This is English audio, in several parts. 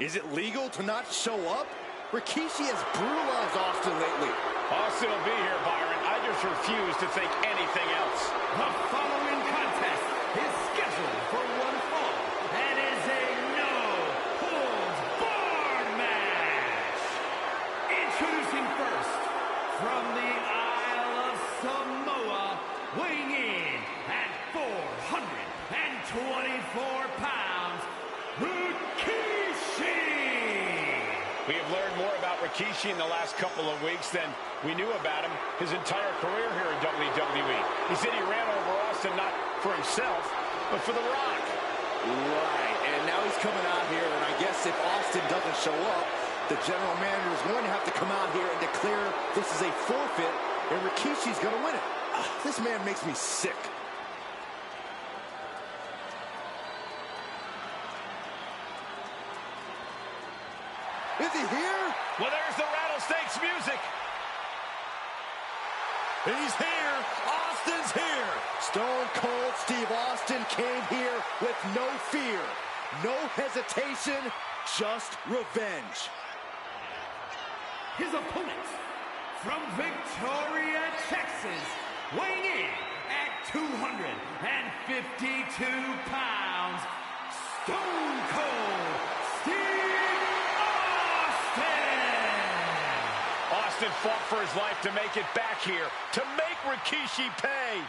Is it legal to not show up? Rikishi has brutalized Austin lately. Austin will be here, Byron. I just refuse to think anything else. The following contest is scheduled for one fall and is a no-holds-barred match. Introducing first, from the Isle of Samoa, weighing in at 424 pounds, Rikishi! We have learned more about Rikishi in the last couple of weeks than we knew about him his entire career here in WWE. He said he ran over Austin not for himself, but for The Rock. Right, and now he's coming out here, and I guess if Austin doesn't show up, the general manager is going to have to come out here and declare this is a forfeit, and Rikishi's going to win it. This man makes me sick. Is he here? Well, there's the Rattlesnakes music. He's here. Austin's here. Stone Cold Steve Austin came here with no fear, no hesitation, just revenge. His opponent, from Victoria, Texas, weighing in at 252 pounds, Stone Cold Steve Austin fought for his life to make it back here, to make Rikishi pay.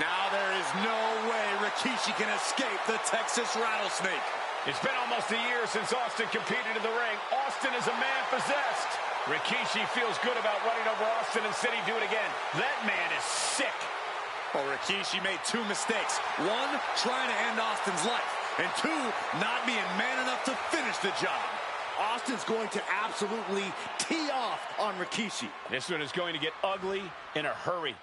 Now there is no way Rikishi can escape the Texas Rattlesnake. It's been almost a year since Austin competed in the ring. Austin is a man possessed. Rikishi feels good about running over Austin and said he'd do it again. That man is sick. Well, Rikishi made two mistakes. One, trying to end Austin's life. And two, not being man enough to finish the job. Austin's going to absolutely tee off on Rikishi. This one is going to get ugly in a hurry.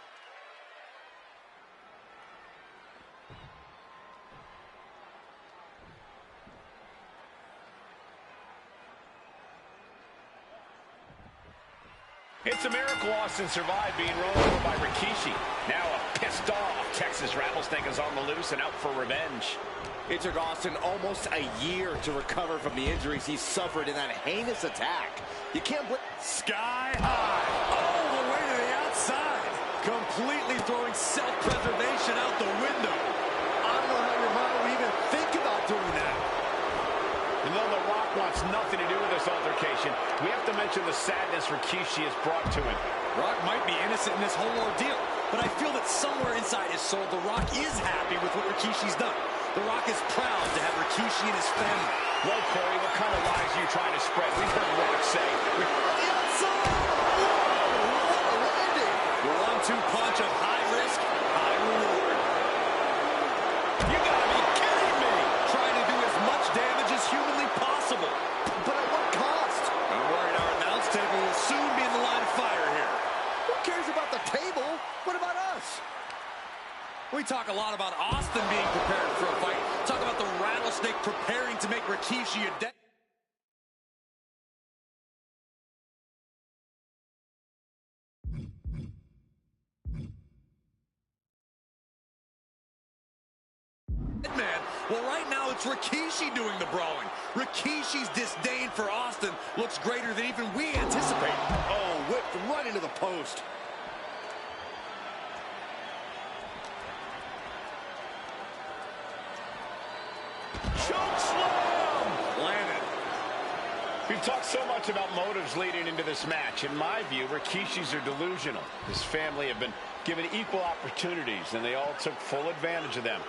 It's a miracle Austin survived being run over by Rikishi. Now a pissed off Texas Rattlesnake is on the loose and out for revenge. It took Austin almost a year to recover from the injuries he suffered in that heinous attack. You can't sky high, all the way to the outside, completely throwing self-preservation out the window. I don't know how your mind would even think about doing that. And though The Rock wants nothing to do with this altercation, we have to mention the sadness Rikishi has brought to him. Rock might be innocent in this whole ordeal, but I feel that somewhere inside his soul, The Rock is happy with what Rikishi's done. The Rock is proud to have Rikishi and his family. Well, Corey, what kind of lies are you trying to spread? We've heard Rock say... What a landing! The 1-2 punch of high risk, high reward. You gotta be kidding me! Trying to do as much damage as humanly possible. But at what cost? I'm worried our announce table will soon be in the line of fire here. Who cares about the table? What about us? We talk a lot about Austin being prepared for a fight. Talk about the Rattlesnake preparing to make Rikishi a dead man. Well, right now it's Rikishi doing the brawling. Rikishi's disdain for Austin looks greater than even we anticipated. Oh, whipped right into the post. Choke slam! Landed. We've talked so much about motives leading into this match. In my view, Rikishis are delusional. His family have been given equal opportunities, and they all took full advantage of them.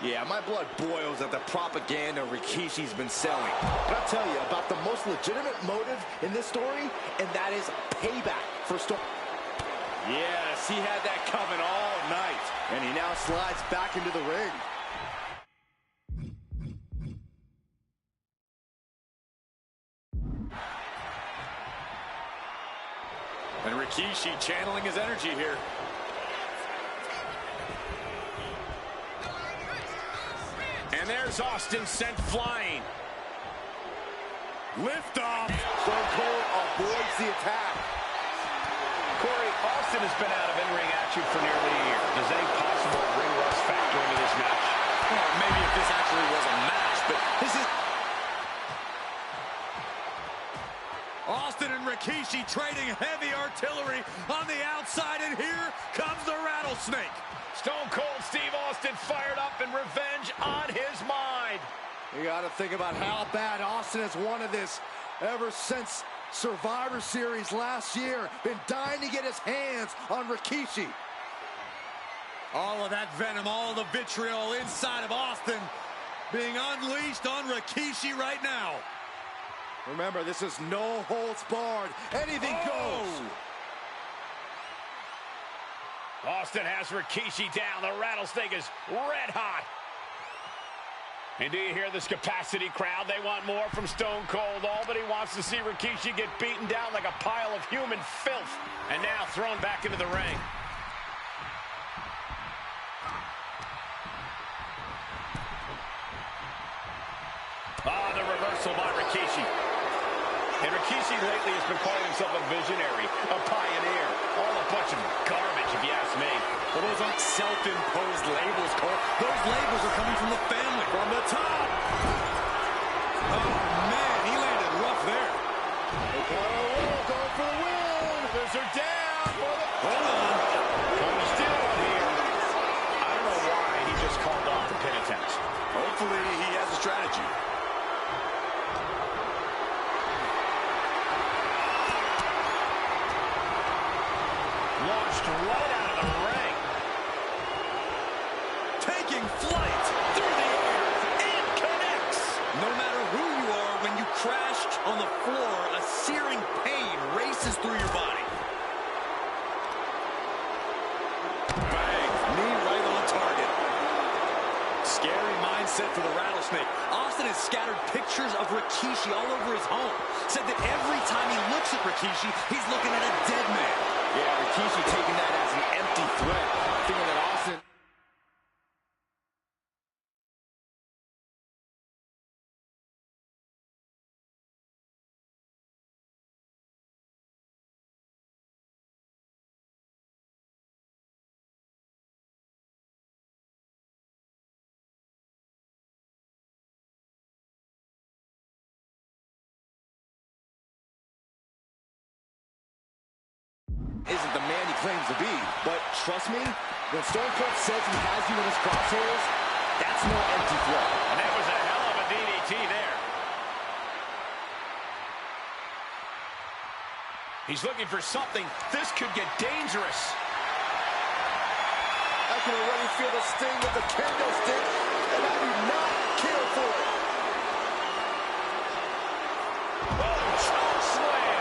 Yeah, my blood boils at the propaganda Rikishi's been selling. But I'll tell you about the most legitimate motive in this story, and that is payback for Storm. Yes, he had that coming all night, and he now slides back into the ring. And Rikishi channeling his energy here. And there's Austin sent flying. Lift off. Stone Cold avoids the attack. Corey, Austin has been out of in-ring action for nearly a year. Does any possible ring rust factor into this match? Well, maybe if this actually was a match, but this is... Austin and Rikishi trading heavy artillery on the outside, and here comes the rattlesnake. Stone Cold Steve Austin fired up and revenge on his mind. You got to think about how bad Austin has wanted this ever since Survivor Series last year. Been dying to get his hands on Rikishi. All of that venom, all of the vitriol inside of Austin being unleashed on Rikishi right now. Remember, this is no holds barred. Anything goes. Austin has Rikishi down. The rattlesnake is red hot. And do you hear this capacity crowd? They want more from Stone Cold. Albany wants to see Rikishi get beaten down like a pile of human filth. And now thrown back into the ring. Ah, the reversal by Rikishi. And Rikishi lately has been calling himself a visionary, a pioneer. All a bunch of garbage, if you ask me. Well, those aren't self-imposed labels, Cole. Those labels are coming from the family. From the top. Oh, man, he landed rough there. Going for the win. Others are down for the... Hold on. Still here. I don't know why he just called off the pin attempts. Hopefully, he has a strategy. Launched right out of the ring. Taking flight through the air and connects. No matter who you are, when you crash on the floor, a searing pain races through your body. Bang, knee right on target. Scary mindset for the rattlesnake. Austin has scattered pictures of Rikishi all over his home. Said that every time he looks at Rikishi, he's looking at a dead man. Yeah, Rikishi taking that as an empty threat, thinking that Austin... isn't the man he claims to be. But trust me, when Stone Cold says he has you in his crosshairs, that's no empty threat. And that was a hell of a DDT there. He's looking for something. This could get dangerous. I can already feel the sting of the kendo stick, and I do not care for it. Oh, choke slam.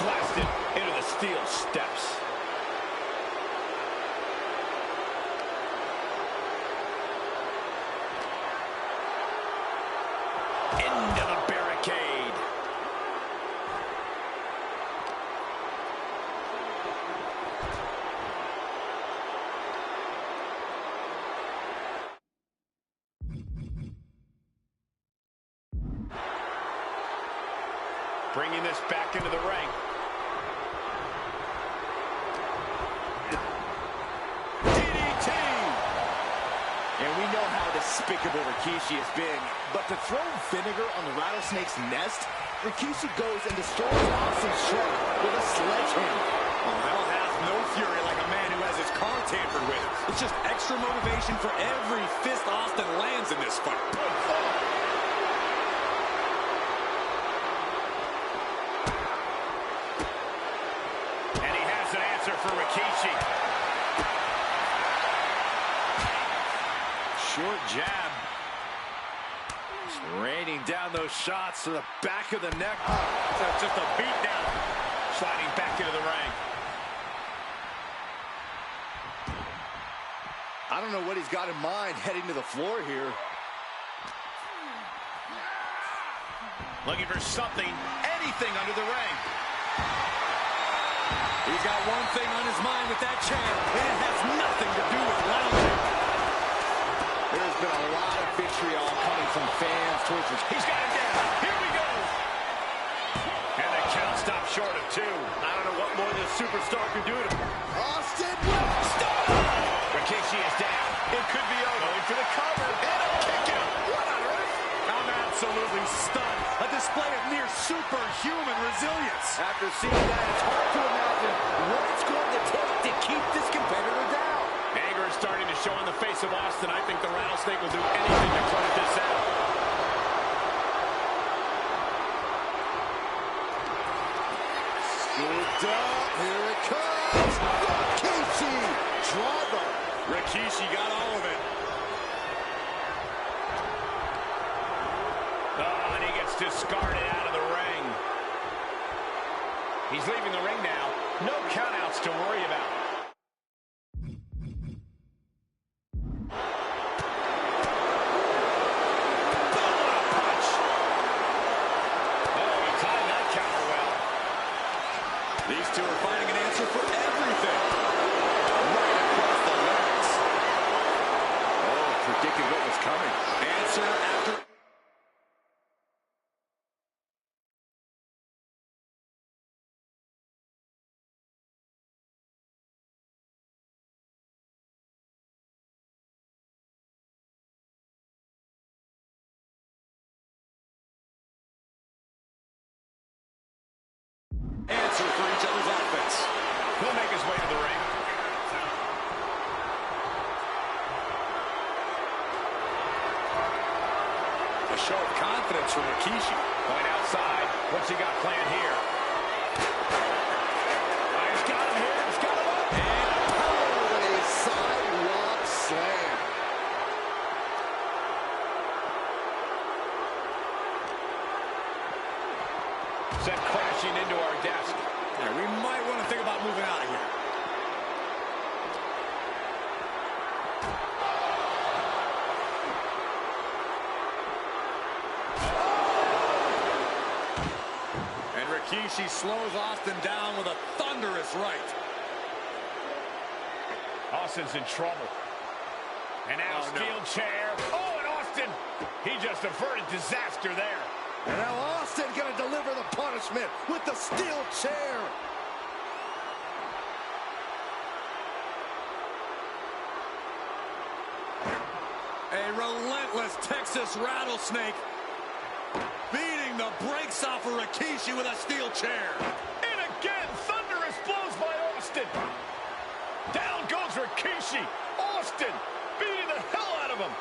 Blasted into the steel steps. Into the barricade. Bringing this back into the ring. And we know how despicable Rikishi has been, but to throw vinegar on the rattlesnake's nest, Rikishi goes and destroys Austin's truck with a sledgehammer. Oh, hell has no fury like a man who has his car tampered with. It's just extra motivation for every fist Austin lands in this fight. And he has an answer for Rikishi. Short jab. Just raining down those shots to the back of the neck. That's just a beat down. Sliding back into the ring. I don't know what he's got in mind heading to the floor here. Looking for something, anything under the ring. He's got one thing on his mind with that chair, and it has nothing to do with lounging. There's been a lot of vitriol coming from fans towards his... He's got it down. Here we go. And the count stopped short of 2. I don't know what more this superstar can do to him. Austin, Stop! Rikishi is down. It could be over. Going for the cover. absolutely stunned. A display of near superhuman resilience. After seeing that, it's hard to imagine what it's going to take to keep this competitor down. Anger is starting to show on the face of Austin. I think the Rattlesnake will do anything to close this out. Scooped up. Here it comes. Rikishi. Driver. Rikishi got all of it. Oh, and he gets discarded out of the ring. He's leaving the ring now. No countouts to worry about. These two are finding an answer for everything. Right across the legs. Oh, predicted what was coming. Answer after... answer for each other's offense. He'll make his way to the ring. A show of confidence from Rikishi. Going outside. What's he got planned here? Oh, he's got him here. He's got him up. And a sidewalk slam. Sent crashing into our desk. Yeah, we might want to think about moving out of here. And Rikishi slows Austin down with a thunderous right. Austin's in trouble. And now steel chair. Oh, and Austin, he just averted disaster there. And now Austin going to deliver the punishment with the steel chair. A relentless Texas rattlesnake beating the brakes off of Rikishi with a steel chair. And again, thunderous blows by Austin. Down goes Rikishi. Austin beating the hell out of him.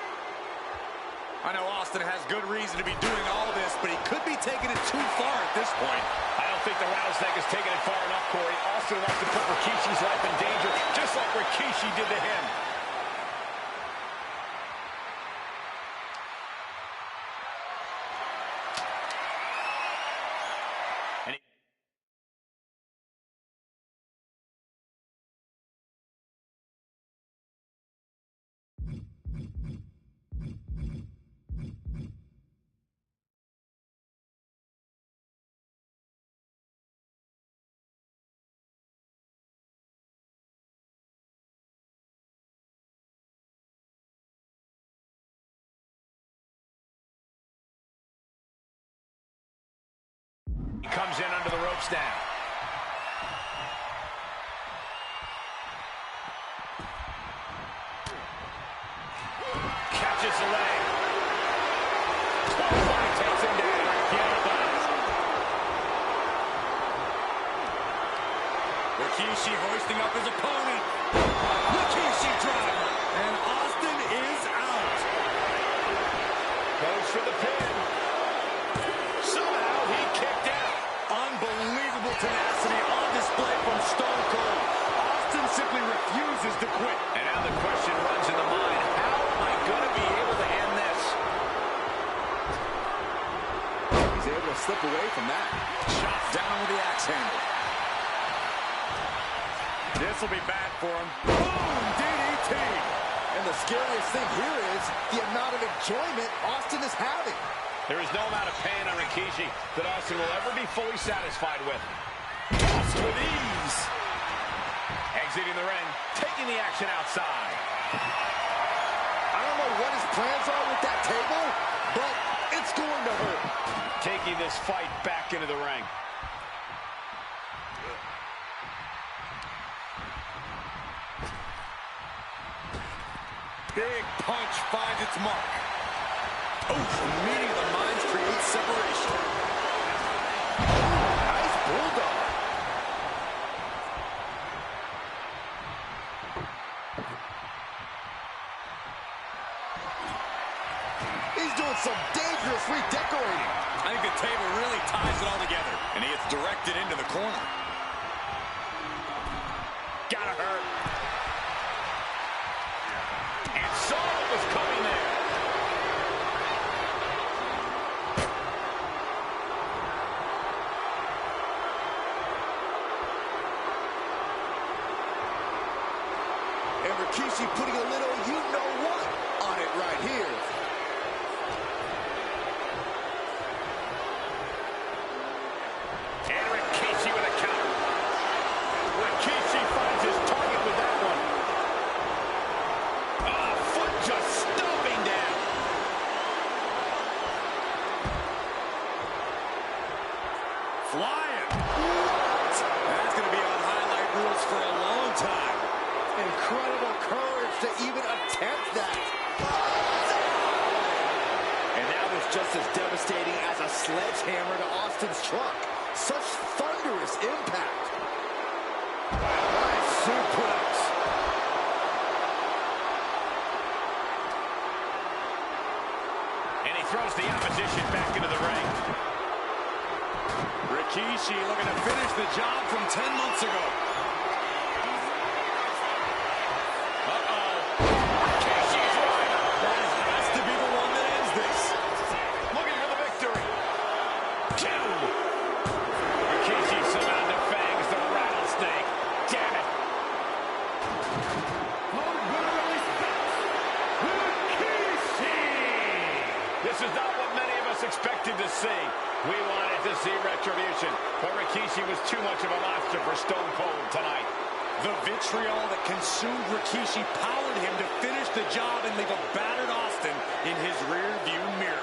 I know Austin has good reason to be doing all this, but he could be taking it too far at this point. I don't think the Rattlesnake has taken it far enough, Corey. Austin wants to put Rikishi's life in danger, just like Rikishi did to him. He comes in under the ropes now. Catches the leg. 12-5 takes him down. Rikishi hoisting up his opponent. Rikishi driver. And Austin is out. Goes for the pin. Somehow he kicked out. Unbelievable tenacity on display from Stone Cold. Austin simply refuses to quit. And now the question runs in the mind, how am I going to be able to end this? He's able to slip away from that. Shot down with the axe handle. This will be bad for him. Boom! DDT! And the scariest thing here is the amount of enjoyment Austin is having. There is no amount of pain on Rikishi that Austin will ever be fully satisfied with. Tossed with ease. Exiting the ring, taking the action outside. I don't know what his plans are with that table, but it's going to hurt. Taking this fight back into the ring. Big punch finds its mark. Oof, meeting the mind's instant separation. Oh, nice bulldog. He's doing some dangerous redecorating. I think the table really ties it all together. And he gets directed into the corner. Gotta hurt. And saw what was coming there. And Rikishi putting a little you-know-what on it right here. And Rikishi with a counter. Rikishi finds his target with that one. Oh, foot just stomping down. Flying. What? That's going to be on highlight reels for a long time. Incredible courage to even attempt that. And that was just as devastating as a sledgehammer to Austin's truck. Such thunderous impact. Nice suplex. And he throws the opposition back into the ring. Rikishi looking to finish the job from 10 months ago. Rikishi's right. That has to be the one that ends this. Looking for the victory. 2. Rikishi somehow defangs the rattlesnake. Damn it. This is not what many of us expected to see. We wanted to see retribution, but Rikishi was too much of a monster for Stone Cold tonight. The vitriol that consumed Rikishi powered him to finish the job and leave a battered Austin in his rear-view mirror.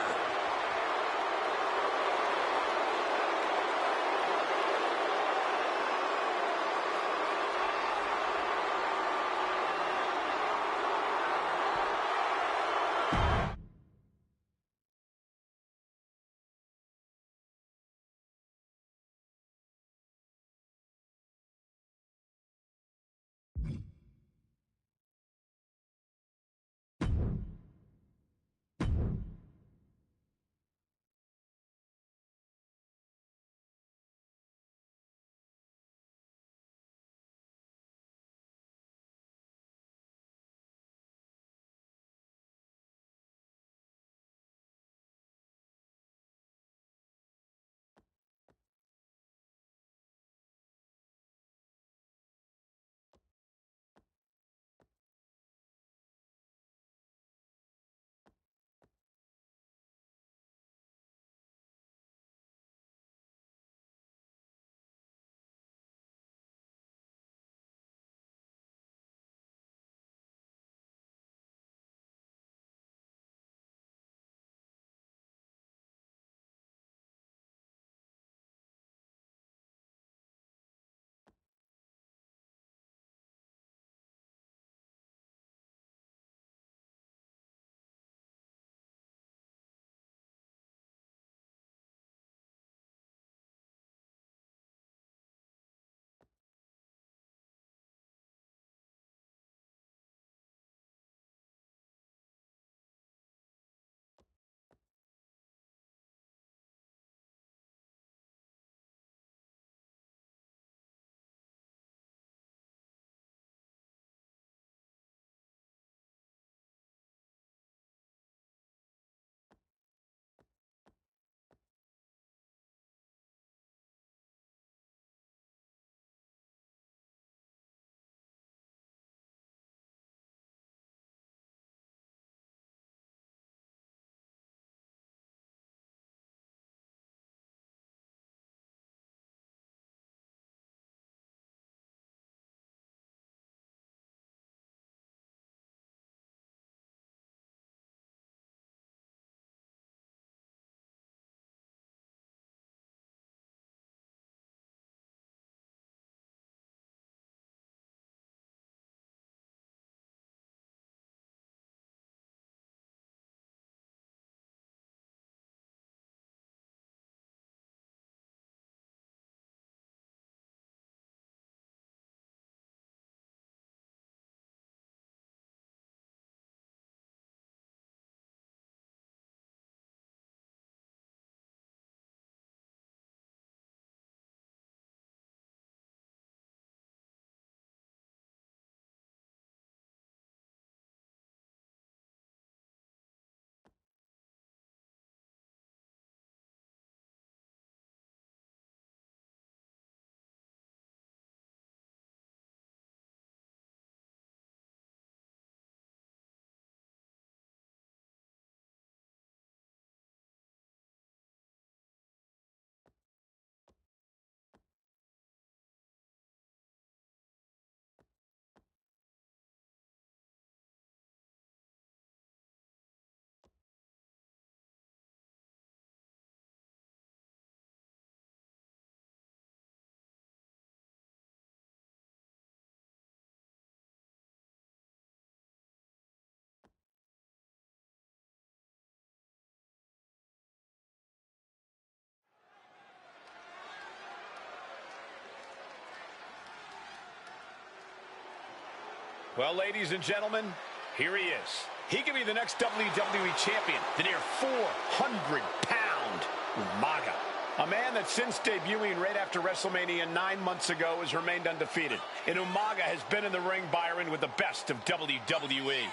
Well, ladies and gentlemen, here he is. He could be the next WWE champion, the near 400-pound Umaga. A man that since debuting right after WrestleMania 9 months ago has remained undefeated. And Umaga has been in the ring, Byron, with the best of WWE.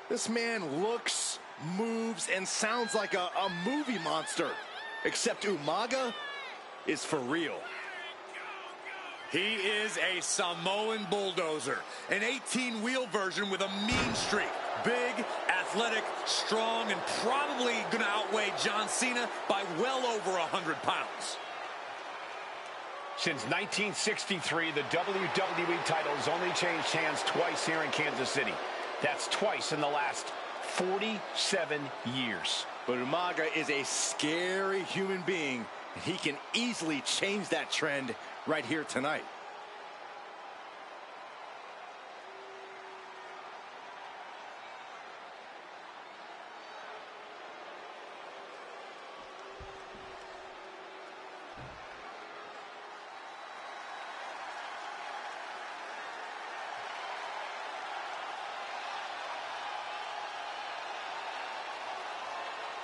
This man looks, moves, and sounds like a movie monster. Except Umaga is for real. He is a Samoan bulldozer, an 18-wheel version with a mean streak. Big, athletic, strong, and probably going to outweigh John Cena by well over 100 pounds. Since 1963, the WWE title has only changed hands twice here in Kansas City. That's twice in the last 47 years. But Umaga is a scary human being, and he can easily change that trend right here tonight.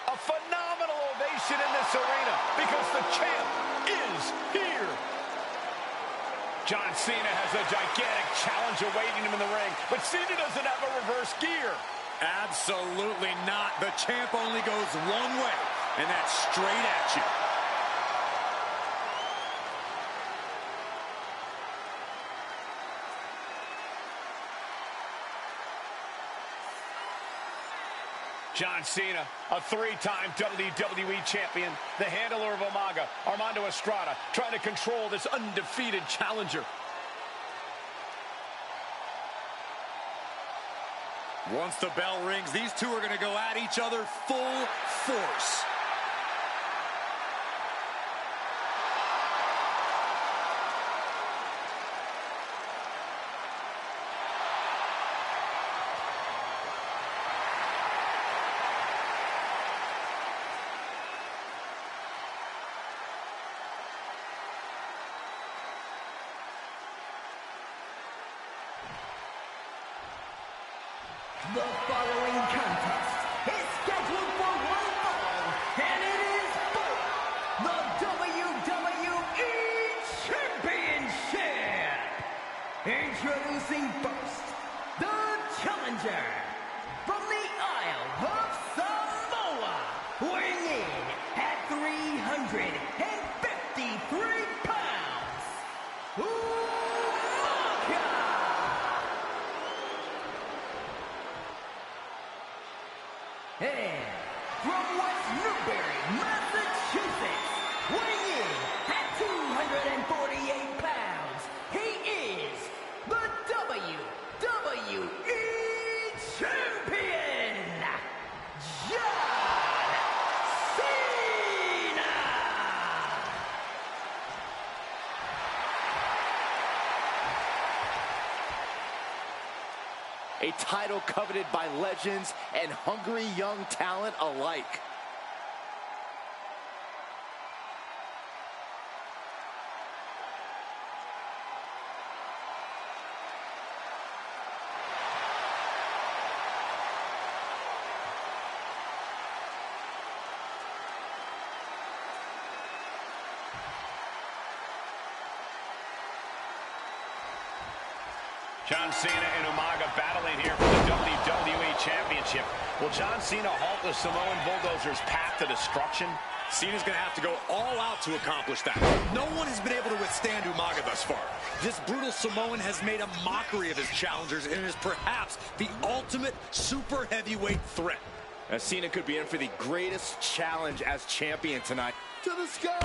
A phenomenal ovation in this arena because the champ is here. John Cena has a gigantic challenge awaiting him in the ring, but Cena doesn't have a reverse gear. Absolutely not. The champ only goes one way, and that's straight at you. John Cena, a three-time WWE champion, the handler of Umaga, Armando Estrada, trying to control this undefeated challenger. Once the bell rings, these two are going to go at each other full force. The following contest is scheduled for one fall, and it is for the WWE Championship. Introducing first, the challenger from the Isle of Samoa, weighing in at 353 pounds, Umaga. And from West Newbury, Massachusetts, weighing in at 248 pounds, he is the WWE Champion, John Cena! A title coveted by legends and hungry young talent alike. John Cena and Umaga battling here for the WWE Championship. Will John Cena halt the Samoan Bulldozer's path to destruction? Cena's going to have to go all out to accomplish that. No one has been able to withstand Umaga thus far. This brutal Samoan has made a mockery of his challengers and is perhaps the ultimate super heavyweight threat. As Cena could be in for the greatest challenge as champion tonight. To the sky!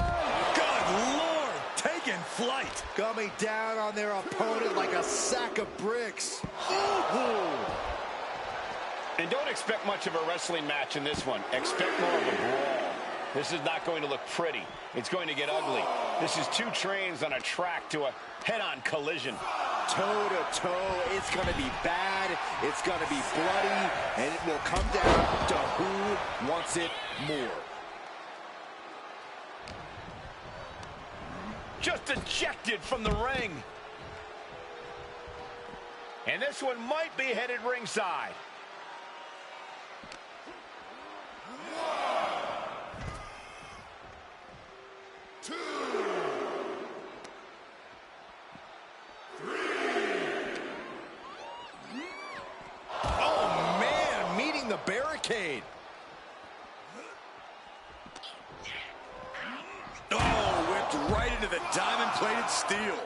Good Lord! Taking flight! Coming down on their opponent like a sack of bricks. Ooh. And don't expect much of a wrestling match in this one. Expect more of a brawl. This is not going to look pretty. It's going to get ugly. This is two trains on a track to a head-on collision. Toe-to-toe, it's going to be bad, it's going to be bloody, and it will come down to who wants it more. Just ejected from the ring. And this one might be headed ringside. Oh, man, meeting the barricade. Oh, whipped right into the diamond-plated steel.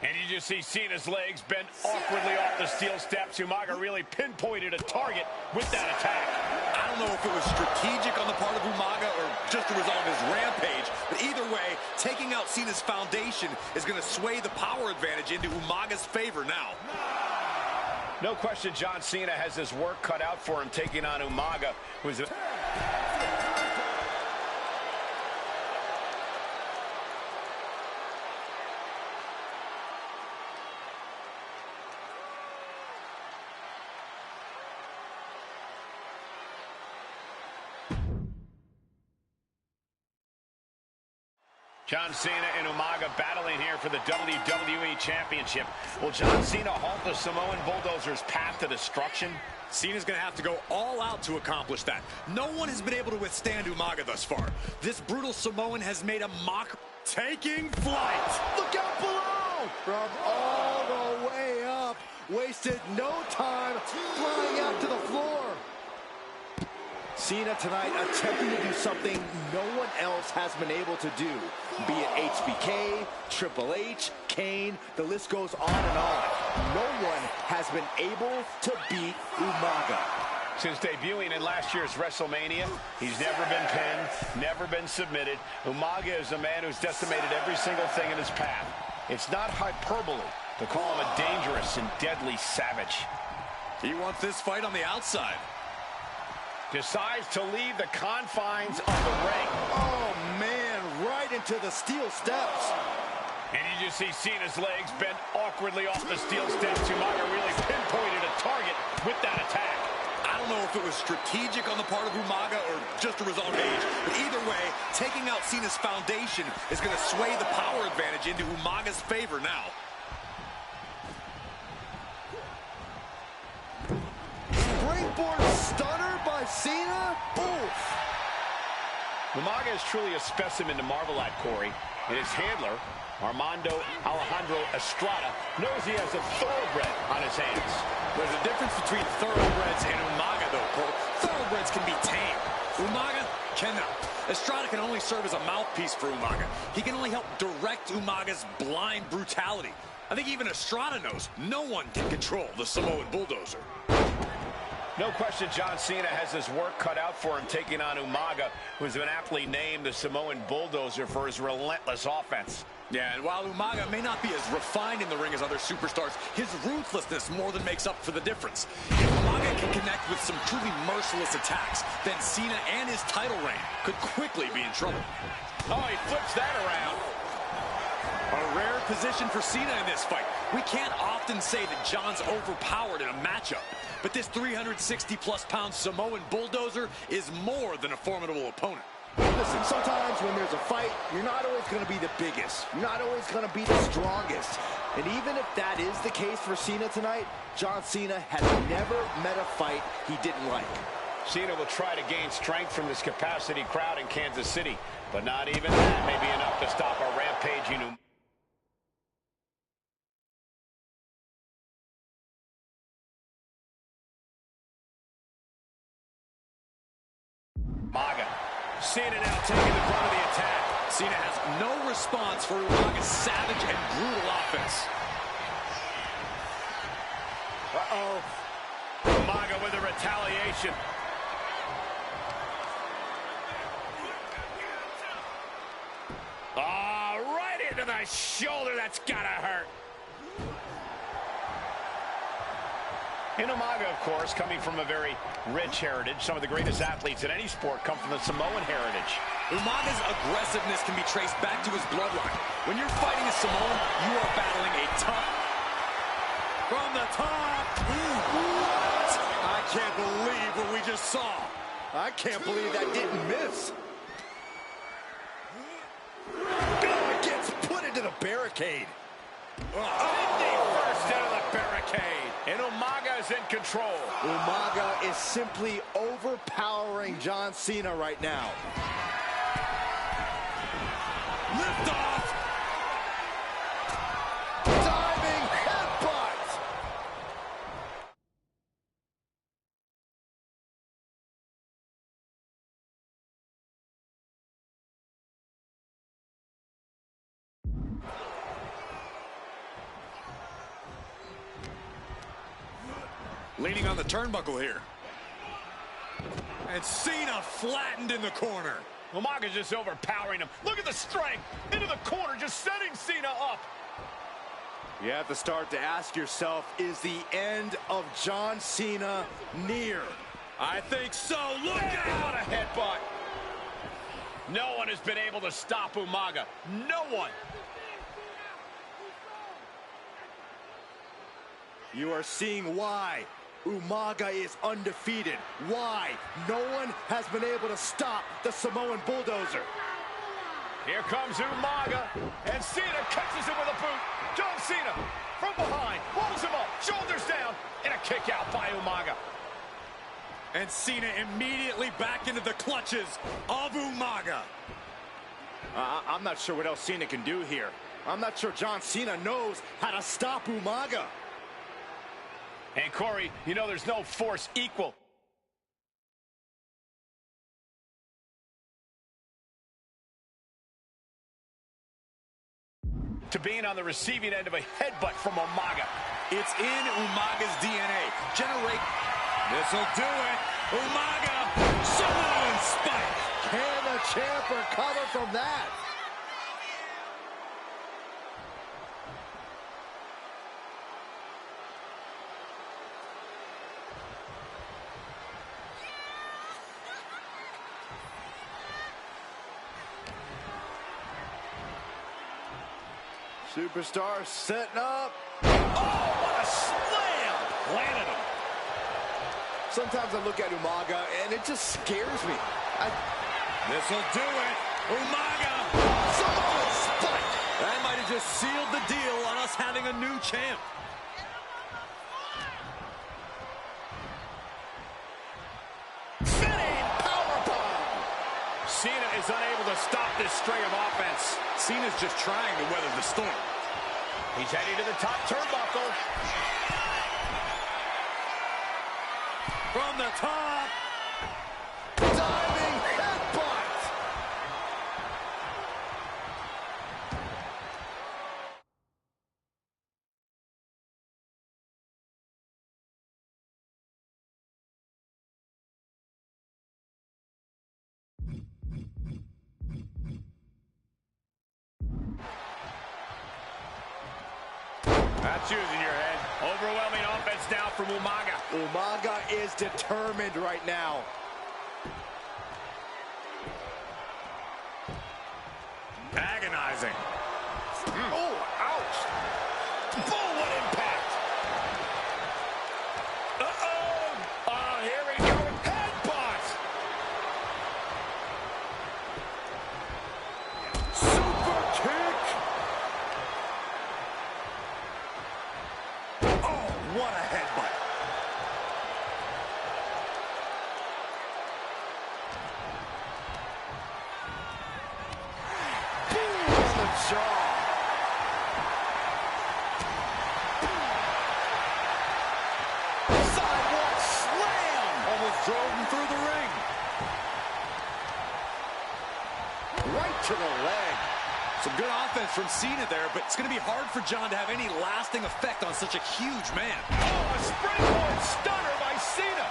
And you just see Cena's legs bent awkwardly off the steel steps. Umaga really pinpointed a target with that attack. I don't know if it was strategic on the part of Umaga or just a result of his rampage, but either way, taking out Cena's foundation is going to sway the power advantage into Umaga's favor now. No question John Cena has his work cut out for him taking on Umaga, who's John Cena and Umaga battling here for the WWE Championship. Will John Cena halt the Samoan Bulldozer's path to destruction? Cena's going to have to go all out to accomplish that. No one has been able to withstand Umaga thus far. This brutal Samoan has made a mock taking flight. Look out below! From all the way up. Wasted no time flying out to the floor. Cena tonight attempting to do something no one else has been able to do. Be it HBK, Triple H, Kane, the list goes on and on. No one has been able to beat Umaga. Since debuting in last year's WrestleMania, he's never been pinned, never been submitted. Umaga is a man who's decimated every single thing in his path. It's not hyperbole to call him a dangerous and deadly savage. He wants this fight on the outside. Decides to leave the confines of the ring. Oh, man, right into the steel steps. And you just see Cena's legs bent awkwardly off the steel steps. Umaga really pinpointed a target with that attack. I don't know if it was strategic on the part of Umaga or just a result of age, but either way, taking out Cena's foundation is going to sway the power advantage into Umaga's favor now. Springboard stunner by Cena. Oof. Umaga is truly a specimen to marvel at, Corey. And his handler, Armando Alejandro Estrada, knows he has a thoroughbred on his hands. There's a difference between thoroughbreds and Umaga, though, Cole. Thoroughbreds can be tamed. Umaga cannot. Estrada can only serve as a mouthpiece for Umaga. He can only help direct Umaga's blind brutality. I think even Estrada knows no one can control the Samoan Bulldozer. No question John Cena has his work cut out for him taking on Umaga, who's been aptly named the Samoan Bulldozer for his relentless offense. Yeah, and while Umaga may not be as refined in the ring as other superstars, his ruthlessness more than makes up for the difference. If Umaga can connect with some truly merciless attacks, then Cena and his title reign could quickly be in trouble. Oh, he flips that around. A rare position for Cena in this fight. We can't often say that John's overpowered in a matchup, but this 360-plus pound Samoan Bulldozer is more than a formidable opponent. Listen, sometimes when there's a fight, you're not always going to be the biggest. You're not always going to be the strongest. And even if that is the case for Cena tonight, John Cena has never met a fight he didn't like. Cena will try to gain strength from this capacity crowd in Kansas City, but not even that may be enough to stop a rampaging Umaga. Cena now taking the brunt of the attack. Cena has no response for Umaga's savage and brutal offense. Uh-oh. Umaga with a retaliation. Oh, right into the shoulder. That's gotta hurt. And Umaga, of course, coming from a very rich heritage. Some of the greatest athletes in any sport come from the Samoan heritage. Umaga's aggressiveness can be traced back to his bloodline. When you're fighting a Samoan, you are battling a tough... From the top! What? I can't believe what we just saw. I can't believe that didn't miss. God, gets put into the barricade. 51st into the barricade. And Umaga is in control. Umaga is simply overpowering John Cena right now. Lift off! Diving headbutt! Leaning on the turnbuckle here. And Cena flattened in the corner. Umaga's just overpowering him. Look at the strength. Into the corner, just setting Cena up. You have to start to ask yourself, is the end of John Cena near? I think so. Look out! What a headbutt. No one has been able to stop Umaga. No one. You are seeing why Umaga is undefeated. Why no one has been able to stop the Samoan bulldozer. Here comes Umaga, and Cena catches him with a boot. John Cena from behind, rolls him up, shoulders down, and a kick out by Umaga. And Cena immediately back into the clutches of Umaga. I'm not sure what else Cena can do here. I'm not sure John Cena knows how to stop Umaga. And Corey, you know there's no force equal to being on the receiving end of a headbutt from Umaga. It's in Umaga's DNA. Generate. This'll do it. Umaga. Samoan spike. Can the champ recover from that? Superstar setting up. Oh, what a slam! Landed him. Sometimes I look at Umaga and it just scares me. This'll do it. Umaga. Samoan spike. That might have just sealed the deal on us having a new champ. Spinning powerbomb. Cena is unable to stop this string of offense. Cena's just trying to weather the storm. He's heading to the top turnbuckle. From the top. Diving headbutt. That's using your head. Overwhelming offense now from Umaga. Umaga is determined right now. Agonizing. Oh, ouch. Boom, what impact. Uh-oh. Oh, here we go. Headbutt. Super kick. Oh, what a headbutt. Boom on the jaw. Sidewalk slam. Almost drove him through the ring. right to the leg. Some good offense from Cena there, but it's going to be hard for John to have any lasting effect on such a huge man. Oh, a springboard stunner by Cena.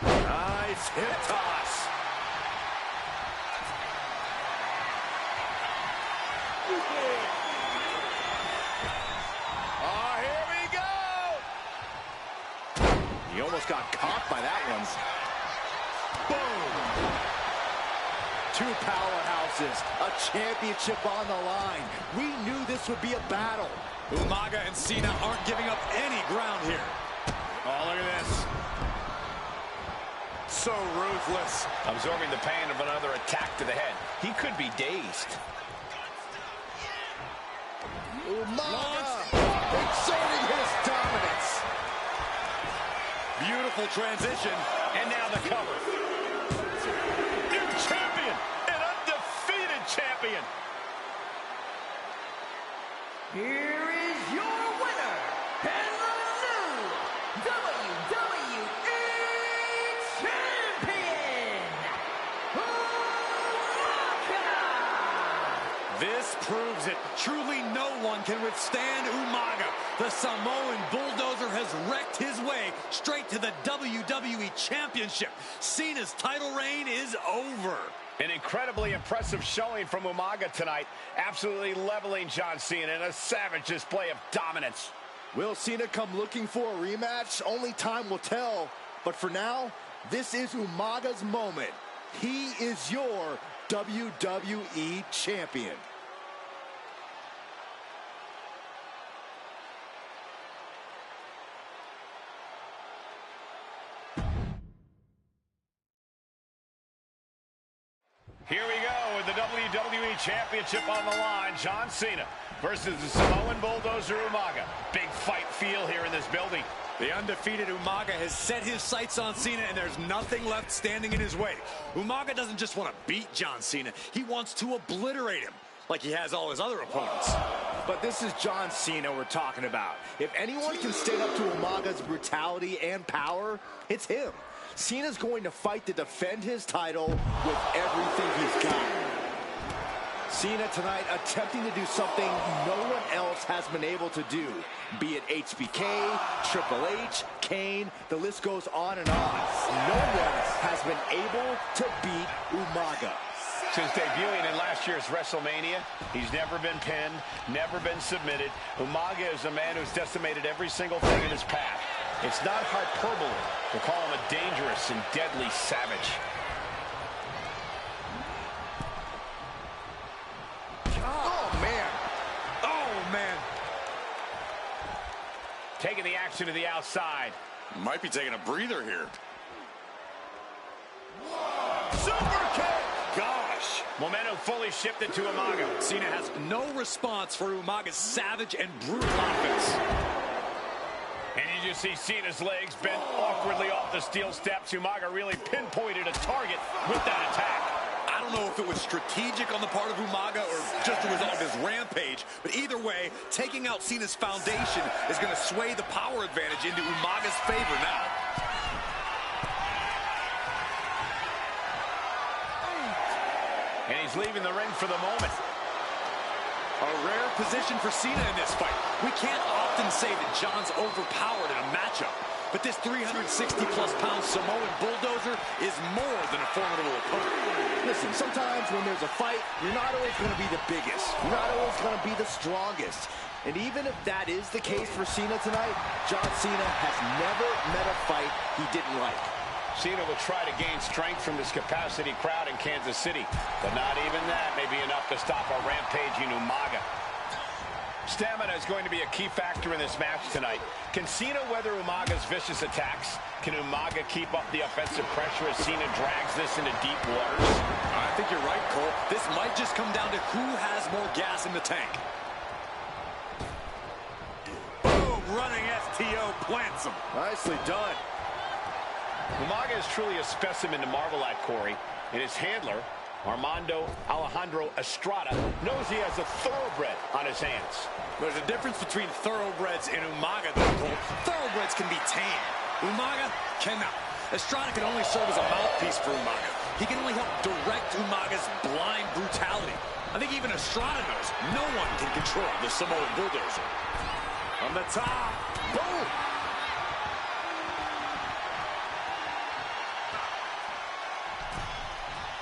Nice hip toss. Oh, here we go. He almost got caught by that one. Boom. Two powerhouses, a championship on the line. We knew this would be a battle. Umaga and Cena aren't giving up any ground here. Oh, look at this. So ruthless. Absorbing the pain of another attack to the head. He could be dazed. Umaga exerting his dominance. Beautiful transition. And now the cover. New champion. An undefeated champion. Here is your winner, and the new WWE Champion, Umaga! This proves it. Truly no one can withstand Umaga. The Samoan bulldozer has wrecked his way straight to the WWE Championship. Cena's title reign is over. An incredibly impressive showing from Umaga tonight. Absolutely leveling John Cena in a savage display of dominance. Will Cena come looking for a rematch? Only time will tell. But for now, this is Umaga's moment. He is your WWE Champion. Here we go with the WWE Championship on the line. John Cena versus the Samoan bulldozer Umaga. Big fight feel here in this building. The undefeated Umaga has set his sights on Cena, and there's nothing left standing in his way. Umaga doesn't just want to beat John Cena. He wants to obliterate him, like he has all his other opponents. But this is John Cena we're talking about. If anyone can stand up to Umaga's brutality and power, it's him. Cena's going to fight to defend his title with everything he's got. Cena tonight attempting to do something no one else has been able to do. Be it HBK, Triple H, Kane, the list goes on and on. No one has been able to beat Umaga. Since debuting in last year's WrestleMania, he's never been pinned, never been submitted. Umaga is a man who's decimated every single thing in his path. It's not hyperbole to call him a dangerous and deadly savage. Oh, man. Oh, man. Taking the action to the outside. Might be taking a breather here. Super kick! Gosh! Momentum fully shifted to Umaga. Cena has no response for Umaga's savage and brutal offense. And you just see Cena's legs bent awkwardly off the steel steps. Umaga really pinpointed a target with that attack. I don't know if it was strategic on the part of Umaga or just a result of his rampage, but either way, taking out Cena's foundation is going to sway the power advantage into Umaga's favor now. And he's leaving the ring for the moment. A rare position for Cena in this fight. We can't often say that John's overpowered in a matchup, but this 360-plus pound Samoan bulldozer is more than a formidable opponent. Listen, sometimes when there's a fight, you're not always going to be the biggest. You're not always going to be the strongest. And even if that is the case for Cena tonight, John Cena has never met a fight he didn't like. Cena will try to gain strength from this capacity crowd in Kansas City, but not even that may be enough to stop a rampaging Umaga. Stamina is going to be a key factor in this match tonight. Can Cena weather Umaga's vicious attacks? Can Umaga keep up the offensive pressure as Cena drags this into deep waters? I think you're right, Cole. This might just come down to who has more gas in the tank. Boom, running STO plants him. Nicely done. Umaga is truly a specimen to marvel at, Corey, and his handler Armando Alejandro Estrada knows he has a thoroughbred on his hands. There's a difference between thoroughbreds and Umaga, though, Cole. Thoroughbreds can be tamed. Umaga cannot. Estrada can only serve as a mouthpiece for Umaga. He can only help direct Umaga's blind brutality. I think even Estrada knows no one can control the Samoan bulldozer. On the top. Boom!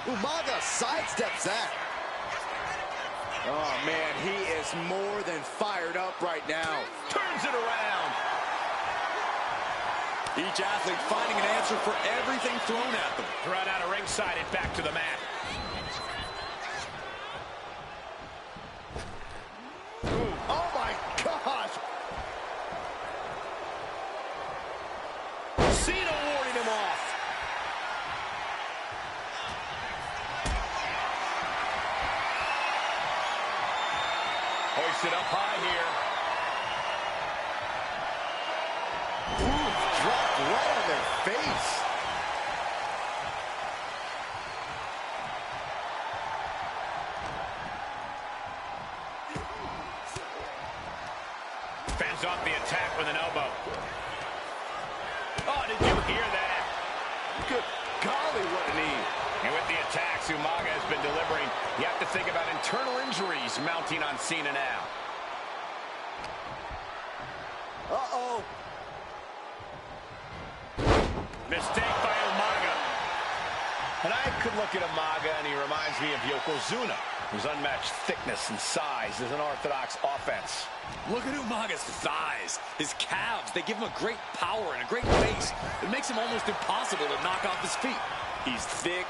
Umaga sidesteps that. Oh, man, he is more than fired up right now. Turns it around. Each athlete finding an answer for everything thrown at them. Right out of ringside and back to the mat. Ooh. Oh, my gosh. Cena warding him off. Hoisted up high here. Ooh, dropped right on their face. Fends off the attack with an elbow. Oh, did you hear that? Good golly, what a knee. And with the attacks Umaga has been delivering, you have to think about internal injuries mounting on Cena now. Uh-oh. Mistake by Umaga. And I could look at Umaga and he reminds me of Yokozuna, whose unmatched thickness and size is an orthodox offense. Look at Umaga's thighs, his calves. They give him a great power and a great base. It makes him almost impossible to knock off his feet. He's thick,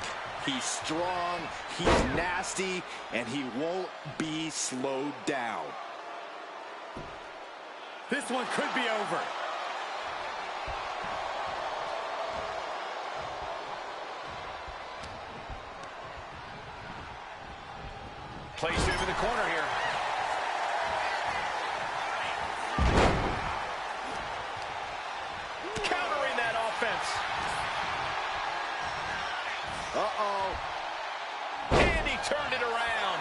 he's strong, he's nasty, and he won't be slowed down. This one could be over. Placed into the corner here. Countering that offense. Uh-oh. And he turned it around.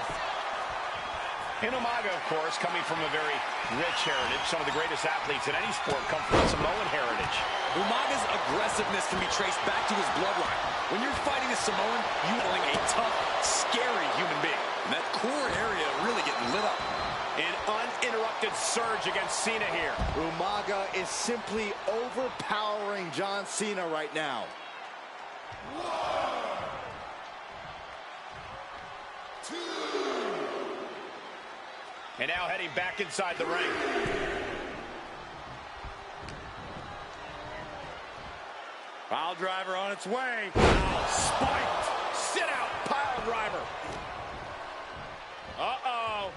And Umaga, of course, coming from a very rich heritage. Some of the greatest athletes in any sport come from Samoan heritage. Umaga's aggressiveness can be traced back to his bloodline. When you're fighting a Samoan, you're feeling a tough, scary human being. And that core area really getting lit up. An uninterrupted surge against Cena here. Umaga is simply overpowering John Cena right now. And now heading back inside the ring. Pile driver on its way. Wow, spiked. Sit out, pile driver. Uh-oh.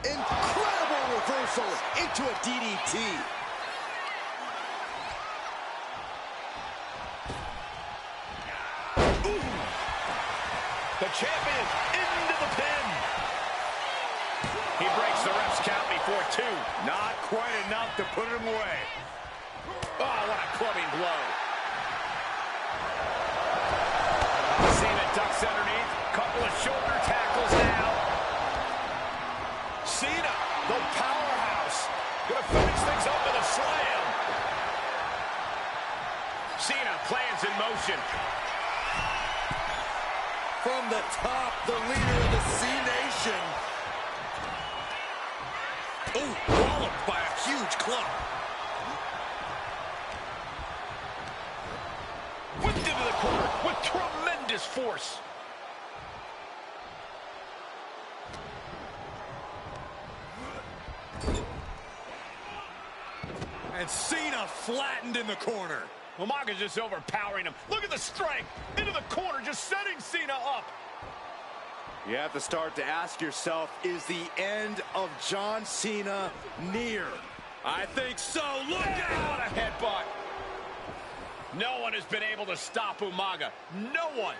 Incredible reversal into a DDT. Ooh. The champion into the pin. He breaks the ref's count before two. Not quite enough to put him away. Oh, what a clubbing blow. Cena ducks underneath. Couple of shoulder tackles now. Cena, the powerhouse, gonna finish things up with a slam. Cena plans in motion. From the top, the leader of the C-Nation. Oh, walloped by a huge club. Whipped into the corner with tremendous force. And Cena flattened in the corner. Umaga's just overpowering him. Look at the strength. Into the corner, just setting Cena up. You have to start to ask yourself, is the end of John Cena near? I think so. Look What out! a headbutt. No one has been able to stop Umaga. No one.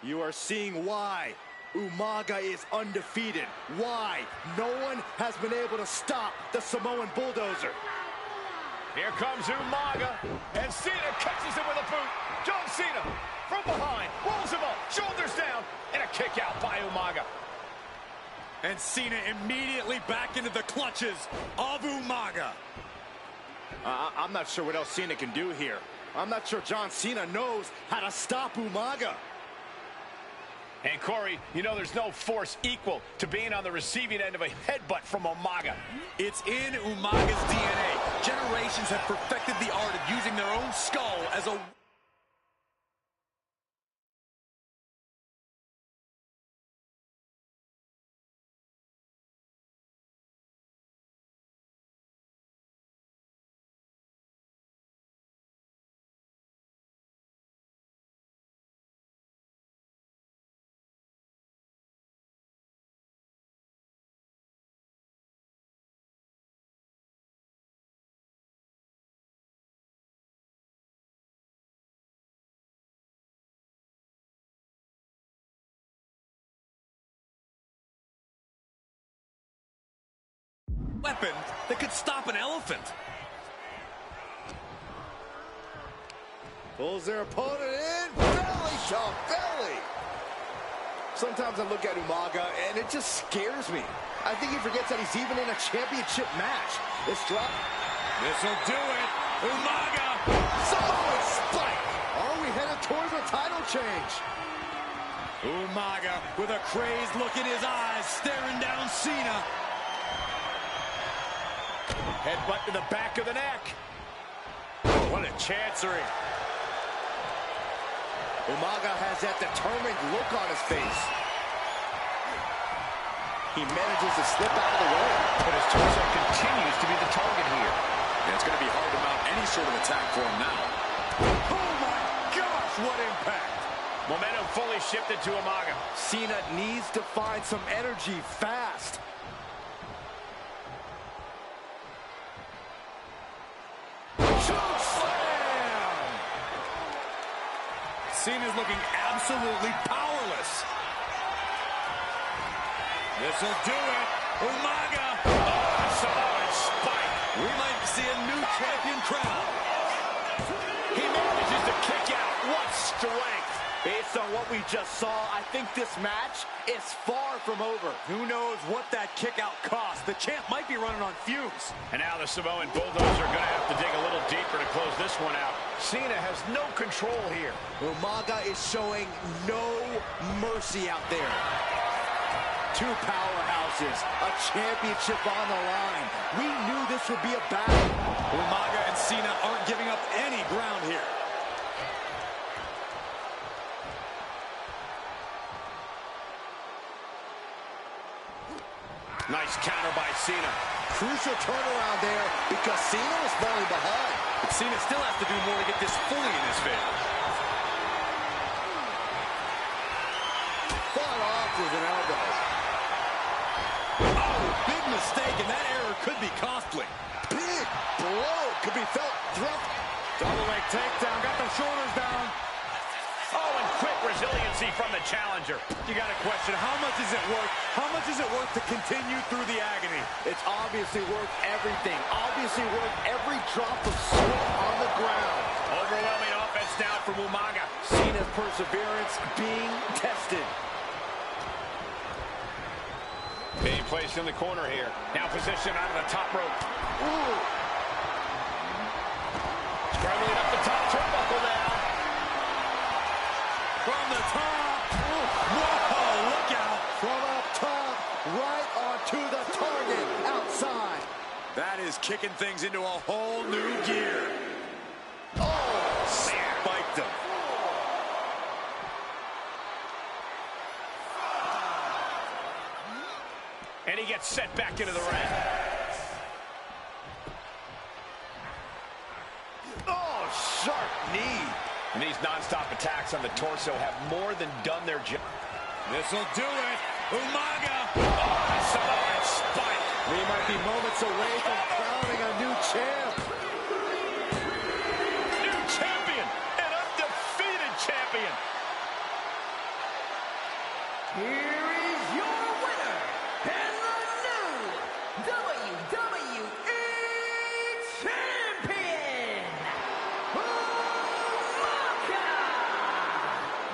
You are seeing why Umaga is undefeated. Why no one has been able to stop the Samoan bulldozer. Here comes Umaga, and Cena catches him with a boot. John Cena from behind, rolls him up, shoulders down, and a kick out by Umaga. And Cena immediately back into the clutches of Umaga. I'm not sure what else Cena can do here. I'm not sure John Cena knows how to stop Umaga. And Corey, you know there's no force equal to being on the receiving end of a headbutt from Umaga. It's in Umaga's DNA. Generations have perfected the art of using their own skull as a weapon that could stop an elephant. Pulls their opponent in, belly to belly. Sometimes I look at Umaga and it just scares me. I think he forgets that he's even in a championship match. This drop. This'll do it. Umaga. Samoan spike. Are we headed towards a title change? Umaga with a crazed look in his eyes, staring down Cena. Headbutt to the back of the neck. What a chancery. Umaga has that determined look on his face. He manages to slip out of the way. But his torso continues to be the target here. And it's going to be hard to mount any sort of attack for him now. Oh my gosh, what impact! Momentum fully shifted to Umaga. Cena needs to find some energy fast. Choke slam! Cena's looking absolutely powerless. This'll do it. Umaga. Oh, Samoan spike. We might see a new champion crowned. He manages to kick out. What strength. Based on what we just saw, I think this match is far from over. Who knows what that kick out cost? The champ might be running on fumes. And now the Samoan Bulldozer are going to have to dig a little deeper to close this one out. Cena has no control here. Umaga is showing no mercy out there. Two powerhouses, a championship on the line. We knew this would be a battle. Umaga and Cena aren't giving up any ground here. Nice counter by Cena. Crucial turnaround there because Cena was falling behind. But Cena still has to do more to get this fully in his favor. Fought off with an elbow. Oh, big mistake, and that error could be costly. Big blow. Could be felt throughout. Double leg takedown, got the shoulders down. Oh, and quick resiliency from the challenger. You got to question, how much is it worth? How much is it worth to continue through the agony? It's obviously worth everything. Obviously worth every drop of sweat on the ground. Overwhelming offense now from Umaga. Cena's perseverance being tested. Being placed in the corner here. Now positioned out of the top rope. Ooh. Scrambling up the top turnbuckle now. From the top. Whoa, look out. From up top, right onto the target outside. That is kicking things into a whole new gear. Oh, Spiked him. And he gets set back into the ring. oh, sharp knee. And these non-stop attacks on the torso have more than done their job. This'll do it. Umaga. Oh, Samoan spike. We might be moments away from crowning a new champ. New champion. An undefeated champion. Here is your winner, and the new WWE Champion,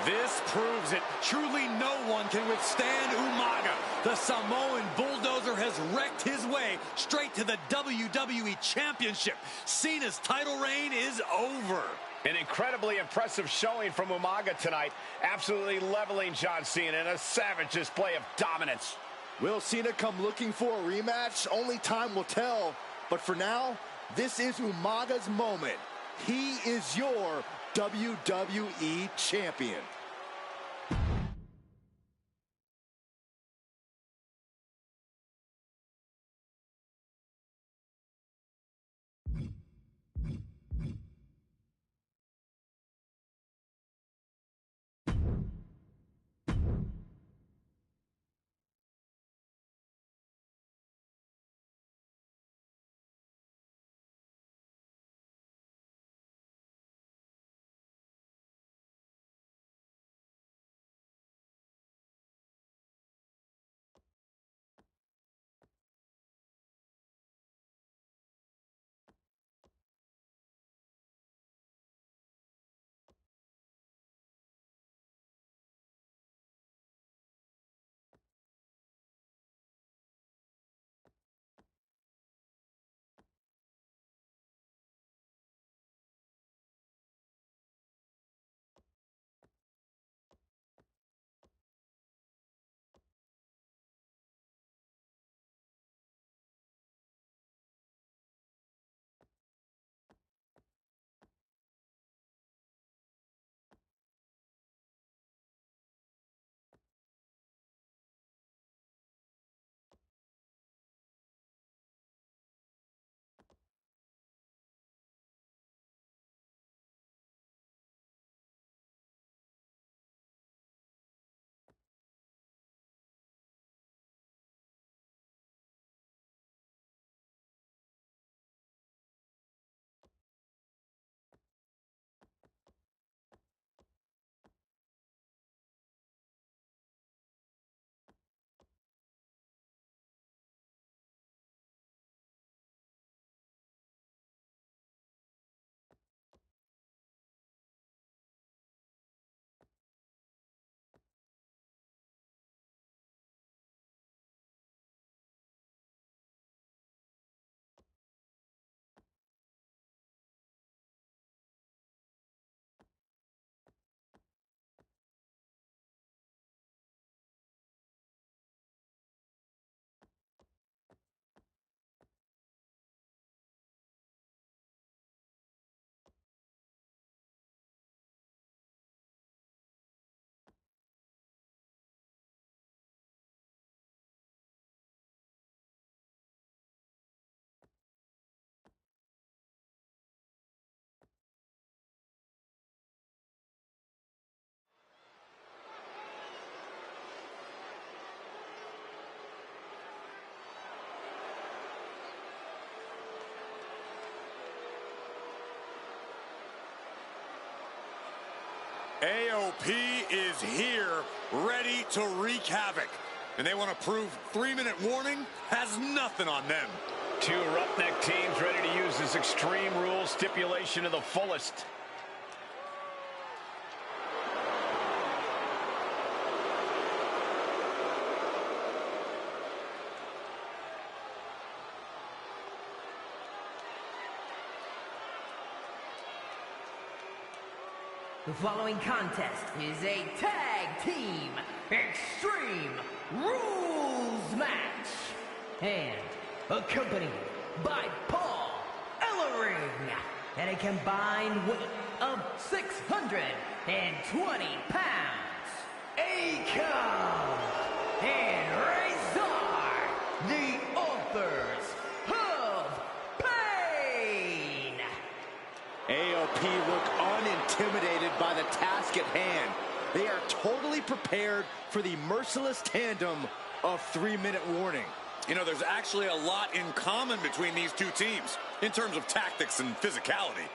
This proves it. Truly no one can withstand Umaga. The Samoan bulldozer has wrecked his way straight to the WWE Championship. Cena's title reign is over. An incredibly impressive showing from Umaga tonight. Absolutely leveling John Cena in a savage display of dominance. Will Cena come looking for a rematch? Only time will tell. But for now, this is Umaga's moment. He is your WWE Champion. AOP is here, ready to wreak havoc. And they want to prove 3-minute warning has nothing on them. Two roughneck teams ready to use this Extreme Rules stipulation to the fullest. The following contest is a tag team Extreme Rules match. And accompanied by Paul Ellering at a combined weight of 620 pounds. Akon and Razor, the authors of Pain. AOP look unintimidated by the task at hand. They are totally prepared for the merciless tandem of 3-minute warning. You know, there's actually a lot in common between these two teams in terms of tactics and physicality.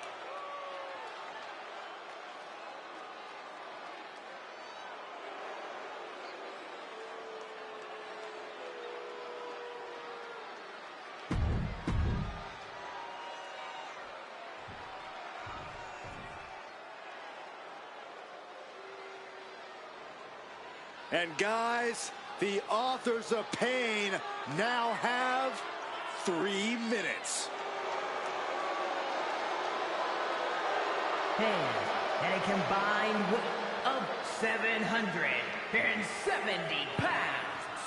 And guys, the authors of pain now have 3 minutes. And a combined weight of 770 pounds,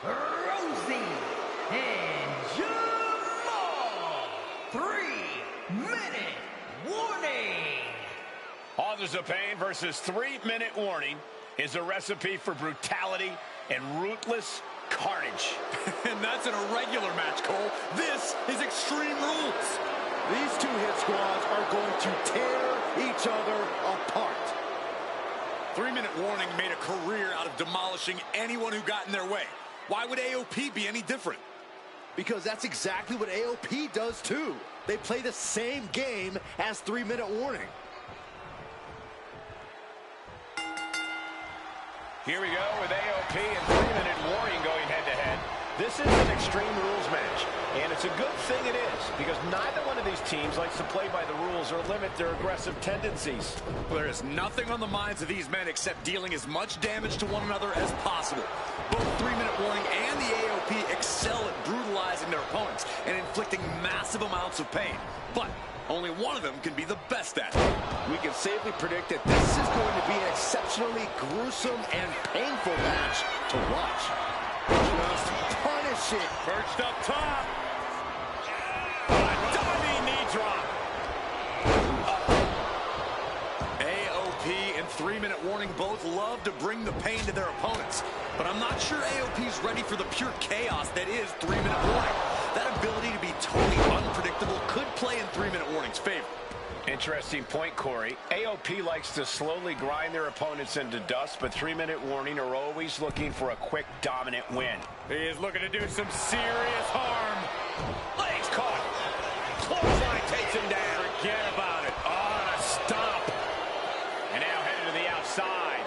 Rosie and Jamal. 3-minute warning. Authors of Pain versus 3-minute warning is a recipe for brutality and ruthless carnage. And that's an irregular match, Cole. This is Extreme Rules. These two hit squads are going to tear each other apart. 3-minute warning made a career out of demolishing anyone who got in their way. Why would AOP be any different? Because that's exactly what AOP does too. They play the same game as 3-minute warning. Here we go with AOP and 3-minute warning going head-to-head. This is an Extreme Rules match, and it's a good thing it is, because neither one of these teams likes to play by the rules or limit their aggressive tendencies. There is nothing on the minds of these men except dealing as much damage to one another as possible. Both 3-minute warning and the AOP excel at brutalizing their opponents and inflicting massive amounts of pain. But only one of them can be the best at it. We can safely predict that this is going to be an exceptionally gruesome and painful match to watch. Just punish it. Perched up top. Diving knee drop. AOP and 3-minute warning both love to bring the pain to their opponents. But I'm not sure AOP's ready for the pure chaos that is 3-minute warning. That ability to be totally unpredictable could play in 3-minute warning's favor. Interesting point, Corey. AOP likes to slowly grind their opponents into dust, but 3-minute warning are always looking for a quick, dominant win. He is looking to do some serious harm. Legs caught. Clothesline takes him down. Forget about it. On a stop. And now headed to the outside.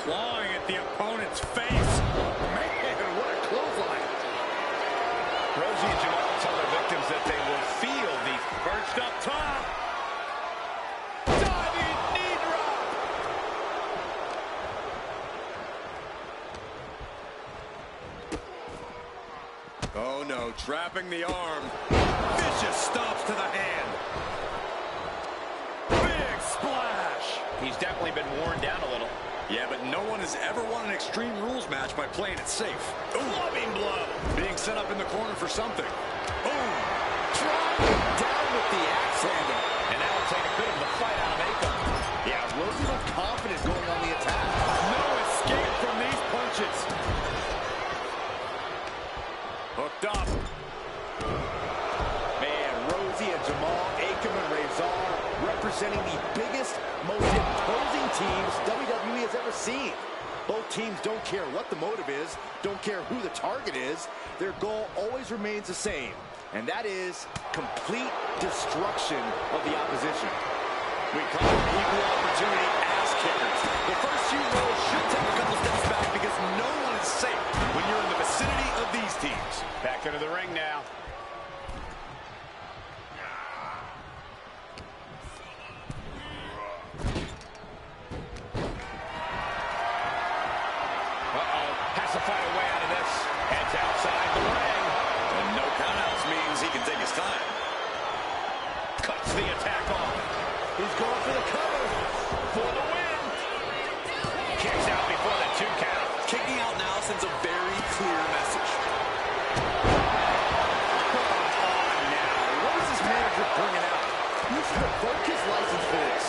Clawing at the opponent's face. Man, what a clothesline. Rosie and Jamal tell their victims that they will feel the Perched up top. diving knee drop. Oh no, trapping the arm. Vicious stomps to the hand. Big splash. He's definitely been worn down a little. Yeah, but no one has ever won an Extreme Rules match by playing it safe. Loving blow. Being set up in the corner for something. Boom. Driving down with the axe handle. And that will take a bit of the fight out of Akam. Yeah, Rosie looked confident going on the attack. No escape from these punches. Hooked up. Man, Rosie and Jamal, Akam and Rezar representing the biggest, most imposing teams WWE has ever seen. Both teams don't care what the motive is, don't care who the target is. Their goal always remains the same, and that is complete destruction of the opposition. We call them equal opportunity ass kickers. The first few rows should take a couple steps back because no one is safe when you're in the vicinity of these teams. Back into the ring now. Has to find a way out of this. Heads outside the ring. And no countouts means he can take his time. Cuts the attack off. He's going for the cover. For the win. Kicks out before the 2 count. Kicking out now sends a very clear message. Come on now. What is this manager bringing out? He should revoke his license for this.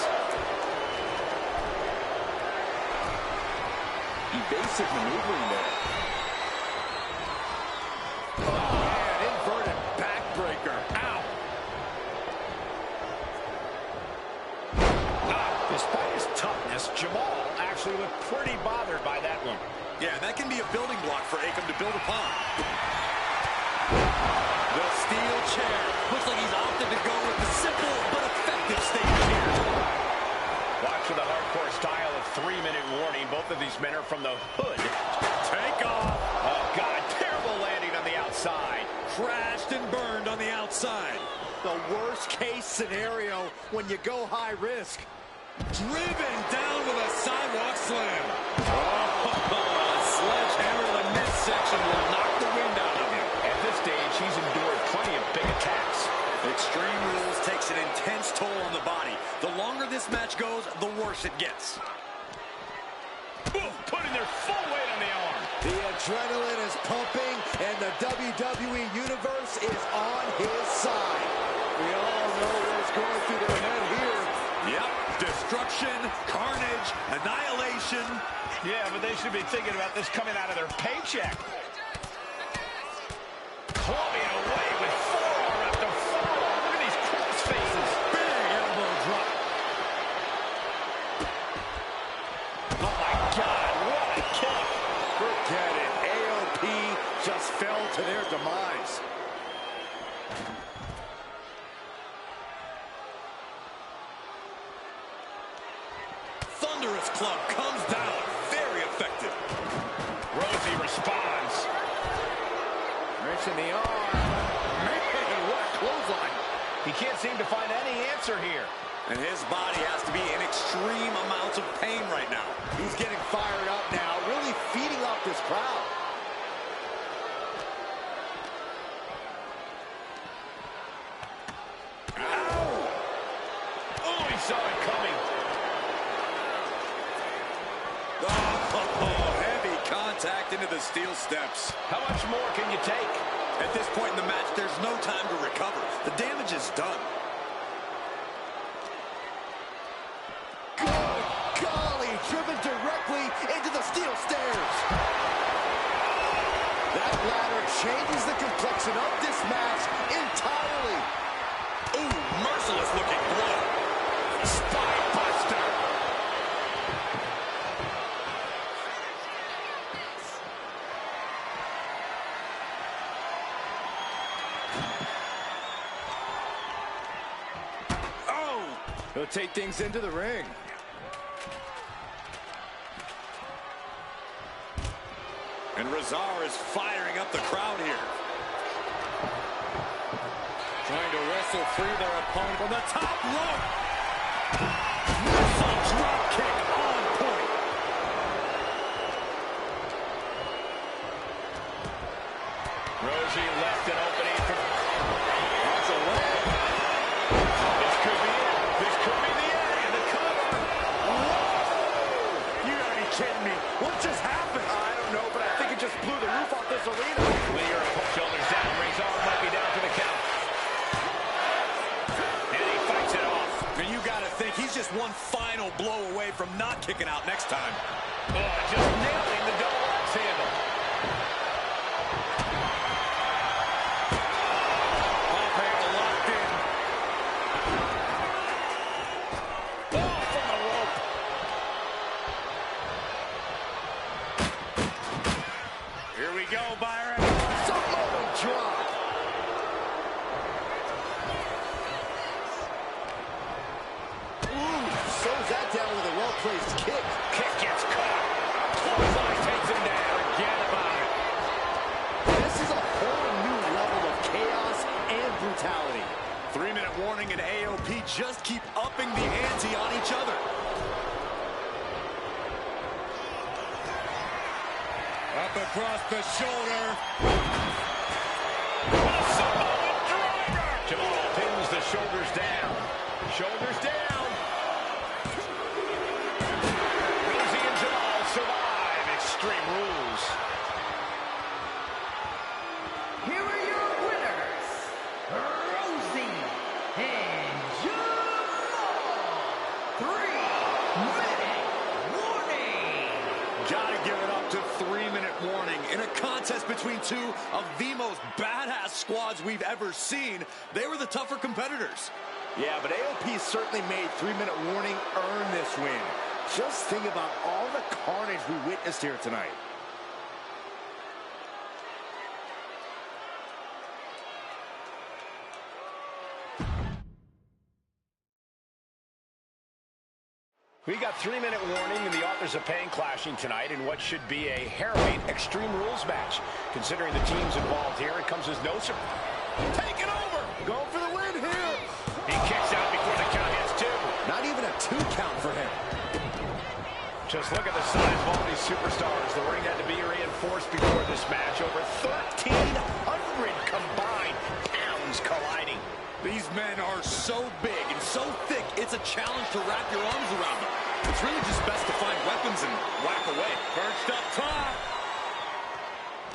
Evasive maneuvering there. Oh, man, inverted backbreaker. Ow. Despite his toughness, Jamal actually looked pretty bothered by that one. Yeah, that can be a building block for Akam to build upon. The steel chair. Looks like he's opted to go with the simple but effective stage here. Watch the hardcore style of 3-minute warning. Both of these men are from the hood. Take off. Oh, God. Terrible landing on the outside. Crashed and burned on the outside. The worst case scenario when you go high risk. Driven down with a sidewalk slam. A sledgehammer to the midsection will knock the wind out of him. At this stage, he's endured plenty of big attacks. Extreme Rules takes an intense toll on the body. The longer this match goes, the worse it gets. Boom, putting their full weight on the arm. The adrenaline is pumping, and the WWE Universe is on his side. We all know what's going through their head here. Yep, destruction, carnage, annihilation. Yeah, but they should be thinking about this coming out of their paycheck. Clubbing away with forearm after forearm. Look at these cross faces. Big elbow drop. Oh, my God, what a kick. Forget it. AOP just fell to their demise. Thunderous club comes down. Very effective. Rosie responds. Wrench in the arm. Man, what a clothesline. He can't seem to find any answer here. And his body has to be in extreme amounts of pain right now. He's getting fired up now, really feeding off this crowd. Ow! Oh, he saw it coming. Oh, heavy contact into the steel steps. How much more can you take? At this point in the match, there's no time to recover. The damage is done. Good golly, driven directly into the steel stairs. That ladder changes the complexion of this match entirely. Ooh, merciless looking blow. Spine buster. Oh, he'll take things into the ring. And Rezar is firing up the crowd here. Trying to wrestle free their opponent From the top rope. Missile drop kick on point. Rosie left an opening for... That's a leg. This could be it. This could be the area. The cover. Whoa! You gotta be kidding me. What just happened? I don't know, but I think it just blew the roof off this arena. Linear shoulders down. Rezar might be down for the count. And he fights it off. And you gotta think he's just one final blow away from not kicking out next time. Oh, just nailing the double axe handle. Locked in. Oh, from the rope. Here we go, Byron. Samoan drop. Ooh, slows that down with a well-placed kick. Kick gets caught. Clothesline takes him down. Forget about it. This is a whole new level of chaos and brutality. 3-minute warning, and AOP just keep upping the ante on each other. Up across the shoulder. Samoan driver. Jamal pins the shoulders down. Shoulders down. Rosie and Jamal survive Extreme Rules. Here are your winners, Rosie and Jamal. 3-minute warning. Gotta give it up to 3-minute warning. In a contest between two of the most badass squads we've ever seen, they were the tougher competitors. Yeah, but AOP certainly made 3-minute warning earn this win. Just think about all the carnage we witnessed here tonight. We got 3-minute warning, and the authors of pain clashing tonight in what should be a harrowing Extreme Rules match. Considering the teams involved here, it comes as no surprise. Take it over! Going for the win here. He kicks out before the count hits 2. Not even a 2 count for him. just look at the size of all these superstars. The ring had to be reinforced before this match. Over 1,300 combined pounds colliding. These men are so big and so thick, it's a challenge to wrap your arms around them. It's really just best to find weapons and whack away. First up top.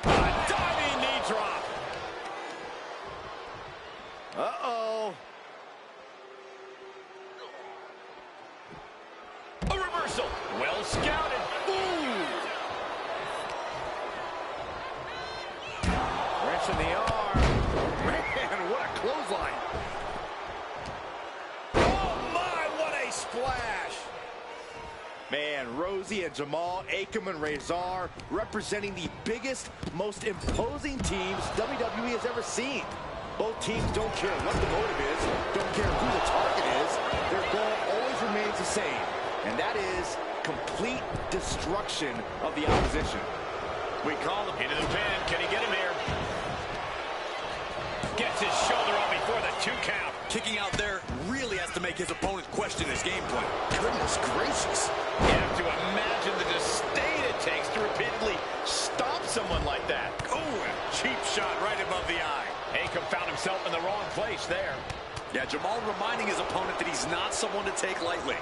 A diving knee drop. Uh-oh. A reversal. Well scouted. Ooh. Wrench in the arm. Man, what a clothesline. Oh, my, what a splash. Man, Rosie and Jamal, Akam and Rezar representing the biggest, most imposing teams WWE has ever seen. Both teams don't care what the motive is, don't care who the target is. Their goal always remains the same, and that is complete destruction of the opposition. We call him into the pin. Can he get him here? Gets his shoulder up before the 2 count. Kicking out there really has to make his opponent question his game plan. Goodness gracious. You have to imagine the disdain it takes to repeatedly stop someone like that. Oh, a cheap shot right above the eye. Akam found himself in the wrong place there. Yeah, Jamal reminding his opponent that he's not someone to take lightly.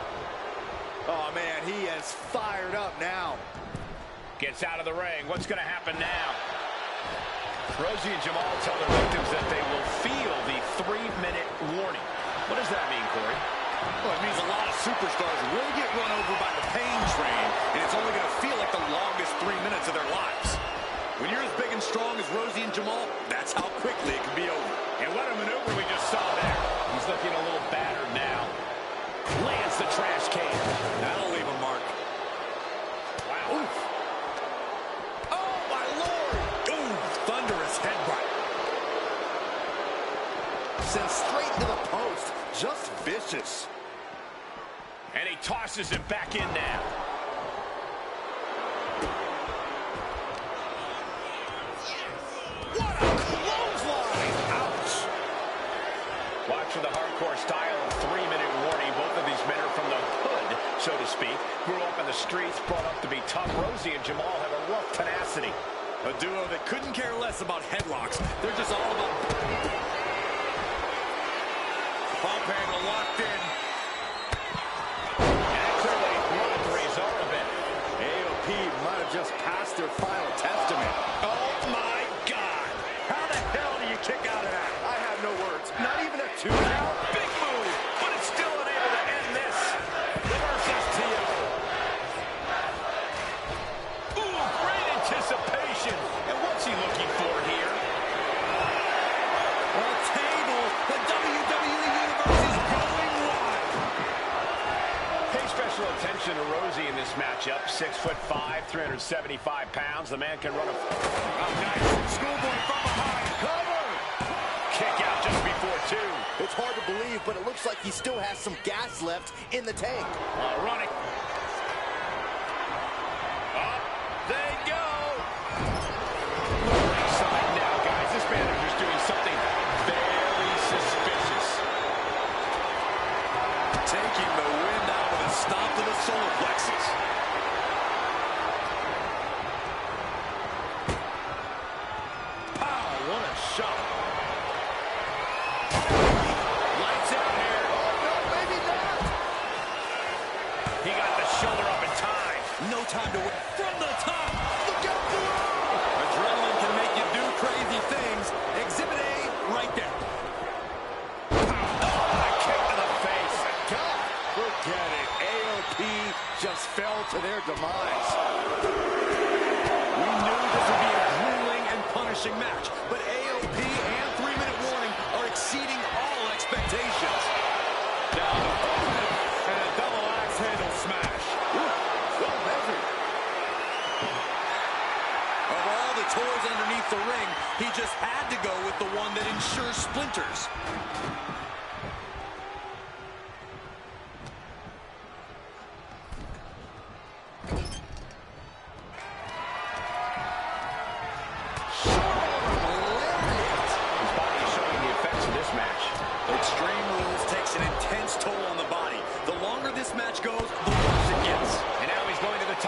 Oh, man, he is fired up now. Gets out of the ring. What's going to happen now? Rosie and Jamal tell their victims that they will feel the 3-minute warning. What does that mean, Corey? Well, it means a lot of superstars will get run over by the pain train, and it's only going to feel like the longest 3 minutes of their lives. When you're as big and strong as Rosie and Jamal, that's how quickly it can be over. And what a maneuver we just saw there. He's looking a little battered now. Lands the trash can. That'll leave a mark. Wow. Oof. Oh, my Lord! Ooh, thunderous headbutt. Sent straight to the post. Just vicious. And he tosses him back in now. What a clothesline! Ouch! Watch for the hardcore style of 3-minute warning. Both of these men are from the hood, so to speak. Grew up in the streets, brought up to be tough. Rosie and Jamal have a rough tenacity. A duo that couldn't care less about headlocks. They're just all about... Pump handle locked in. Actually rocked Rezar a bit. AOP might have just passed their final testament. Oh, my God. How the hell do you kick out of that? I have no words. Not even a 2 count. Big move, but it's still unable to end this. Reverses TO. Ooh, great anticipation. And what's he looking for here? A table. The WWE Universe is going wild. Pay special attention to Rosie in this matchup. 6'5", 375 pounds. The man can run a... Oh, nice. Schoolboy from behind. Cover! Kick out just before 2. It's hard to believe, but it looks like he still has some gas left in the tank. Running. Up they go. Ringside now, guys. This manager's doing something very suspicious. Taking the wind out with a stomp to the solar plexus. Pow, what a shot. Lights out here. Oh, no, maybe not. He got the shoulder up in time. No time to wait. From the top. Look out below. Adrenaline can make you do crazy things. Exhibit A right there. A kick to the face. God, forget it. AOP just fell to their demise. We knew this would be a grueling and punishing match, but AOP and 3-minute warning are exceeding all expectations. Down the opponent and a double axe handle smash. Well measured. Of all the toys underneath the ring, he just had to go with the one that ensures splinters. Extreme Rules takes an intense toll on the body. The longer this match goes, the worse it gets. And now he's going to the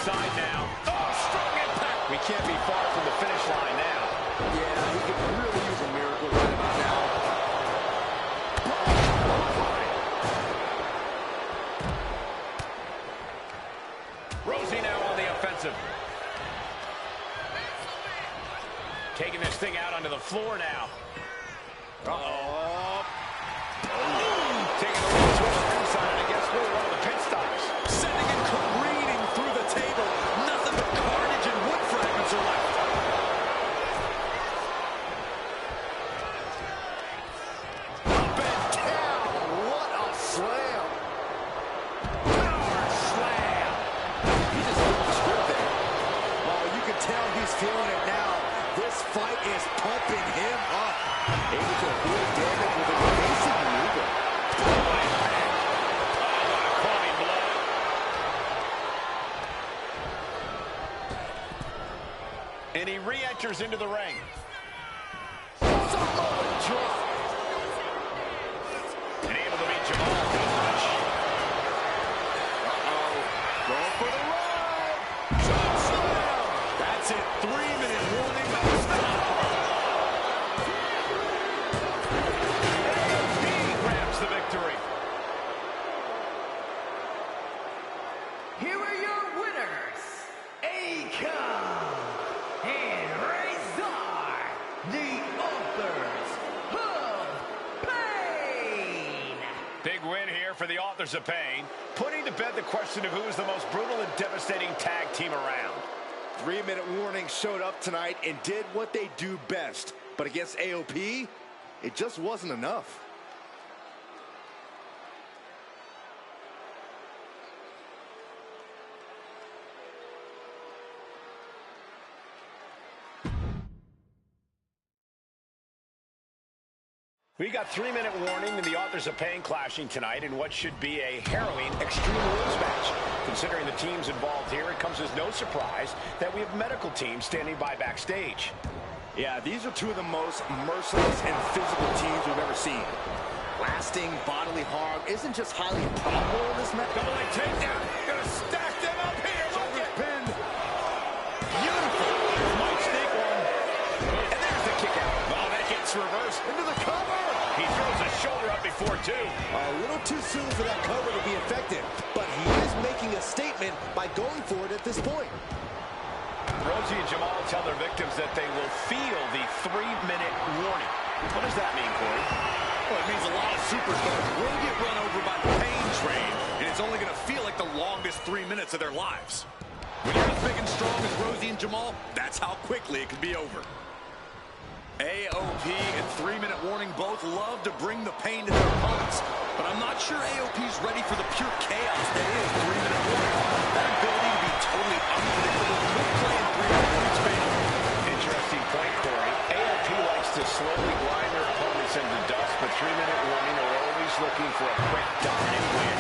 outside now. Oh, strong impact. We can't be far from the finish line now. Yeah, he could really use a miracle right about now. Rosie now on the offensive. Taking this thing out onto the floor now. Uh-oh. Taking a little twist inside, and I guess we're one of the pit stops. Sending it careening through the table. Nothing but carnage and wood fragments are left. Up and down. What a slam. Power slam. He just flipped the script there. Oh, you can tell he's feeling it now. This fight is pumping him up. Able to avoid damage with a basic maneuver. And he re-enters into the ring. Samoan drop. And able to beat Jamal to the finish. Uh-oh. Going for the ride. Drop slam. That's it. 3-minute warning. Stop. He grabs the victory. Here are your winners, Akon and Razor, the authors of pain. Big win here for the authors of pain, putting to bed the question of who is the most brutal and devastating tag team around. 3-minute warning showed up tonight and did what they do best. But against AOP, it just wasn't enough. We got 3-minute warning and the authors of pain clashing tonight in what should be a harrowing Extreme Rules match. Considering the teams involved here, it comes as no surprise that we have medical teams standing by backstage. Yeah, these are two of the most merciless and physical teams we've ever seen. Lasting bodily harm isn't just highly probable in this match. Double leg takedown. Gonna stack them up here. Look at Pinned. beautiful. Might sneak one. And there's the kick out. Oh, that gets reversed. Into the cover. He throws a shoulder up before two. A little too soon for that cover to be effective, but he is making a statement by going for it at this point. Rosie and Jamal tell their victims that they will feel the 3-minute warning. What does that mean, Corey? Well, it means a lot of superstars will get run over by the pain train, and it's only going to feel like the longest 3 minutes of their lives. When you're as big and strong as Rosie and Jamal, that's how quickly it can be over. AOP and 3-minute warning both love to bring the pain to their opponents, but I'm not sure AOP's ready for the pure chaos that is 3-minute warning. That ability to be totally unpredictable could play in 3-minute warning's favor. Interesting point, Corey. AOP likes to slowly grind their opponents into dust, but 3-minute warning are always looking for a quick, dominant win.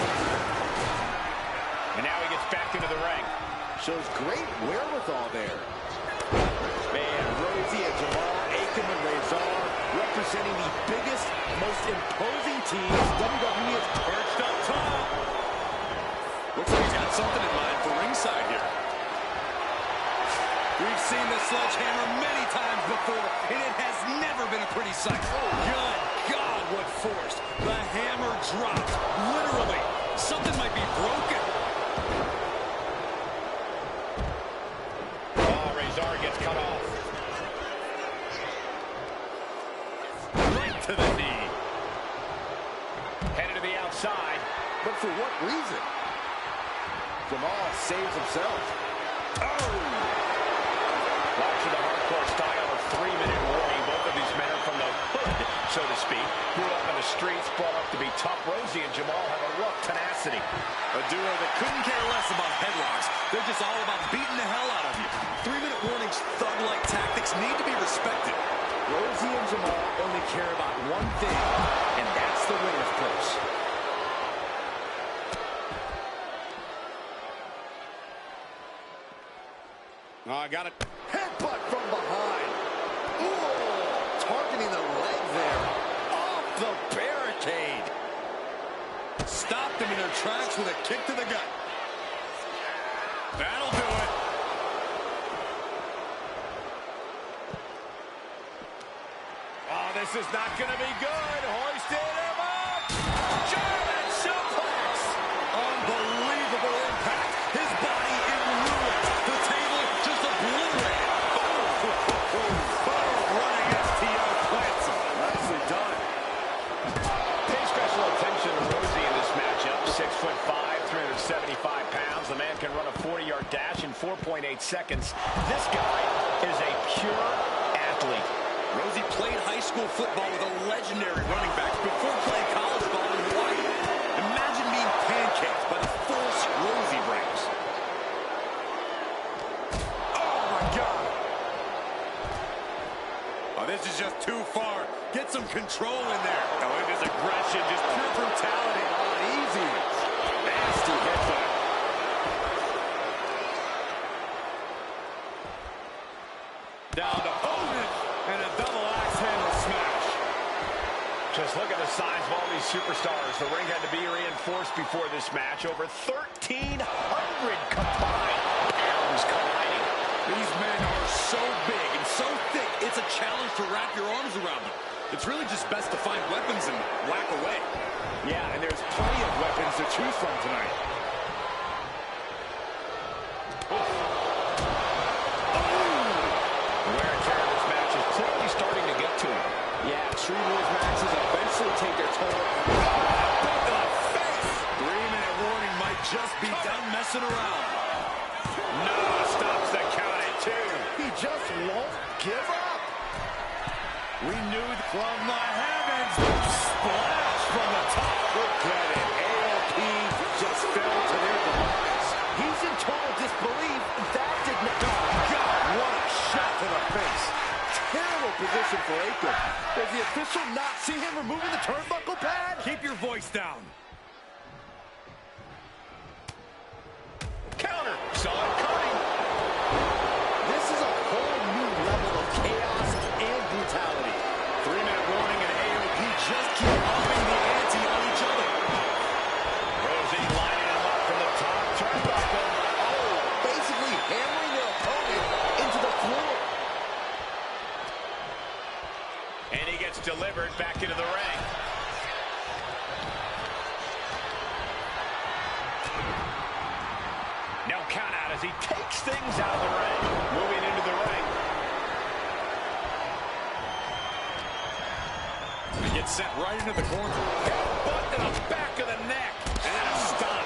And now he gets back into the ring. Shows great wherewithal there. Man, Rosie and Jamal, Akon and Razor, representing the biggest, most imposing teams WWE has perched up top. Looks like he's got something in mind for ringside here. We've seen this sledgehammer many times before, and it has never been a pretty sight. Oh, good God, what force. The hammer dropped, literally. Something might be broken. Oh, Razor gets cut off. Right to the knee. Headed to the outside. But for what reason? Jamal saves himself. Oh! Watching the hardcore style of 3-minute warning. Both of these men are from the hood, so to speak. Grew up in the streets, brought up to be tough. Rosie and Jamal have a rough tenacity. A duo that couldn't care less about headlocks. They're just all about beating the hell out of you. 3-minute warning's thug-like tactics need to be respected. Rosie and Jamal only care about one thing, and that's the winner's purse. Oh, I got it. Headbutt from behind. Ooh, targeting the leg there. Off the barricade. Stopped them in their tracks with a kick to the gut. That'll do it. this is not going to be good. Hoisted him up. German suplex. Unbelievable impact. His body in ruins. The table just obliterated. Running STO plants him. Nicely done. Pay special attention to Rosie in this matchup. 6'5", 375 pounds. The man can run a 40-yard dash in 4.8 seconds. This guy is a pure athlete. Rosie played high school football with a legendary running back before playing college ball in Hawaii. Imagine being pancaked by the force Rosie brings. Oh, my God. Oh, this is just too far. Get some control in there. Oh, look at his aggression, just pure brutality. Oh, easy. Nasty headbutt. Down to opponent, and a double axe handle smash. Just look at the size of all these superstars. The ring had to be reinforced before this match. Over 1,300 combined pounds colliding. These men are so big and so thick, it's a challenge to wrap your arms around them. It's really just best to find weapons and whack away. Yeah, and there's plenty of weapons to choose from tonight. Extreme Rules matches eventually take their toll. Both in the face. 3-minute warning might just be done messing around. No, stops the count at 2. He just won't give up. Renewed from the heavens. Splash from the top. Look at it. AOP just fell to their demise. He's in total disbelief. That did not. Oh, God. What a shot to the face. Terrible position for Aikman. Does the official not see him removing the turnbuckle pad? Keep your voice down. Counter. Saw it coming. This is a whole new level of chaos and brutality. 3-minute warning, and AOP just keep upping the ante on each other. Rosie lining him up from the top turnbuckle. Oh, basically hammering their opponent into the floor. And he gets delivered back into the ring. No count out as he takes things out of the ring. Moving into the ring. He gets sent right into the corner. Headbutt to the back of the neck. And then a stop.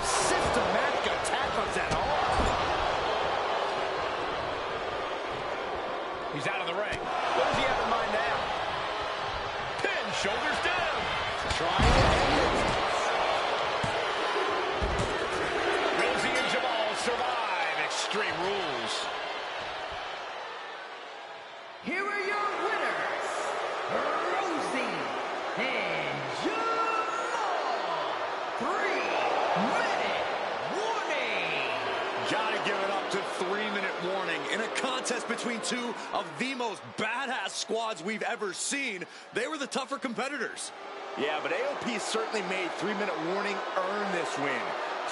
Systematic attack on that arm. He's out of the ring. What does he have in mind now? Pin, shoulders down. Trying to end it. Rosie and Jamal survive Extreme Rules. Here are your winners, Rosie and Jamal. 3-minute warning. Gotta give it up to 3-minute warning. In a contest between two of the most badass squads we've ever seen, they were the tougher competitors. Yeah, but AOP certainly made 3-minute warning earn this win.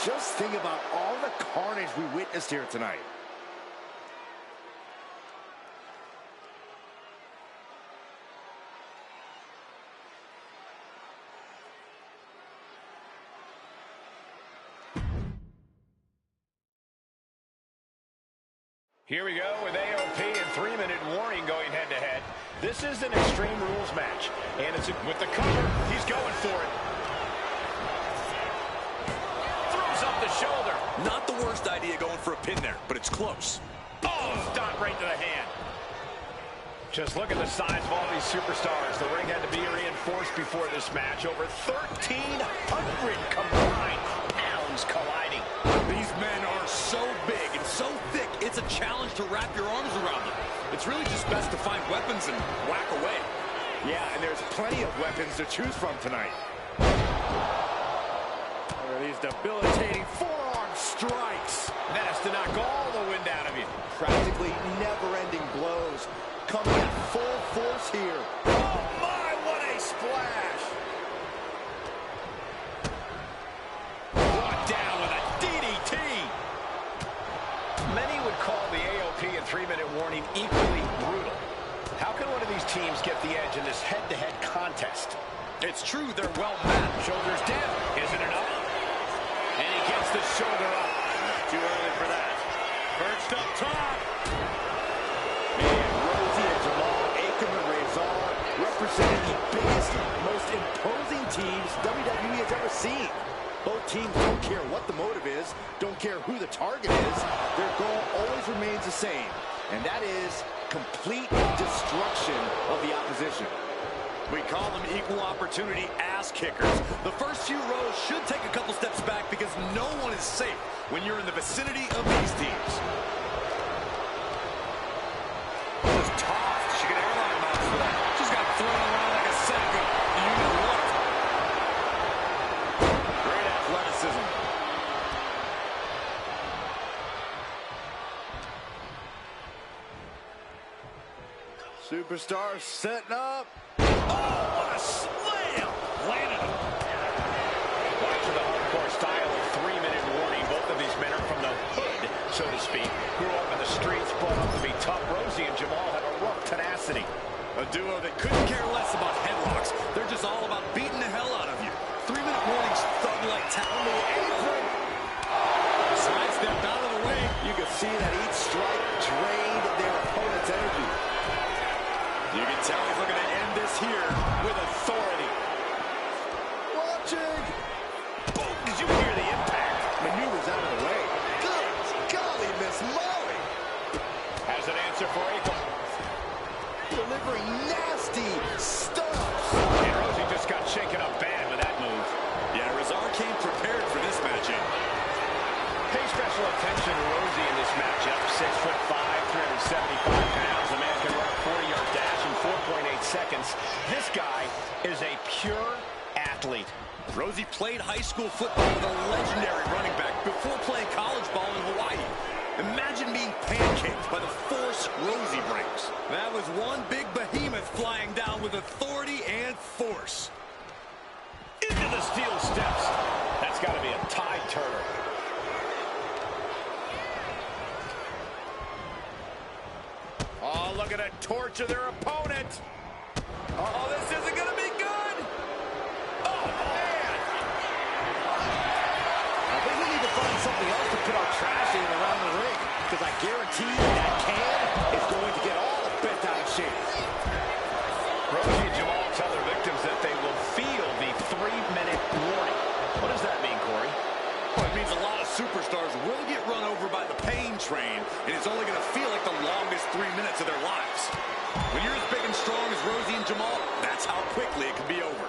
Just think about all the carnage we witnessed here tonight. Here we go with AOP and 3-minute warning going head-to-head. This is an Extreme Rules match, and it's with the cover. He's going for it. Throws up the shoulder. Not the worst idea going for a pin there, but it's close. Oh, stop right to the hand. Just look at the size of all these superstars. The ring had to be reinforced before this match. Over 1,300 combined pounds colliding. These men are so big and so thick, it's a challenge to wrap your arms around them. It's really just best to find weapons and whack away. Yeah, and there's plenty of weapons to choose from tonight. Look at these debilitating forearm strikes. That has to knock all the wind out of you. Practically never-ending blows. Coming at full force here. Oh my, what a splash! Brought down with a DDT. Many would call the AOP and 3-minute warning equally brutal. How can one of these teams get the edge in this head-to-head contest? It's true, they're well matched. Shoulders down. Isn't enough. And he gets the shoulder up. Too early for that. Perched up top. Man, Rosie and Jamal, Akam and Razor representing the biggest, most imposing teams WWE has ever seen. Both teams don't care what the motive is, don't care who the target is. Their goal always remains the same, and that is complete destruction of the opposition. We call them equal opportunity ass kickers. The first few rows should take a couple steps back because no one is safe when you're in the vicinity of these teams. Just tossed. She can airline mounts for that. She's got thrown around like a sack of you know what. Great athleticism. Superstar setting up. Oh, what a slam! Landed him. Watch the hardcore style of 3-minute warning. Both of these men are from the hood, so to speak. Grew up in the streets, brought up to be tough. Rosie and Jamal have a rough tenacity. A duo that couldn't care less about headlocks. They're just all about beating the hell out of you. 3-minute warnings, thug-like tackle. The apron. Sidestepped out of the way. You can see that each strike drained their opponent's energy. You can tell he's looking to end this here with authority. Watching. Oh, did you hear the impact? Maneuvers out of the way. Good golly, Miss Molly. Has an answer for Akam. Delivering nasty stuff. And Rosie just got shaken up bad with that move. Yeah, Razor came prepared for this matchup. Pay special attention to Rosie in this matchup. 6'5", 375 pounds. The man can run a 40-yard dash in 4.8 seconds. This guy is a pure athlete. Rosie played high school football with a legendary running back before playing college ball in Hawaii. Imagine being pancaked by the force Rosie brings. That was one big behemoth flying down with authority and force. Into the steel steps. That's got to be a tide turner. Oh, look at a torture their opponent. Oh, this isn't going to be good. Oh, man. I think we need to find something else to put our trash in around the ring, because I guarantee that can is going to get all bent out of shape. Rosie and Jamal tell their victims that they will feel the 3-minute warning. What does that mean, Corey? Well, it means a lot of superstars will get run over by the pain train, and it's only going to feel like the longest 3 minutes of their lives. When you're as big and strong as Rosie and Jamal, that's how quickly it can be over.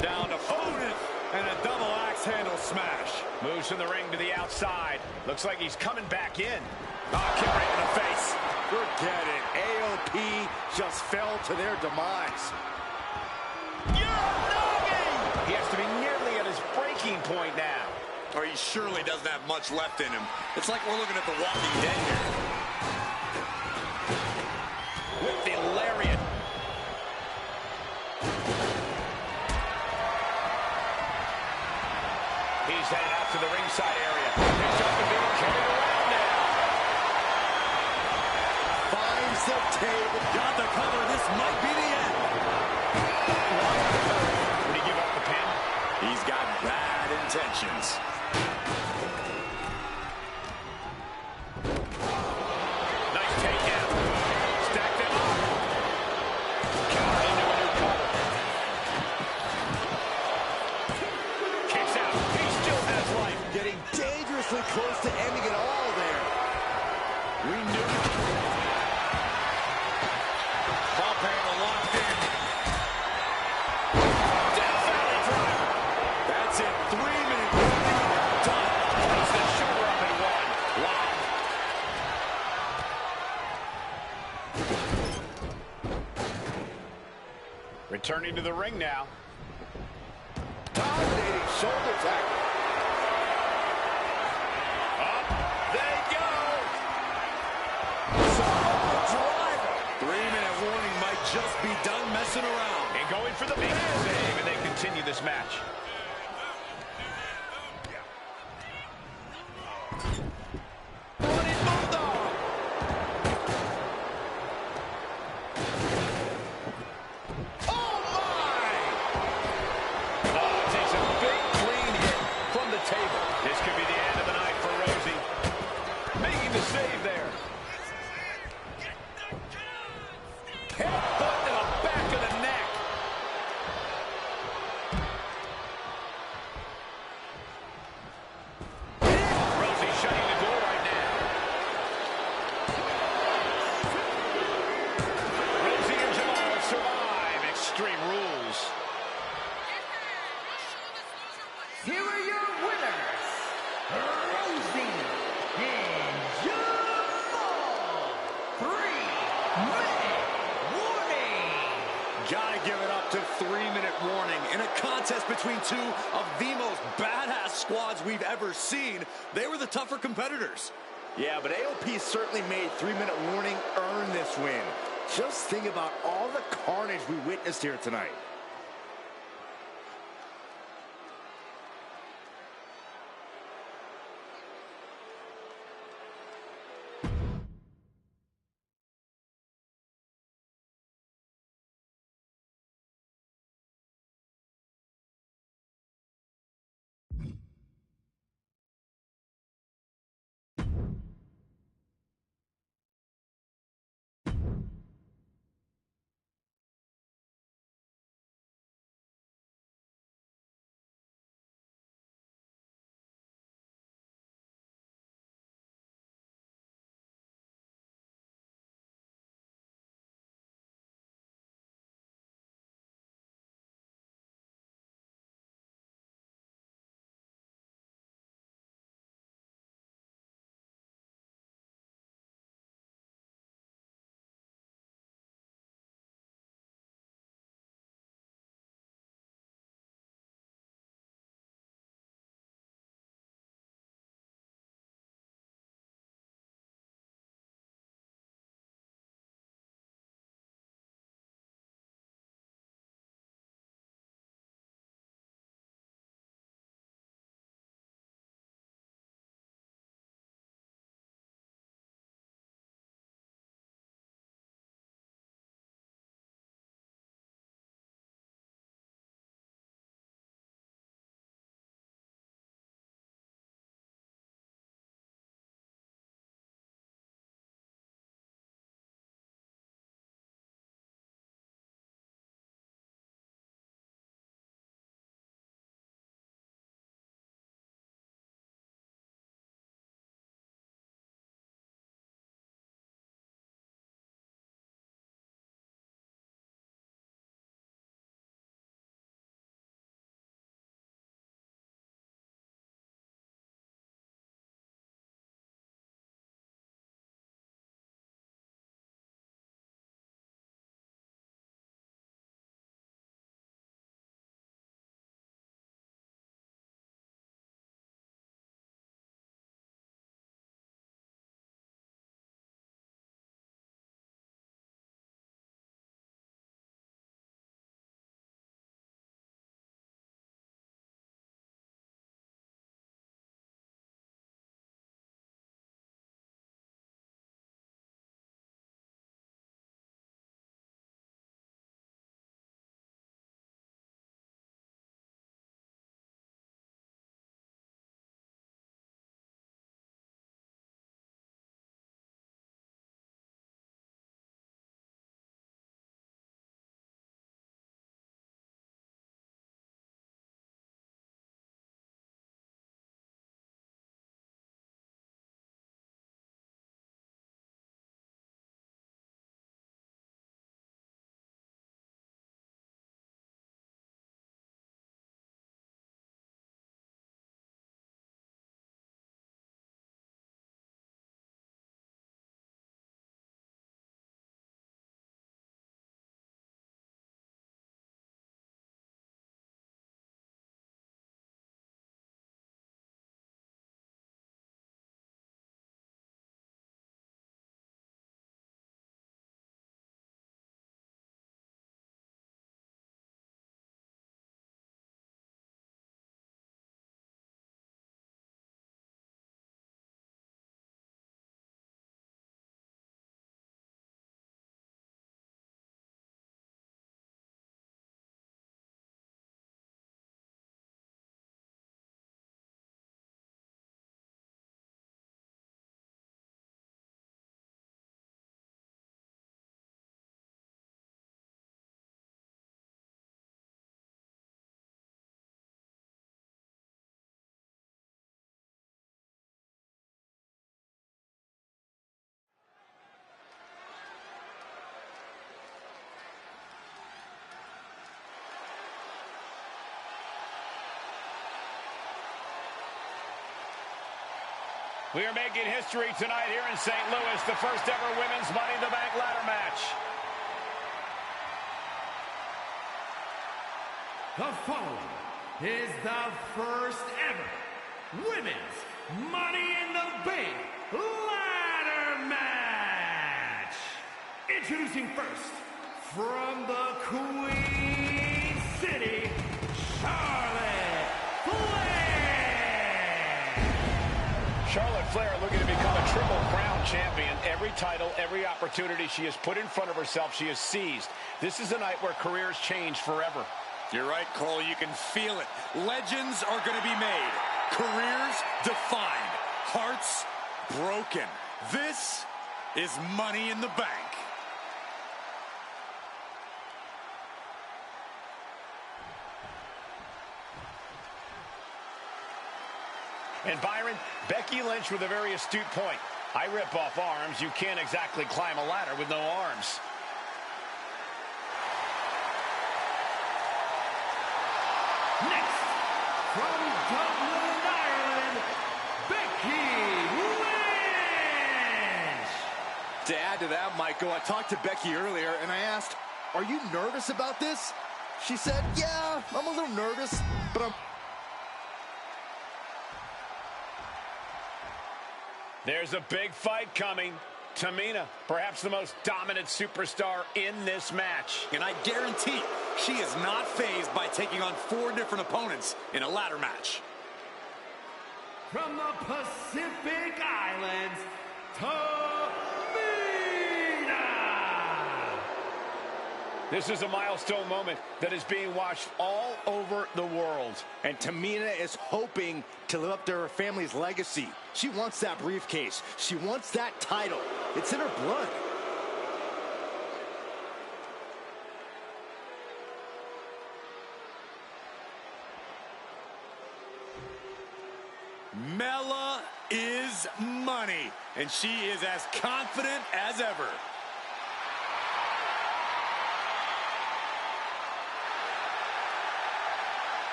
Down to opponent, and a double axe handle smash. Moves from the ring to the outside. Looks like he's coming back in. Oh, kick right in the face. Forget it. AOP just fell to their demise. He has to be nearly at his breaking point now. Or he surely doesn't have much left in him. It's like we're looking at The Walking Dead here. With the lariat. He's headed out to the ringside area. He's just being carried around now. Finds the table. Got the cover. This might be the end. Would he give up the pin? He's got bad intentions. Nice takedown. Stacked him up. Counter into a new cover. Kicks out. He still has life. Getting dangerously close to ending it all there. We knew it. Ball panel locked in. Death Valley driver. That's it. 3-minute warning. Done. Puts the shoulder up and one. Wow. Returning to the ring now. Dominating shoulder tackle. Up they go. Samoa driver. 3-minute warning might just be done messing around. And going for the big save, and they continue this match. Running Bulldog. save there. Headbutt to the back of the neck. Rosie shutting the door right now. Rosie and Jamal survive Extreme Rules. Here are your winners, Rosie and Jamal. 3-minute warning. Gotta give it up to 3-minute warning. In a contest between two of the most badass squads we've ever seen, they were the tougher competitors. Yeah, but AOP certainly made 3-minute warning earn this win. Just think about all the carnage we witnessed here tonight. We are making history tonight here in St. Louis, the first ever women's Money in the Bank ladder match. The following is the first ever women's Money in the Bank ladder match. Introducing first, from the Queen City, Charlotte Flair. Charlotte Flair looking to become a Triple Crown champion. Every title, every opportunity she has put in front of herself, she has seized. This is a night where careers change forever. You're right, Cole. You can feel it. Legends are going to be made. Careers defined. Hearts broken. This is Money in the Bank. And Byron, Becky Lynch with a very astute point. I rip off arms. You can't exactly climb a ladder with no arms. Next, from Dublin, Ireland, Becky Lynch. To add to that, Michael, I talked to Becky earlier, and I asked, are you nervous about this? She said, yeah, I'm a little nervous, but I'm... There's a big fight coming. Tamina, perhaps the most dominant superstar in this match. And I guarantee she is not fazed by taking on 4 different opponents in a ladder match. From the Pacific Islands, Tamina. This is a milestone moment that is being watched all over the world. And Tamina is hoping to live up to her family's legacy. She wants that briefcase. She wants that title. It's in her blood. Mela is money, and she is as confident as ever.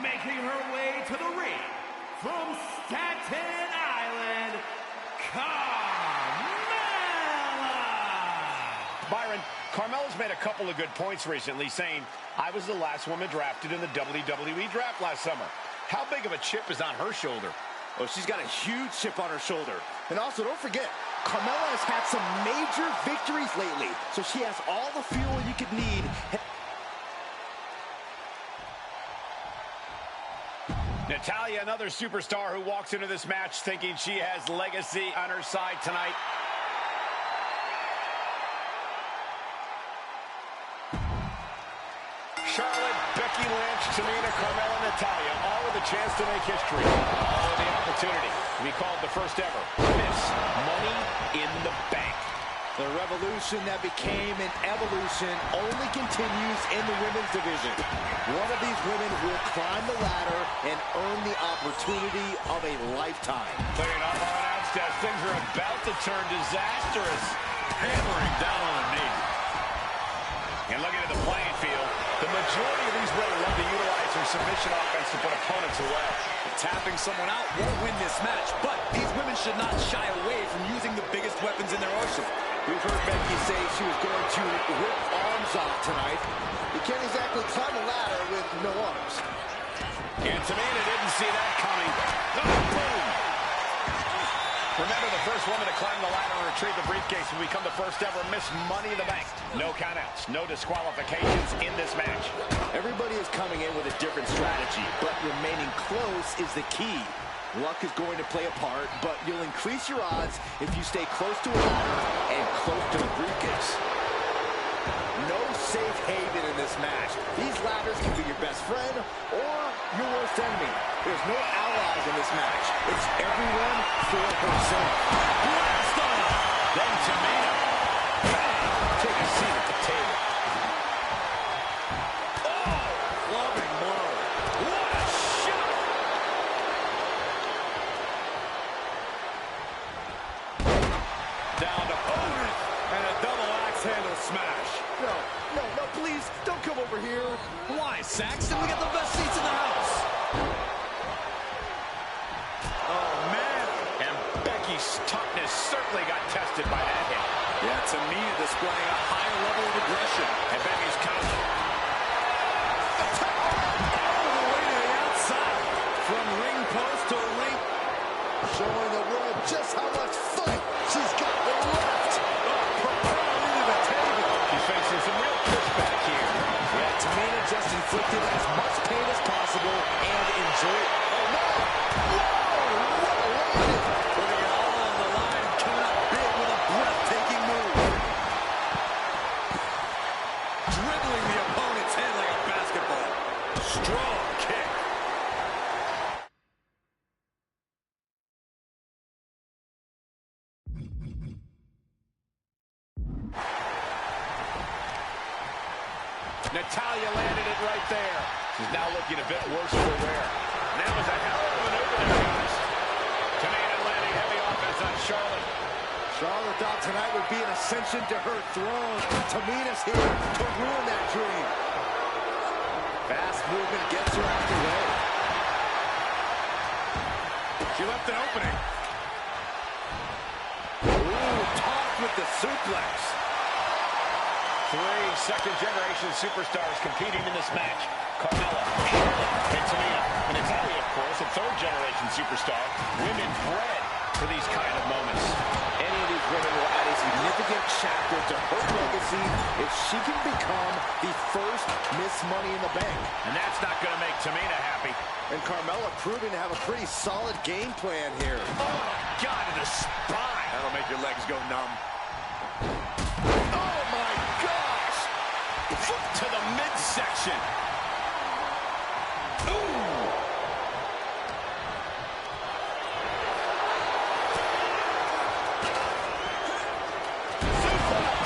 Making her way to the ring, from Staten Island, Carmella. Byron, Carmella's made a couple of good points recently, saying, I was the last woman drafted in the WWE draft last summer. How big of a chip is on her shoulder? Oh, she's got a huge chip on her shoulder. And also, don't forget, Carmella has had some major victories lately, so she has all the fuel you could need. Natalya, another superstar who walks into this match thinking she has legacy on her side tonight. Charlotte, Becky Lynch, Tamina, Carmella, Natalya, all with a chance to make history. All with the opportunity to be called the first ever Miss Money in the Bank. The revolution that became an evolution only continues in the women's division. One of these women will climb the ladder and earn the opportunity of a lifetime. Looking up on announce desk, things are about to turn disastrous. Hammering down on a knee. And looking at the playing field, the majority of these women love to utilize their submission offense to put opponents away. Tapping someone out won't win this match, but these women should not shy away from using the biggest weapons in their arsenal. We've heard Becky say she was going to rip arms off tonight. You can't exactly climb a ladder with no arms. And Tamina didn't see that coming. Oh, boom! Remember, the first woman to climb the ladder and retrieve the briefcase will become the first ever Miss Money in the Bank. No countouts, no disqualifications in this match. Everybody is coming in with a different strategy, but remaining close is the key. Luck is going to play a part, but you'll increase your odds if you stay close to a ladder and close to the briefcase. No safe haven in this match. These ladders can be your best friend or your worst enemy. There's no allies in this match. It's everyone for herself. Blast off! Then Tamina. Take a seat at the table. Oh! Loving blow. What a shot! Down to Otis. And a double axe handle smash. No, please, don't come over here. Saxton, we got the best seats in the house. Oh, man. And Becky's toughness certainly got tested by that hit. Yeah, Tamina displaying a higher level of aggression. And Becky's counter. All the way to the outside. From ring post to ring. Showing the world just how much fight she's got left. Propelled into the table. She's facing some real pushback here. Yeah, Tamina just inflicted as much pain as possible and enjoyed. Oh, no. Whoa, what a landing. Putting it all on the line, coming up big with a breathtaking move. Dribbling the opponent's head like a basketball. Strong kick. Natalya landed it right there. She's now looking a bit worse for wear. That was a hell of a maneuver there, guys. Tamina landing heavy offense on Charlotte. Charlotte thought tonight would be an ascension to her throne. Tamina's here to ruin that dream. Fast movement gets her out the way. She left an opening. Ooh, tossed with the suplex. 3 second-generation superstars competing in this match. Carmella, Charlotte, and Tamina. And Natalya, of course, a third-generation superstar. Women bred for these kind of moments. Any of these women will add a significant chapter to her legacy if she can become the first Miss Money in the Bank. And that's not going to make Tamina happy. And Carmella proving to have a pretty solid game plan here. Oh, God, in the spine. That'll make your legs go numb. Oh, my gosh! Foot to the midsection. Ooh. Suplex.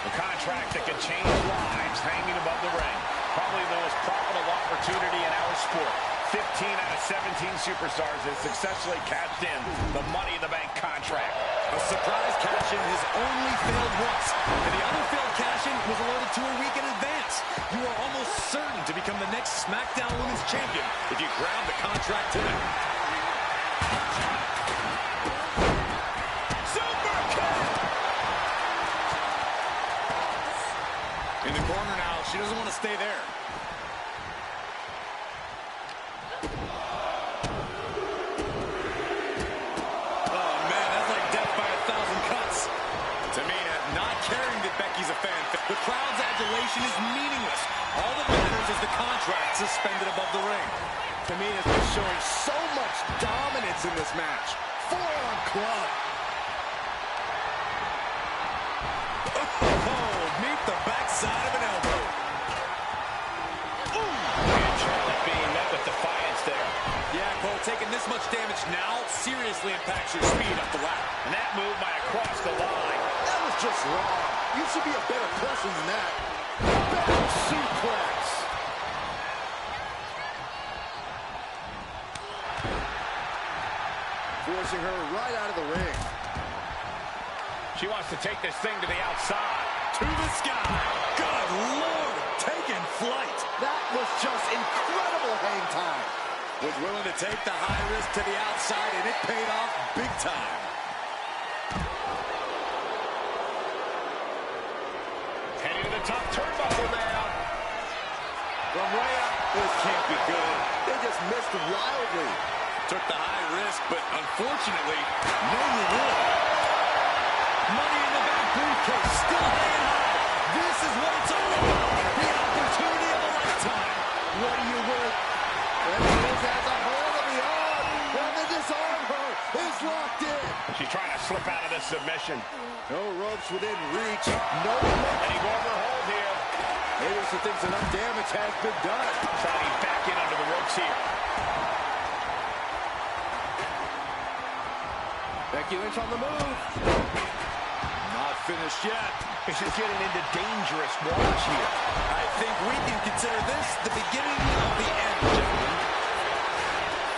A contract that can change lives hanging above the ring. Probably the most profitable opportunity in our sport. 15 out of 17 superstars have successfully cashed in the Money in the Bank contract. A surprise cash-in has only failed once, and the other failed cash-in was alerted to a week in advance. You are almost certain to become the next SmackDown Women's Champion if you grab the contract today. Super kick! In the corner now, she doesn't want to stay there. The crowd's adulation is meaningless. All that matters is the contract suspended above the ring. Tamina's been showing so much dominance in this match. Forearm club. Oh, meet the backside of an elbow. Ooh. And Charlotte being met with defiance there. Yeah, Cole, taking this much damage now seriously impacts your speed up the ladder. And that move by across the line. That was just wrong. You should be a better person than that. Back suplex. Forcing her right out of the ring. She wants to take this thing to the outside. To the sky. Good Lord, taking flight. That was just incredible hang time. Was willing to take the high risk to the outside, and it paid off big time. Heading to the top turnbuckle now. From way up, this can't be good. They just missed wildly. Took the high risk, but unfortunately, no reward. Money in the Bank briefcase, still hanging high. This is what it's all about. The opportunity of a lifetime. What do you win? Reynolds has a hold of the arm. When they disarm her, is locked in. She's trying to slip out of this submission. No ropes within reach. No ropes. Any more of her hold here. Maybe she thinks enough damage has been done. Trying back in under the ropes here. Becky Lynch on the move. Not finished yet. This is getting into dangerous waters here. I think we can consider this the beginning of the end, gentlemen.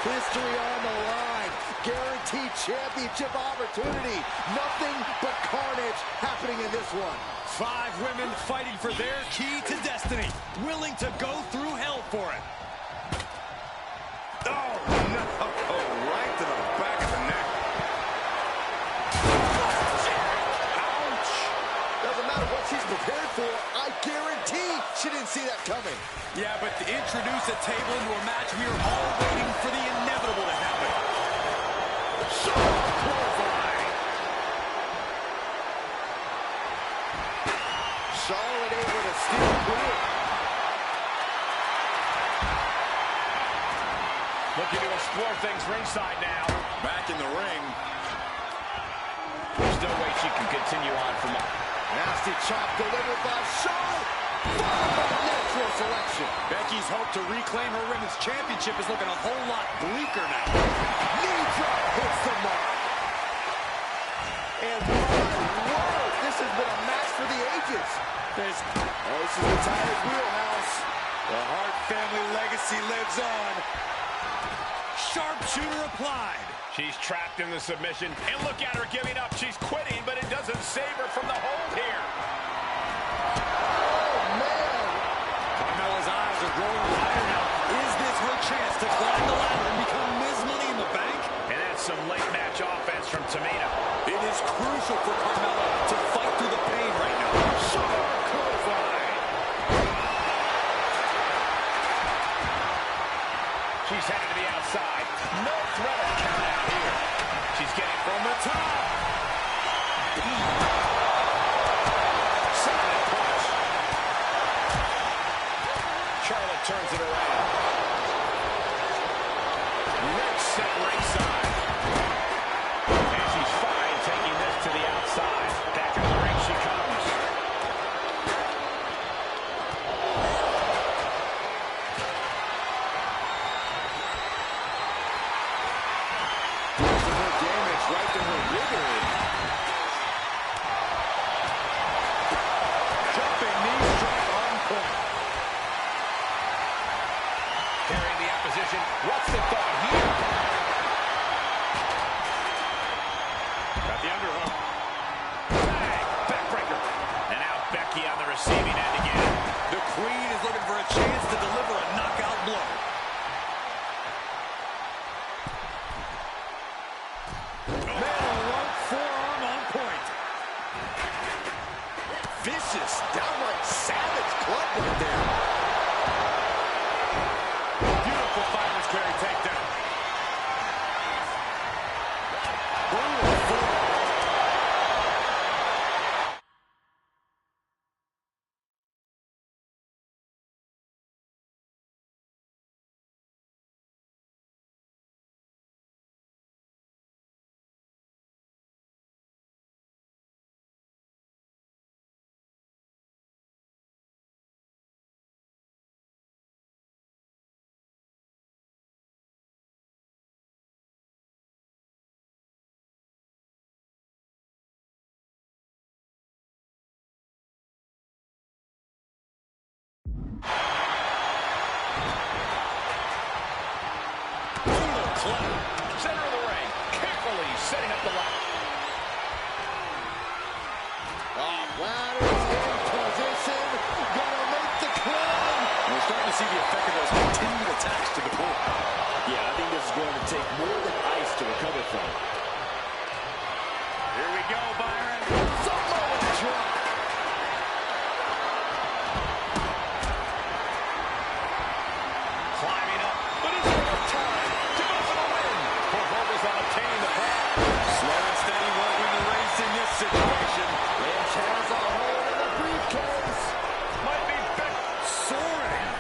History on the line. guaranteed championship opportunity. Nothing but carnage happening in this one. 5 women fighting for their key to destiny, willing to go through hell for it. Oh, no. Oh, right to the back of the neck. Ouch. Doesn't matter what she's prepared for. I guarantee she didn't see that coming. Yeah, but to introduce a table into a match, we are all waiting for the inevitable to happen. Charlotte able to steal clear. Looking to explore things ringside now. Back in the ring. There's no way she can continue on from that. Nasty chop delivered by Charlotte. Natural selection. Becky's hope to reclaim her women's championship is looking a whole lot bleaker now. Knee drop hits the mark. And my word, this has been a match for the ages. This is the Tiger's wheelhouse. The Hart family legacy lives on. Sharpshooter applied. She's trapped in the submission, and look at her giving up. She's quitting, but it doesn't save her from the hold here. Oh, man. Carmella's eyes are growing wider now. Is this her chance to climb the ladder and become Ms. Money in the Bank? And that's some late match offense from Tamina. It is crucial for Carmella to fight through the pain right now. She's headed to the outside. No threat of count out here. She's getting from the top. Solid punch. Charlotte turns it around. Red set ringside. And she's fine taking this to the outside. Back in the ring she comes. Right to her rib area. Jumping knee strike on point. Carrying the opposition. What's the thought here? Got the underhook. Bang! Backbreaker. And now Becky on the receiving end again. The Queen is looking for a chance to deliver a knockout blow. Vicious, downright savage club right there. Beautiful fighter's carry takedown. Center of the ring, carefully setting up the ladder. Ladder's in position, gonna make the climb. We're starting to see the effect of those continued attacks to the core. Yeah, I think this is going to take more than ice to recover from. Here we go, Byron. Samoan drop. Climbing up, but it's no time to go for the win. Poor Hogan's on obtaining the ball. Slow and steady working the race in this situation. Lynch has a hold of the briefcase. Might be back. Soaring.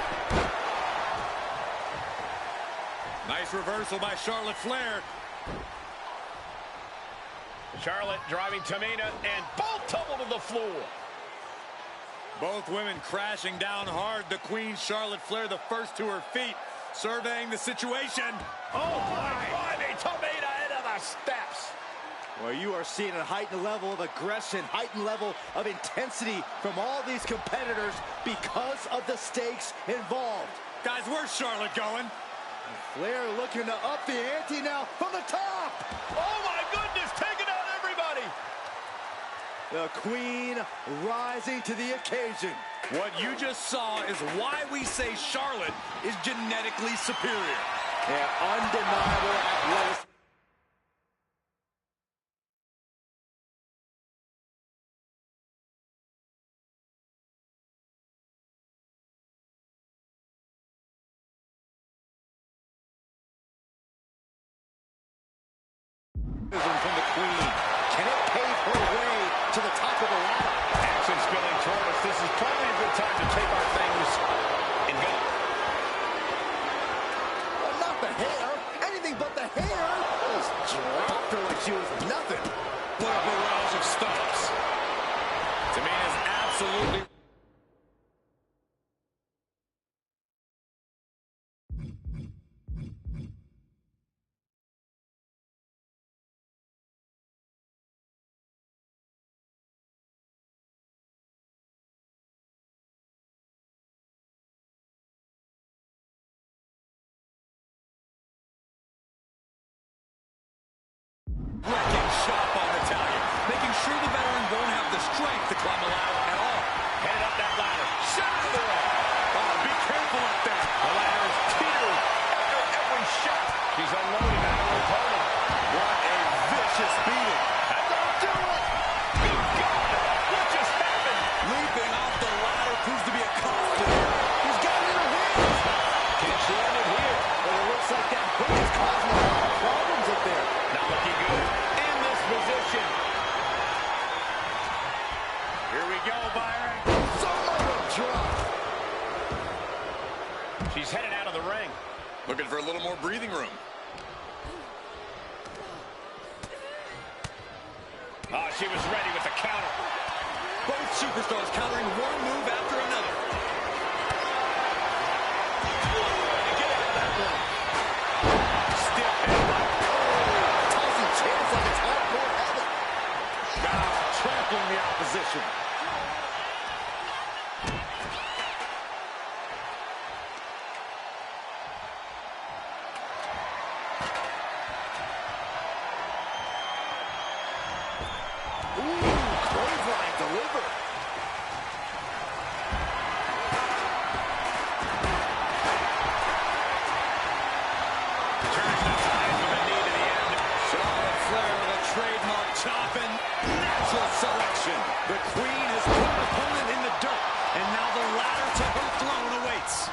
Nice reversal by Charlotte Flair. Charlotte driving Tamina, and both tumble to the floor. Both women crashing down hard. The Queen, Charlotte Flair, the first to her feet, surveying the situation. Oh, my, Tamina into the steps. Well, you are seeing a heightened level of aggression, heightened level of intensity from all these competitors because of the stakes involved. Guys, where's Charlotte going? Flair looking to up the ante now from the top. Oh my goodness, taking out everybody. The Queen rising to the occasion. What you just saw is why we say Charlotte is genetically superior. Yeah, undeniable athleticism. From the Queen. Can it pave her way to the top of the ladder? Action spilling toward us. This is probably a good time to take our things and go. Well, not the hair. Anything but the hair. Just dropped her like she was nothing. What a barrage of stomps. Tamina's absolutely... wrecking shot on Natalya, making sure the veteran won't have the strength to climb the ladder at all. Head up that ladder. Shot to the ring. Oh, be careful up there. The ladder is teetering after every shot. She's unloading on her opponent. What a vicious beating. That don't do it. Good God, what just happened? Leaping off the ladder proves to be a constant here. He's got it in her hands. Can she end it here? But it looks like that hook is causing a lot of problems up there. Not looking good in this position. Here we go, Byron. Samoa drop. She's headed out of the ring. Looking for a little more breathing room. Oh, she was ready with the counter. Both superstars countering one move after another. Get out of that ring. Stiff headlock. Tossing chairs like it's hardcore heaven. Trampling the opposition. Clothesline delivered. Turns the tide with a knee to the end. Charlotte Flair with a trademark chopping. Natural selection. The Queen has put her opponent in the dirt, and now the ladder to her throne awaits.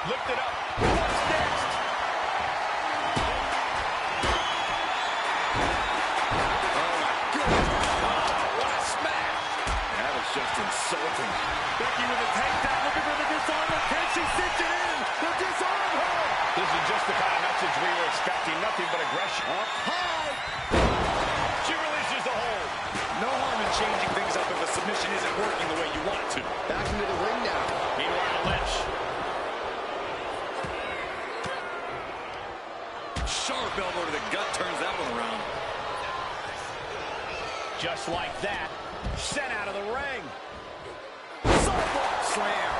Lift it up. What's next? Just insulting. Becky with a takedown, looking for the disarmer. Can she cinch it in? The disarm her. This is just the kind of message we were expecting. Nothing but aggression. Up high. She releases the hold. No harm in changing things up if a submission isn't working the way you want it to. Back into the ring now. Meanwhile, Lynch. Sharp elbow to the gut turns that one around. Just like that. Sent out of the ring. Sidewalk slam.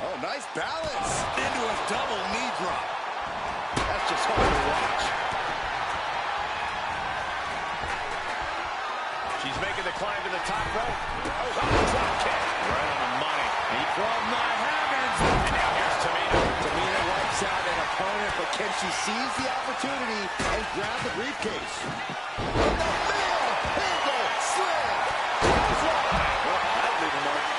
Oh, nice balance. Into a double knee drop. That's just hard to watch. She's making the climb to the top rope. Oh, drop kick. Right on the money. From the heavens. And now here's Tamina. Tamina wipes out an opponent, but can she seize the opportunity and grab the briefcase? From the middle, handle, slam, clothesline. Well, that'll leave a mark.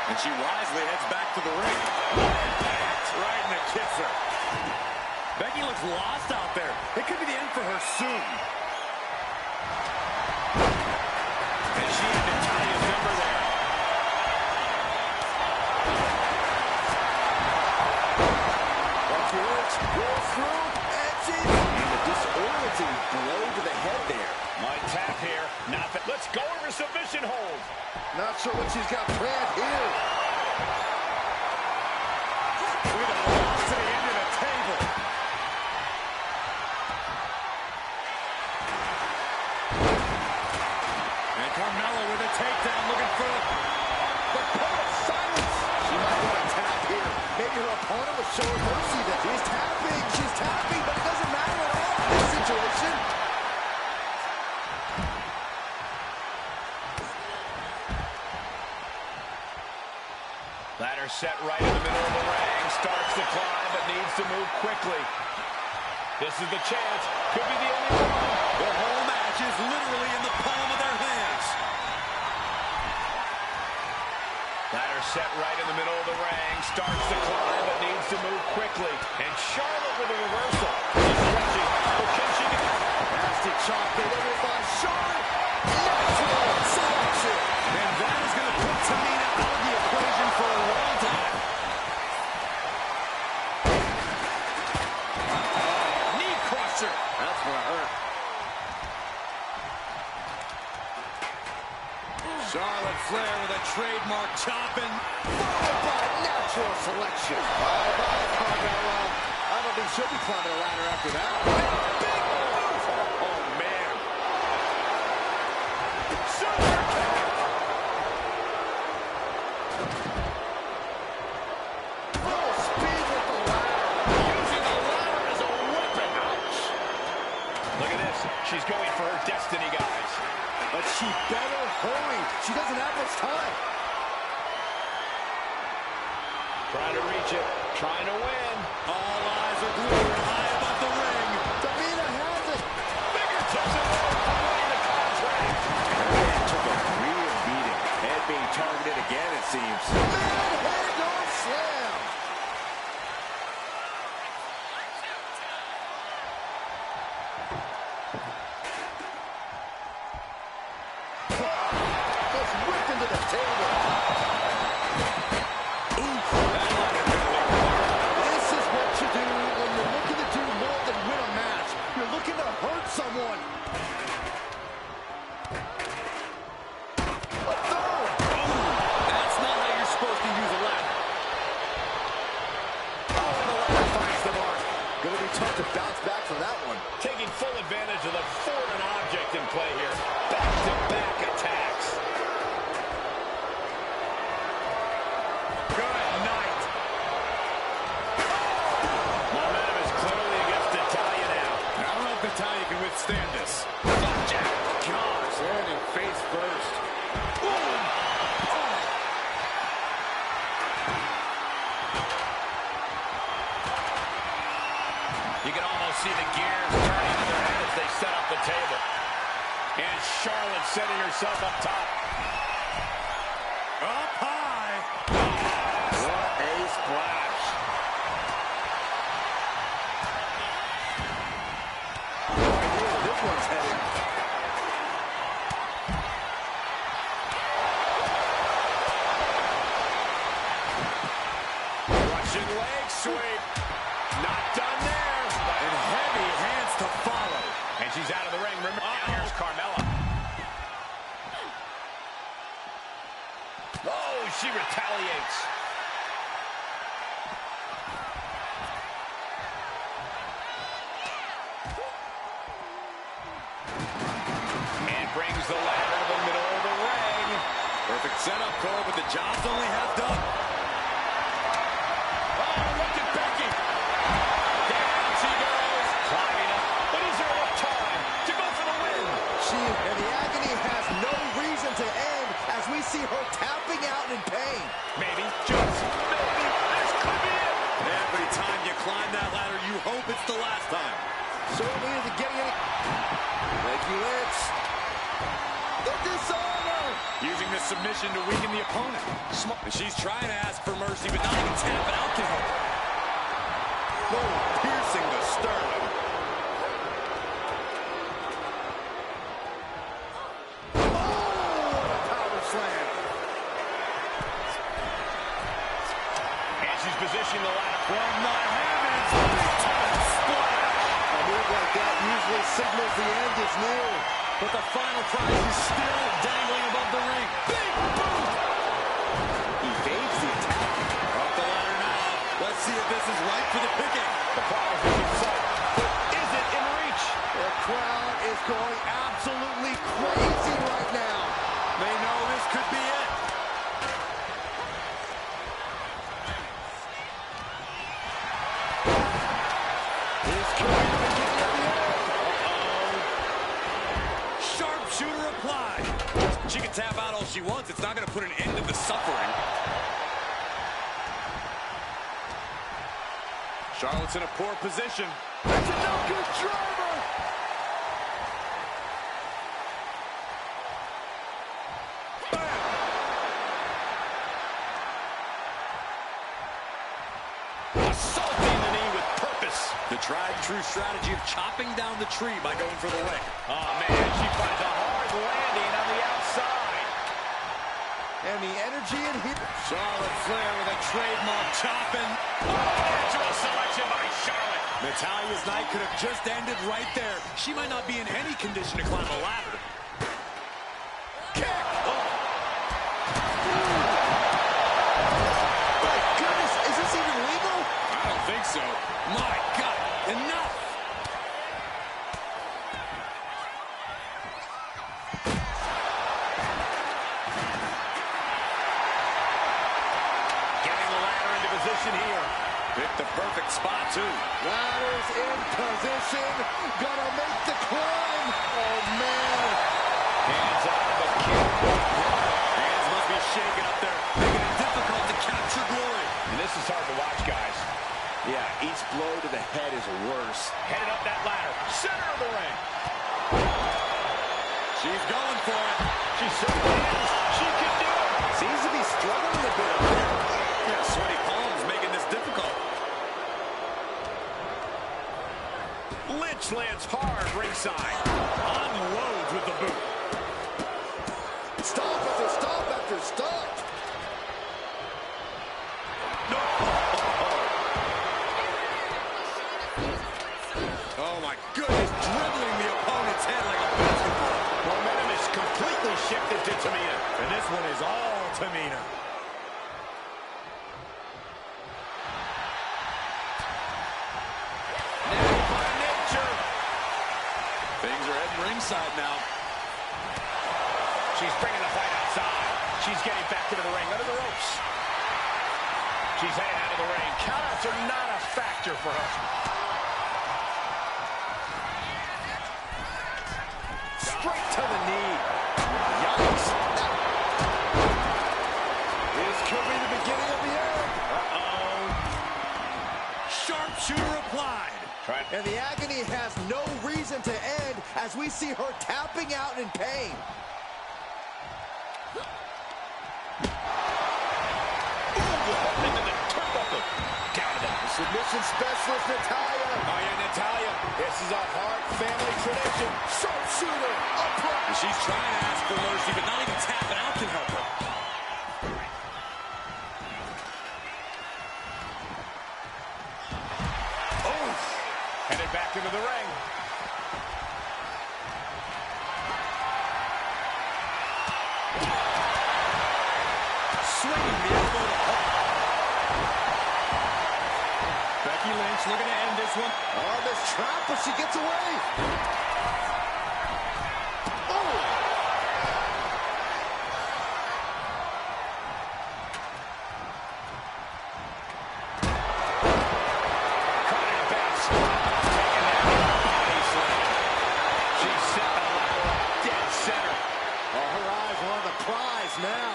And she wisely heads back to the ring. Right in the kisser. Becky looks lost out there. It could be the end for her soon. And she had Natalya's number there. Becky Lynch rolls through, and she's in a disorienting blow to the head there. Might tap here. Not that. Let's go over submission hold. Not sure what she's got planned here. show her mercy that she's tapping, but it doesn't matter at all in this situation. Ladder set right in the middle of the ring. Starts to climb, but needs to move quickly. This is the chance. Could be the only one. The whole match is literally in the palm of their hands. Ladder set right in the middle of the ring. Starts to climb, but needs to move quickly. And Charlotte with a reversal. She's stretching. But can she get it? Nasty chop delivered by Charlotte. Natural selection. And that is going to put Tamina out of the equation for a long time. Knee crusher. That's gonna hurt. Charlotte Flair with a trademark chopping. Followed by natural selection. Bye-bye, Carmella. I don't think she'll be climbing a ladder after that. Big move. Oh, man. Super kick. Full speed with the ladder. Using the ladder as a weapon. Ouch. Look at this. She's going for her destiny, guys. But she better hurry. She doesn't have much time. Trying to reach it. Trying to win. All eyes are glued high above the ring. Tamina has it. Fingertips and winning the contract. Man took a real beating. Head being targeted again, it seems. Mid-head on slam. Goes whipped into the table. This is what you do when you're looking to do more than win a match. You're looking to hurt someone. A throw. That's not how you're supposed to use a ladder. Oh, and the ladder finds the mark. Gonna be tough to bounce back from that one. Taking full advantage of the foreign object in play here. Back-to-back attacks. Good night. Momentum is clearly against Natalya now. I don't know if Natalya can withstand this. Flapjack. Gosh, landing face first. You can almost see the gears turning in their head as they set up the table. And Charlotte setting herself up top. Up high. What a splash. No idea where this one's headed. Russian leg sweep. Not done there. And heavy hands to follow. And she's out of the ring. Remember, now here's Carmella. Oh, she retaliates. And brings the ladder to the middle of the ring. Perfect setup, Cole, but the job's only half done. Oh, look at Becky. Down she goes. Climbing up. But is there enough time to go for the win? And the agony has no reason to end as we see her tapping out in pain. Maybe, just maybe, this could be it. Every time you climb that ladder, you hope it's the last time. Certainly isn't getting any. Leggy lips. The dishonor. Using the submission to weaken the opponent. She's trying to ask for mercy, but not even tapping out can help. Oh, piercing the sternum. Slam. And she's positioning the ladder From the heavens, total splash. A move like that usually signals the end is near. But the final prize is still dangling above the ring. Big boom! Evades the attack. Off the ladder now. Let's see if this is right for the picking. The prize is in sight. But is it in reach? The crowd is going absolutely crazy right now. They know this could be it. She can tap out all she wants. It's not going to put an end to the suffering. Charlotte's in a poor position. That's a no-good driver. Assaulting the knee with purpose. The tried-true strategy of chopping down the tree by going for the leg. Oh, man, she finds a hard landing on the outside. And the energy in here. Charlotte Flair with a trademark chopping. Oh, natural selection by Charlotte. Natalya's night could have just ended right there. She might not be in any condition to climb a ladder. Kick. Oh. My goodness, is this even legal? I don't think so. My God, enough! Getting the ladder into position here. Picked the perfect spot, too. Ladder's in position. Gonna make the climb. Oh, man. Hands up, but can't. Hands must be shaking up there, making it difficult to capture glory. And this is hard to watch, guys. Yeah, each blow to the head is worse. Headed up that ladder. Center of the ring. She's going for it. She certainly is. She can do it. Seems to be struggling a bit up there. Yeah, sweaty palms making this difficult. Lynch lands hard ringside. Unloads with the boot. Stop after stop after stop. Oh, my goodness, dribbling the opponent's head like a basketball. Momentum is completely shifted to Tamina. And this one is all Tamina. By nature. Things are heading ringside now. She's bringing the fight outside. She's getting back into the ring, under the ropes. She's heading out of the ring. Countouts are not a factor for her. Straight to the knee. Yikes. This could be the beginning of the end. Uh-oh. Sharpshooter applied. And the agony has no reason to end as we see her tapping out in pain. Into the turnbuckle. Down to them. Submission specialist Natalya. Oh, yeah, Natalya. This is a Hart family tradition. Sharpshooter. Upright. She's trying to ask for mercy, but not even tapping out can help her. Oh. Headed back into the ring. Swinging the elbow to Hart. Becky Lynch looking to end this one. On this trap, but she gets away. Oh! Caught in a bad spot. Taking that body slam. She's set the ladder up dead center. Oh, her eyes are on the prize now.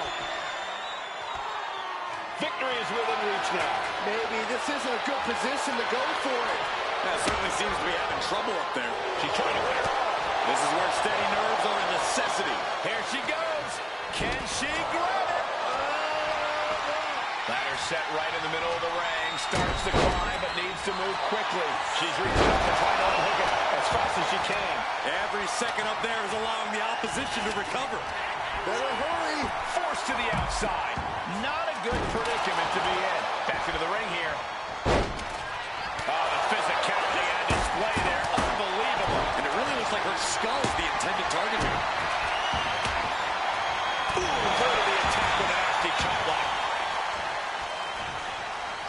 Victory is within reach now. Maybe this isn't a good position to go for it. That certainly seems to be having trouble up there. She's trying to win it all. This is where steady nerves are a necessity. Here she goes. Can she grab it? Ladder set right in the middle of the ring. Starts to climb, but needs to move quickly. She's reaching up and trying to unhook it as fast as she can. Every second up there is allowing the opposition to recover. Better hurry. Forced to the outside. Not a good predicament to be in. Back into the ring here. Oh, the physicality on display there. Unbelievable. And it really looks like her skull is the intended target here. Ooh, through to the attack with a nasty chop block.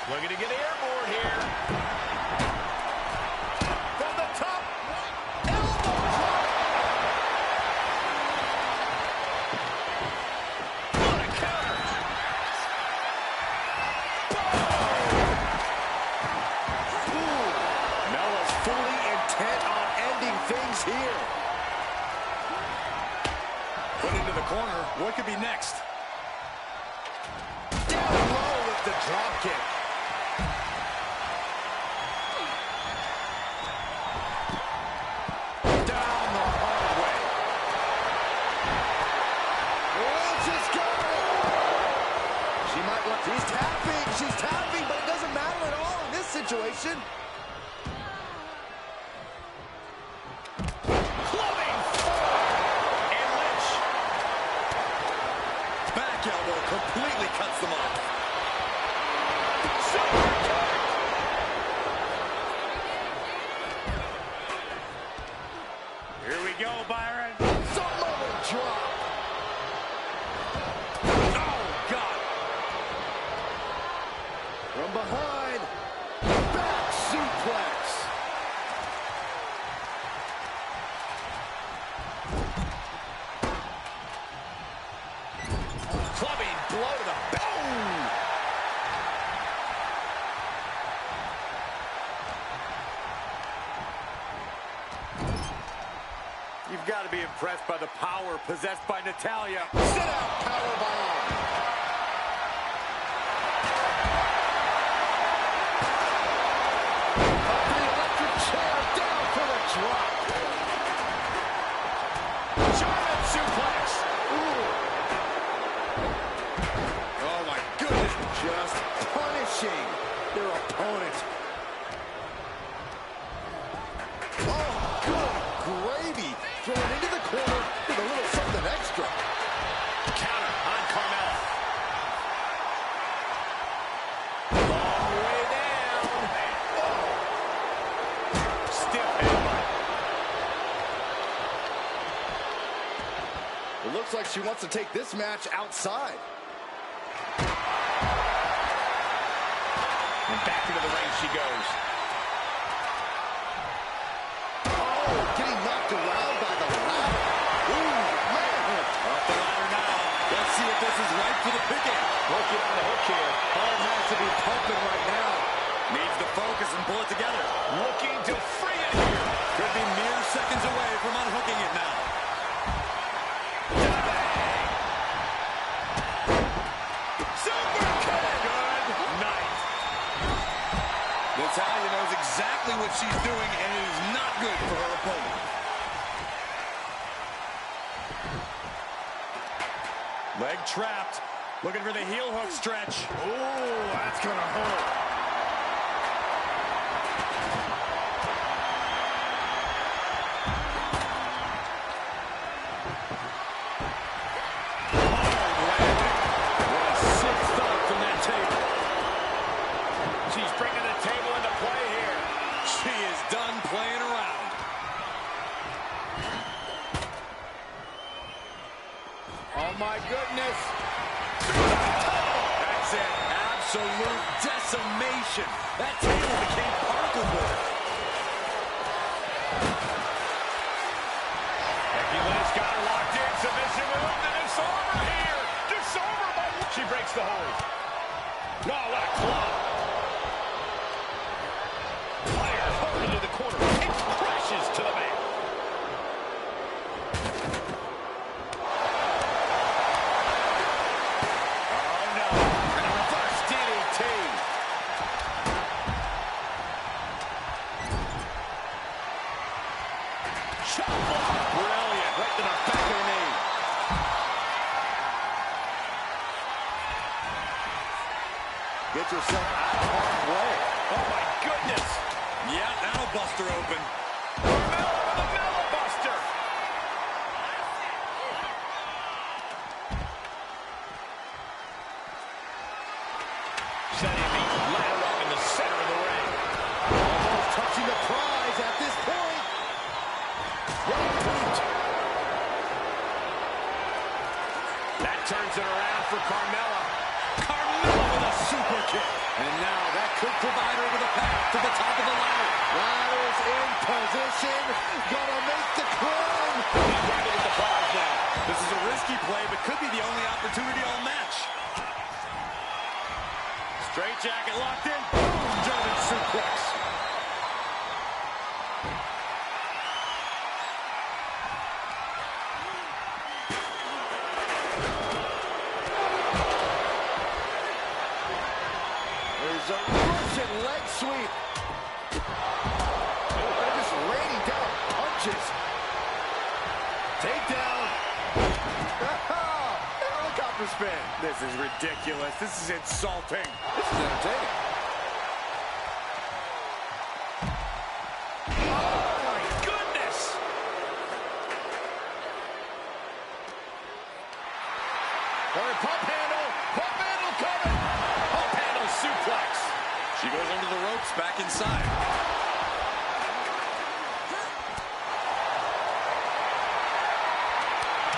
Looking to get airborne here. From the top. Elbow drop. What a counter. Mella's fully intent on ending things here. Put into the corner. What could be next? Down low with the drop kick. Down the hard way. Oh, just got it. She might want. She's tapping, but it doesn't matter at all in this situation. Elbow completely cuts them off. Super kick. Here we go, Byron. Samoan drop. Oh, God. From behind. Back suplex. Clubbing blow to the back. You've got to be impressed by the power possessed by Natalya. Sit out, powerbomb. Up the electric chair, down for the drop. German suplex. Ooh. Oh my goodness, just punishing their opponent. Oh, good gravy. Thrown into the corner with a little something extra. Counter on Carmella. Long way down. Oh. Stiff headbutt. It looks like she wants to take this match outside. And back into the ring she goes. Oh, getting knocked around by the ladder. Ooh, man. Off the ladder now. Let's see if this is right for the picking. Working on the hook here. Heart has to be pumping right now. Needs to focus and pull it together. Looking to free it here. Could be mere seconds away from unhooking it now. Super kick. Good night. Natalya knows exactly what she's doing, and it is not good for her opponent. Leg trapped. Looking for the heel hook stretch. Ooh, that's going to hurt. She's bringing the table into play here. She is done playing around. Oh, my goodness. That's it. Absolute decimation. That table became particle board. Becky Lynch got her locked in. Submission move. And it's over here. It's over. She breaks the hold. No, what a club. Fire hard into the corner. It crashes to the mat. Oh, no. Reverse DDT. Chop block. Brilliant. Right to the back of the knee. Get yourself out of harm's way. Oh, my goodness. Yeah, that'll bust her open. Carmella with a Mellow Buster. Setting the ladder up in the center of the ring. Almost touching the prize at this point. Right boot. That turns it around for Carmella. Carmella with a super kick. And now that could provide her with a path to the top of the ladder. Ladder's in position. Gonna make the climb. He's rocking the prize now. This is a risky play, but could be the only opportunity all match. Straight jacket locked in. German suplex. There's a Russian leg sweep. They're just raining down punches. Takedown. Helicopter spin. This is ridiculous. This is insulting. This is entertaining. Oh, my goodness. Pump handle coming. Pump handle suplex. She goes under the ropes, back inside.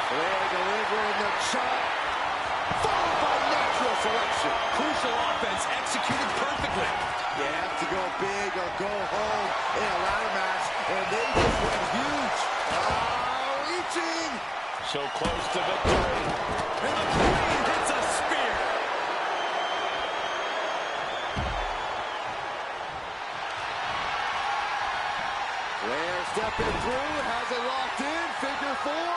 Flair delivering the chop, followed by natural selection. Crucial offense executed perfectly. You have to go big or go home in a ladder match, and they just went huge. Oh, reaching. So close to victory. And the Queen hits a spear. Flair stepping through, has it locked in, figure four.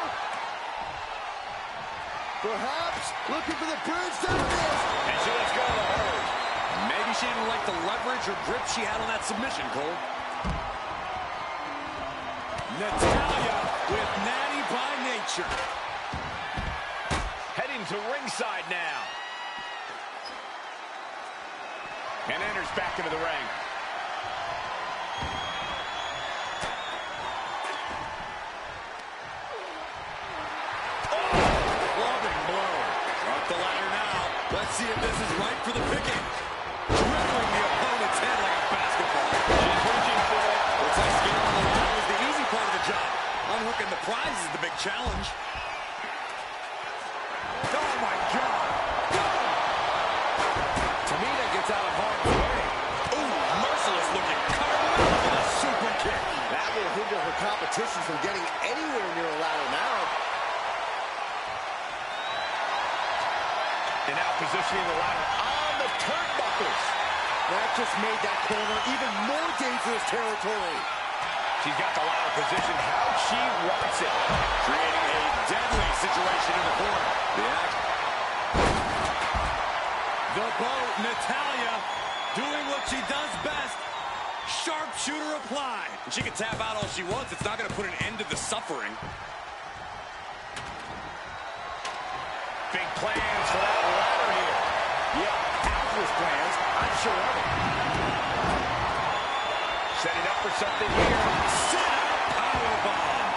Perhaps looking for the bridge, there it is. And she lets go of the hold. Maybe she didn't like the leverage or grip she had on that submission, Cole. Natalya with natty by nature. Heading to ringside now. And enters back into the ring. The ladder now. Let's see if this is right for the picking. Dribbling the opponent's head like a basketball. She's reaching for it. Looks like scaling on the ladder is the easy part of the job. Unhooking the prize is the big challenge. Oh, my God. Tamina gets out of harm's way. Ooh, merciless looking. Carmella with a super kick. That will hinder her competition from getting anywhere near a ladder now. And now positioning the ladder on the turnbuckles. That just made that corner even more dangerous territory. She's got the ladder positioned how she wants it. Creating a deadly situation in the corner. The boat, Natalya, doing what she does best. Sharpshooter applied. She can tap out all she wants. It's not going to put an end to the suffering. Big plans for that ladder here. Yeah, Alpha's plans, I'm sure of it. Setting up for something here. Set up powerbomb.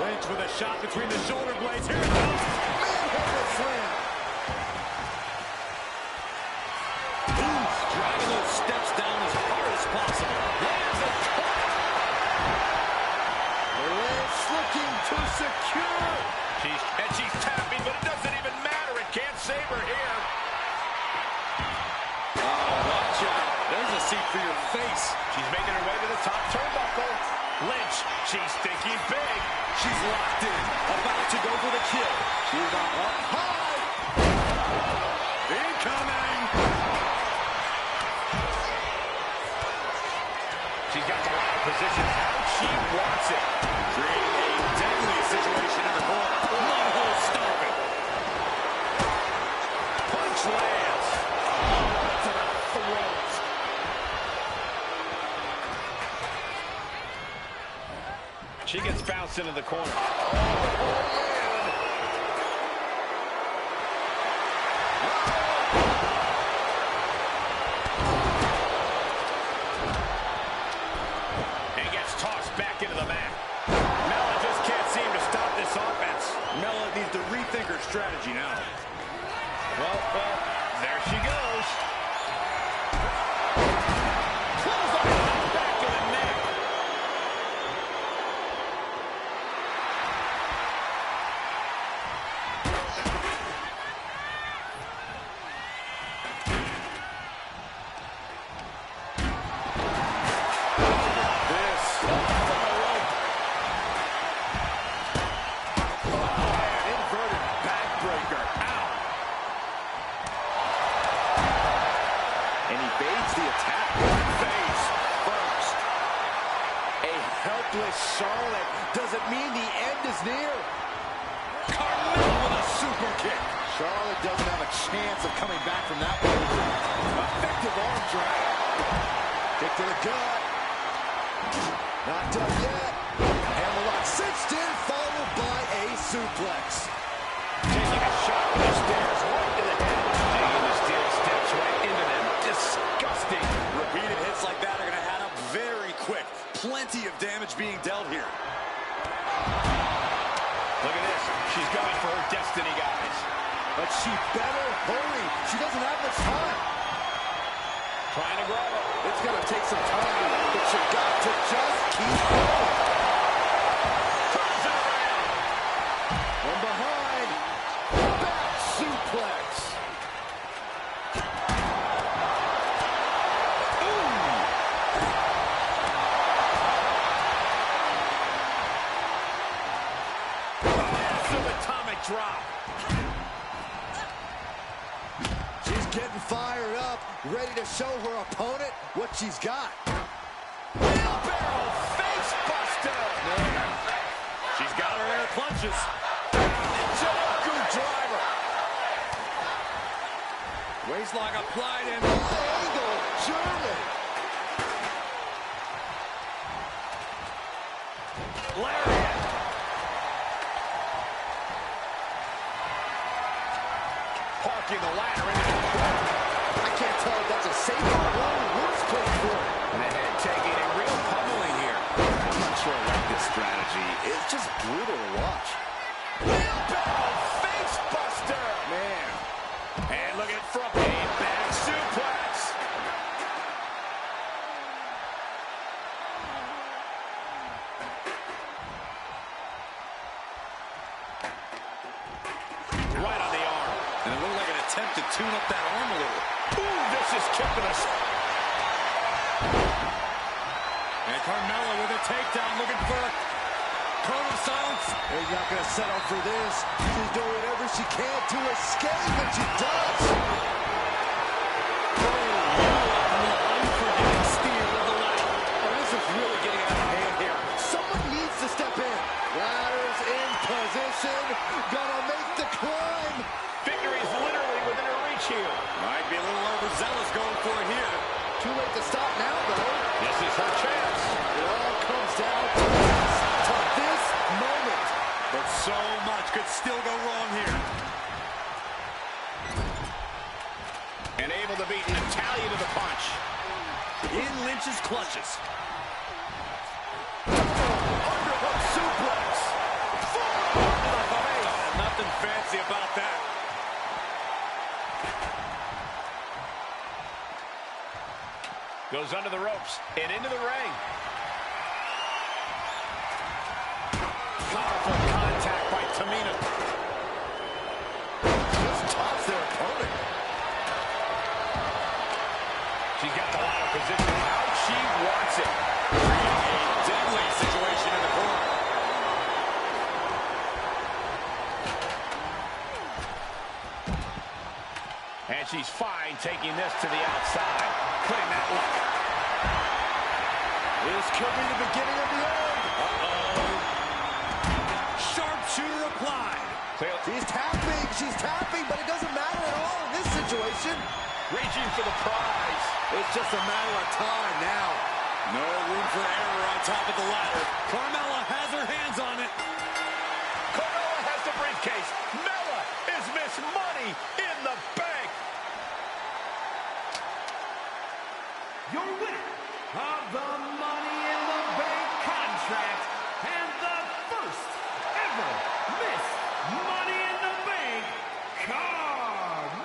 Lynch with a shot between the shoulder blades. Here it comes. Manhandle slam. Boots driving those steps down as hard as possible. There's a Looking to secure. She's tapping, but it doesn't even matter. It can't save her here. Oh, watch out. There's a seat for your face. She's making her way to the top turnbuckle. Lynch, she's thinking big. She's locked in, about to go for the kill. She's up high. Incoming. She's got the ladder position how she wants it. Creating a deadly situation in the corner. One hole stomping. Punch lands. To the throat. She gets bounced into the corner. And gets tossed back into the mat. Mella just can't seem to stop this offense. Mella needs to rethink her strategy now. Well, there she goes. Back to the neck. Inverted backbreaker. Ow. kick. Charlotte doesn't have a chance of coming back from that one. Effective arm drag. Kick to the gut. Not done yet. Hammer lock cinched in, followed by a suplex. Taking a shot with the stairs right to the head. And the steel steps right into them. Disgusting. Repeated hits like that are going to add up very quick. Plenty of damage being dealt here. Look at this. She's going for her destiny, guys. But she better hurry. She doesn't have much time. Trying to grab it. It's going to take some time, but you got to just keep going. Turns it around. From behind. Back suplex. Atomic drop. She's getting fired up, ready to show her opponent what she's got. Wheelbarrow face buster. She's got her air punches. Joker driver. Waistlock applied and Angle German. Lariat. Parking the ladder into the corner. I can't tell if that's a safe or wrong worst place for it. And the head taking a real pummeling here. I'm not sure I like this strategy. It's just brutal to watch. Wheelbarrow face buster. Man. And look at from a back suplex. Right on the arm. and it looked like an attempt to tune up that arm a little. Ooh, this is kicking us. And Carmella with a takedown, looking for a cone of silence. They're not going to settle for this. She's doing whatever she can to escape, and she does. Unforgiving steer of the ladder. Oh, this is really getting out of hand here. Someone needs to step in. Ladder's in position. Gonna make the climb. Victory is literally within her reach here. Might be a little overzealous going for it here. Too late to stop now, though. This is her chance. It all comes down to this moment. But so much could still go wrong here. And able to beat Natalia to the punch. In Lynch's clutches. Underhook suplex. Nothing fancy about that. Goes under the ropes and into the ring. Powerful contact by Tamina. Just tops their opponent. She's got the ladder position how she wants it. A deadly situation in the corner. And she's fine taking this to the outside. Putting that lock. This could be the beginning of the end. Sharpshooter applied. She's tapping, but it doesn't matter at all in this situation. Reaching for the prize. It's just a matter of time now. No room for error on top of the ladder. Carmella has her hands on it. Carmella has the briefcase. Mella is Miss Money in the Bank. Your winner of the Money in the Bank contract and the first ever Miss Money in the Bank, Carmella.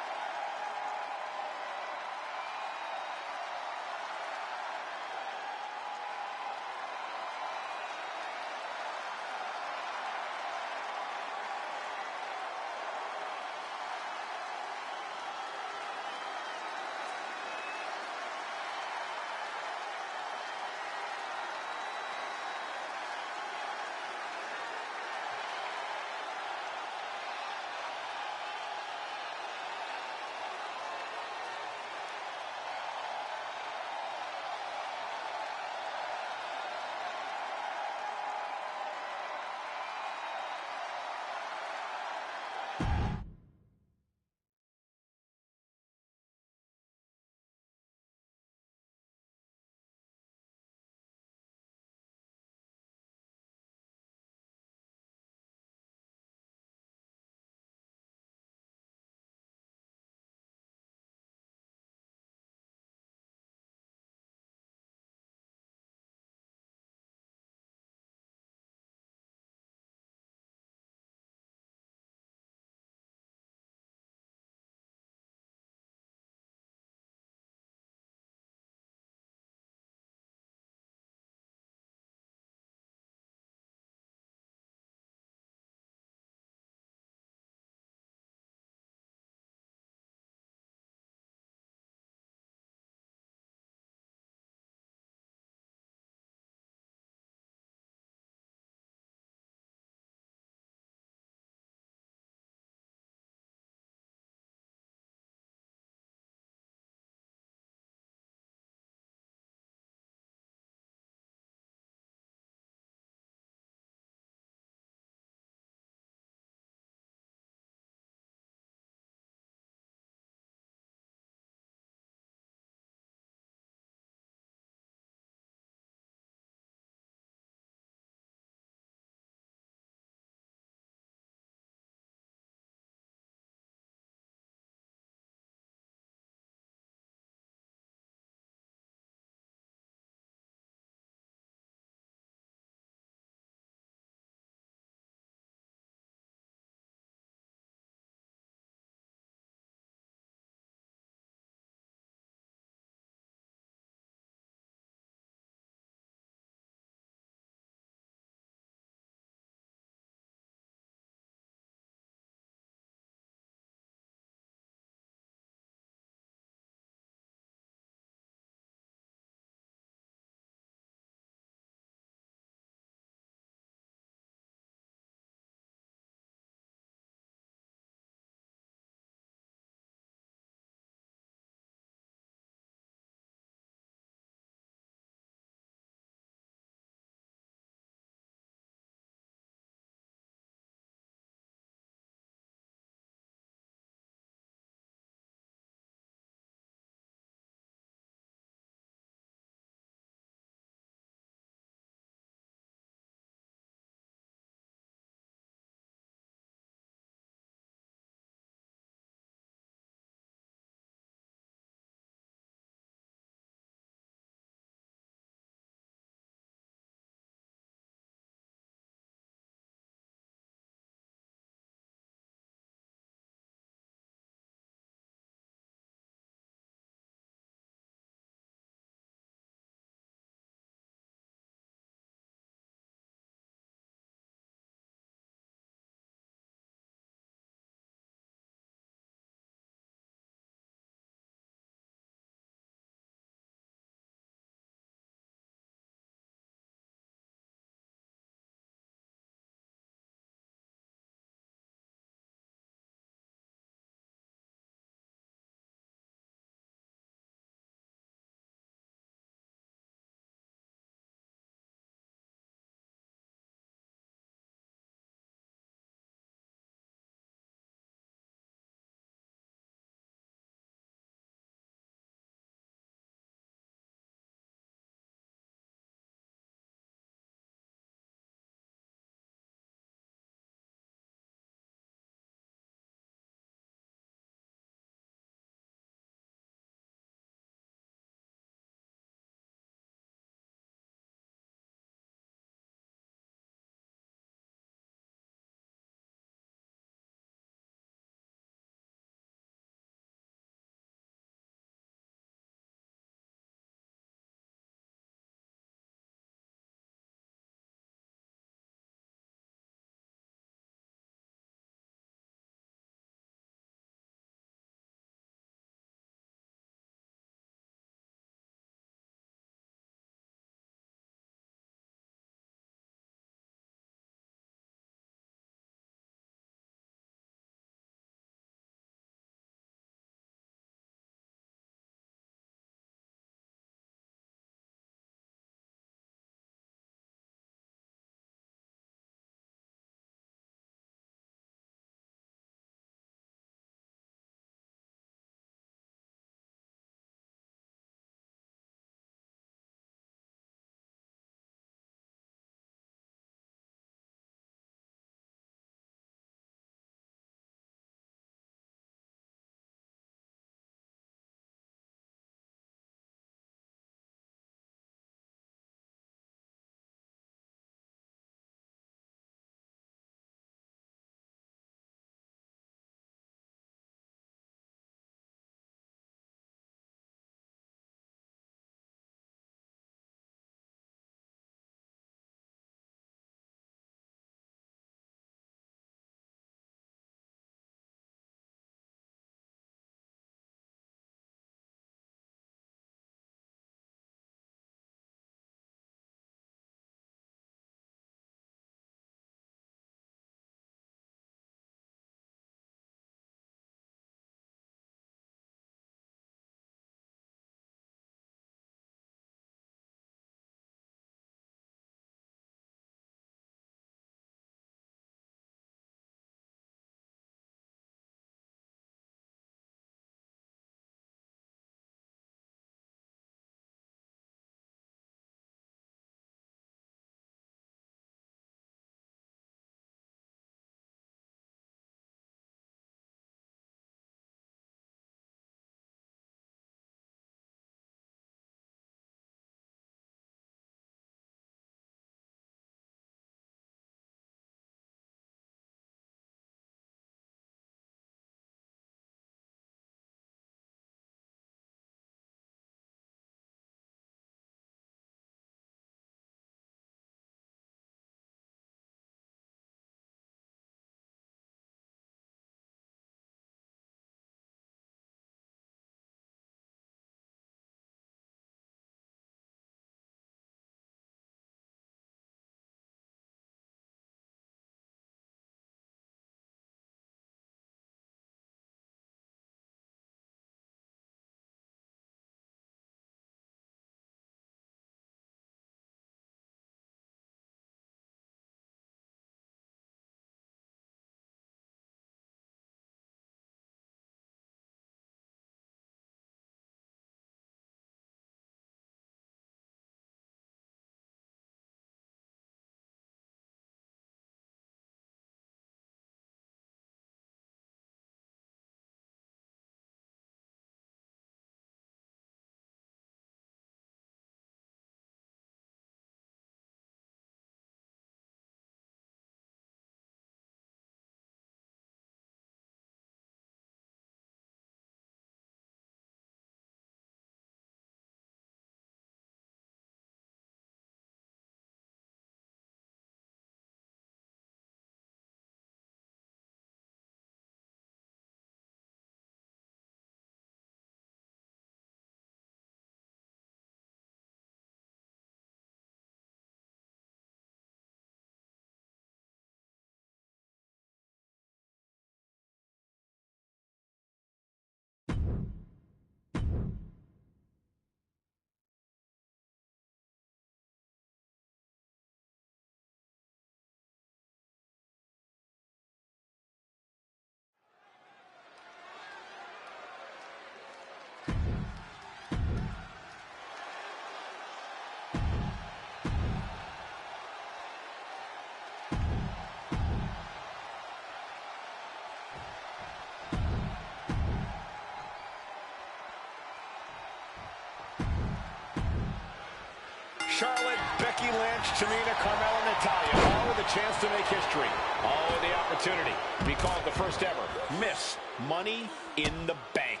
Charlotte, Becky Lynch, Tamina, Carmella, Natalya, all with a chance to make history. All with the opportunity to be called the first ever Miss Money in the Bank.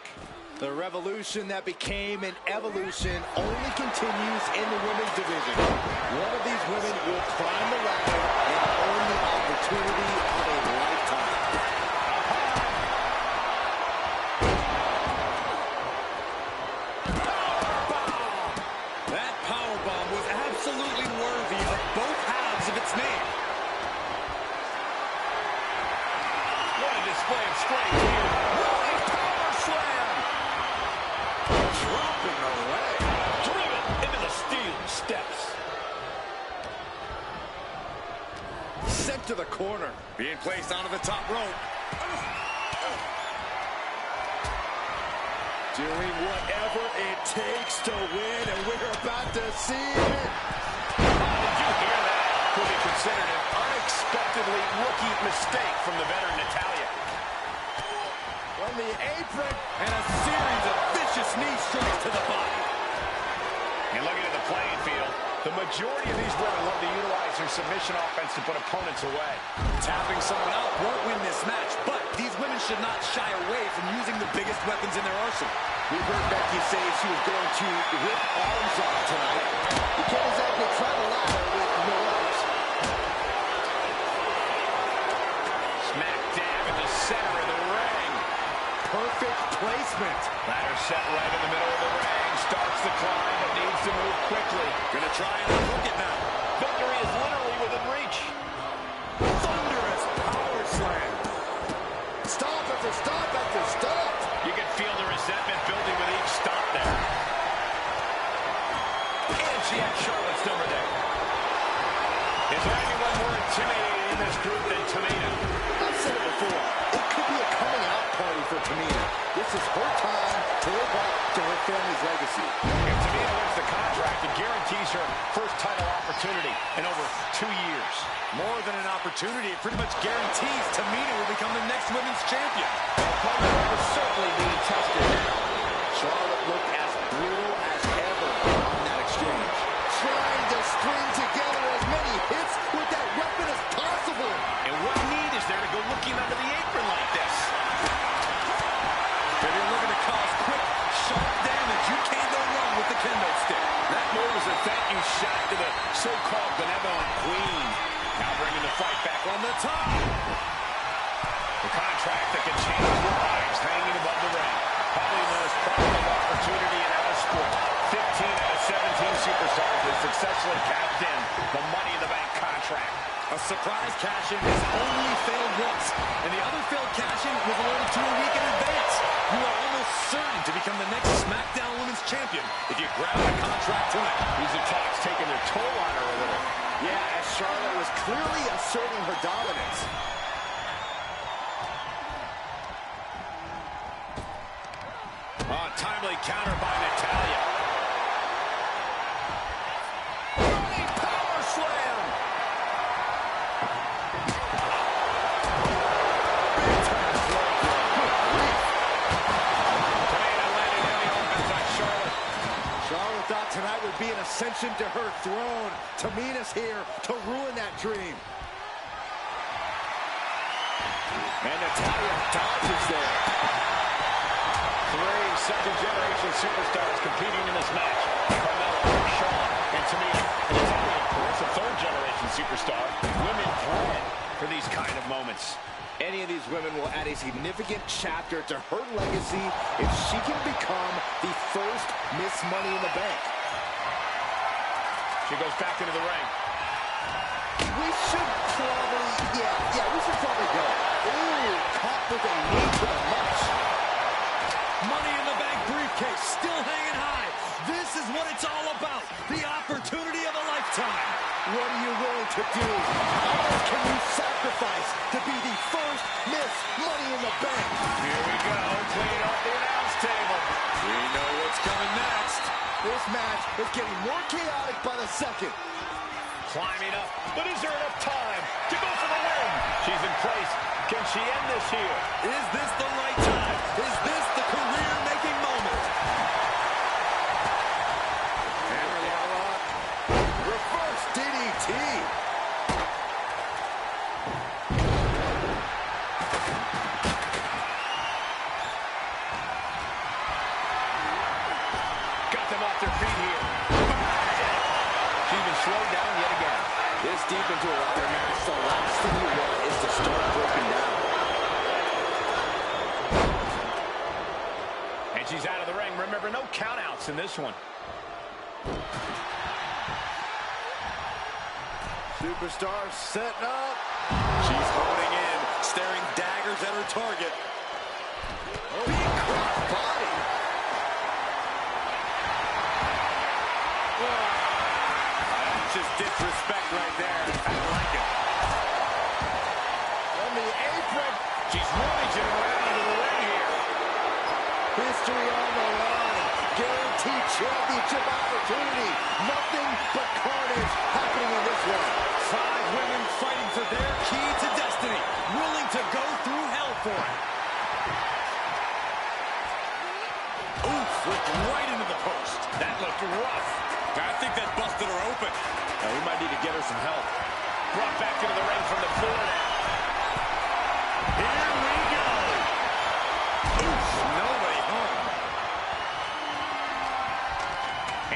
The revolution that became an evolution only continues in the women's division. One of these women will climb the ladder and earn the opportunity of a lifetime. Powerbomb! That powerbomb was absolutely worthy of both halves of its name. What a display of strength here. Rolling power slam! Dropping away. Driven into the steel steps. Sent to the corner. Being placed onto the top rope. Doing whatever it takes to win, and we're about to see it. Did you hear that? Could be considered an unexpectedly rookie mistake from the veteran Natalya. From the apron. And a series of vicious knee strikes to the body. And looking at the playing field, the majority of these women love to utilize their submission offense to put opponents away. Tapping someone out won't win this match, but these women should not shy away from using the biggest weapons in their arsenal. We've heard Becky say she was going to rip arms off tonight. You can't exactly climb a ladder with no arms. Smack dab in the center of the ring. Perfect placement. Ladder set right in the middle of the ring. Starts the climb, but needs to move quickly. Gonna try and unhook it now. Victory is literally within reach. Thunderous power slam. Stop after stop after stop. You can feel the resentment building with each stop there. And she had Charlotte's number there. Is there anyone more intimidating in this group than Tamina? I've said it before. It could be a coming out party for Tamina. This is her time to live up to her family's legacy. If Tamina wins the contract, it guarantees her first title opportunity in over 2 years. More than an opportunity, it pretty much guarantees Tamina will become the next women's champion. Opponent was certainly being tested now. Charlotte looked as brutal as ever on that exchange. Trying to string together as many hits with that weapon as possible. And what need is there to go looking under the apron like this? If you're looking to cause quick, sharp damage, you can't go wrong with the kendo stick. That move is a thank you shot to the so-called benevolent queen. Now bringing the fight back on the top. The contract that can change lives hanging above the ring. Probably the most profitable opportunity in our sport. 15 out of 17 superstars have successfully cashed in the Money in the Bank contract. A surprise cash-in has only failed once, and the other failed cash-in was alerted to a week in advance. You are almost certain to become the next SmackDown Women's Champion if you grab the contract tonight. These attacks taking their toll on her a little. Yeah, as Charlotte was clearly asserting her dominance. Oh, timely counter by Natalya. Running power slam. Big time blow. Good grief. Tamina landing heavy offense on Charlotte. Charlotte thought tonight would be an ascension to her throne. Tamina's here to ruin that dream. And Natalya dodges there. 3 second-generation superstars competing in this match. Carmella, Charlotte, and Tamina. And Natalya, of course, a third-generation superstar. Women bred for these kind of moments. Any of these women will add a significant chapter to her legacy if she can become the first Miss Money in the Bank. She goes back into the ring. We should probably, we should probably go. Ooh, caught with a knee to the much. Money in the Bank briefcase still hanging high. This is what it's all about. The opportunity of a lifetime. What are you willing to do? How much can you sacrifice to be the first Miss Money in the Bank? Here we go, clean off the announce table. We know what's coming next. This match is getting more chaotic by the second. Climbing up, but is there enough time to go for the win? She's in place. Can she end this here? Is this the right time? Is this the career-making moment? Hammerlock. kicks in this one. Superstar setting up. She's holding in, staring daggers at her target. Oh, big cross body. That's just disrespect right there. I like it. On the apron. She's rummaging around into the ring here. History on the line. Guaranteed championship opportunity. Nothing but carnage happening in this one. 5 women fighting for their key to destiny, willing to go through hell for it. Oof, flipped right into the post. That looked rough. I think that busted her open. We might need to get her some help. Brought back into the ring from the floor now. Here we go. Oof, nobody home.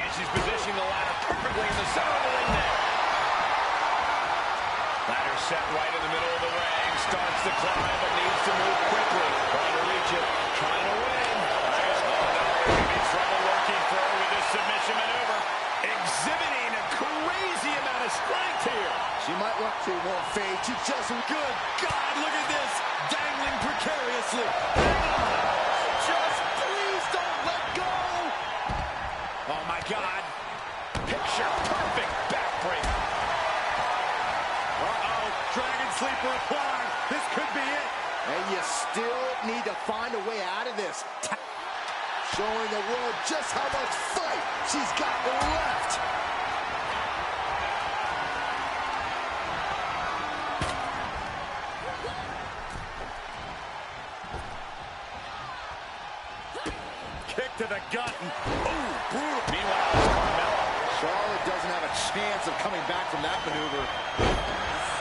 And she's positioning the ladder perfectly in the center of the ring now. Ladder set right in the middle of the ring. Starts to climb, but needs to move quickly. Trying to reach it. Trying to win. There's trouble working for her with this submission maneuver. Exhibiting a crazy amount of strength here. She might want to, won't fade. She just good. God, look at this. Dangling precariously. Hang on. Just please don't let go. Oh, my God. Picture perfect backbreaker. Uh-oh. Dragon sleeper applied. This could be it. And you still need to find a way out of this. Showing the world just how much fight she's got left. Kick to the gut. Ooh, brutal. Meanwhile, Charlotte doesn't have a chance of coming back from that maneuver.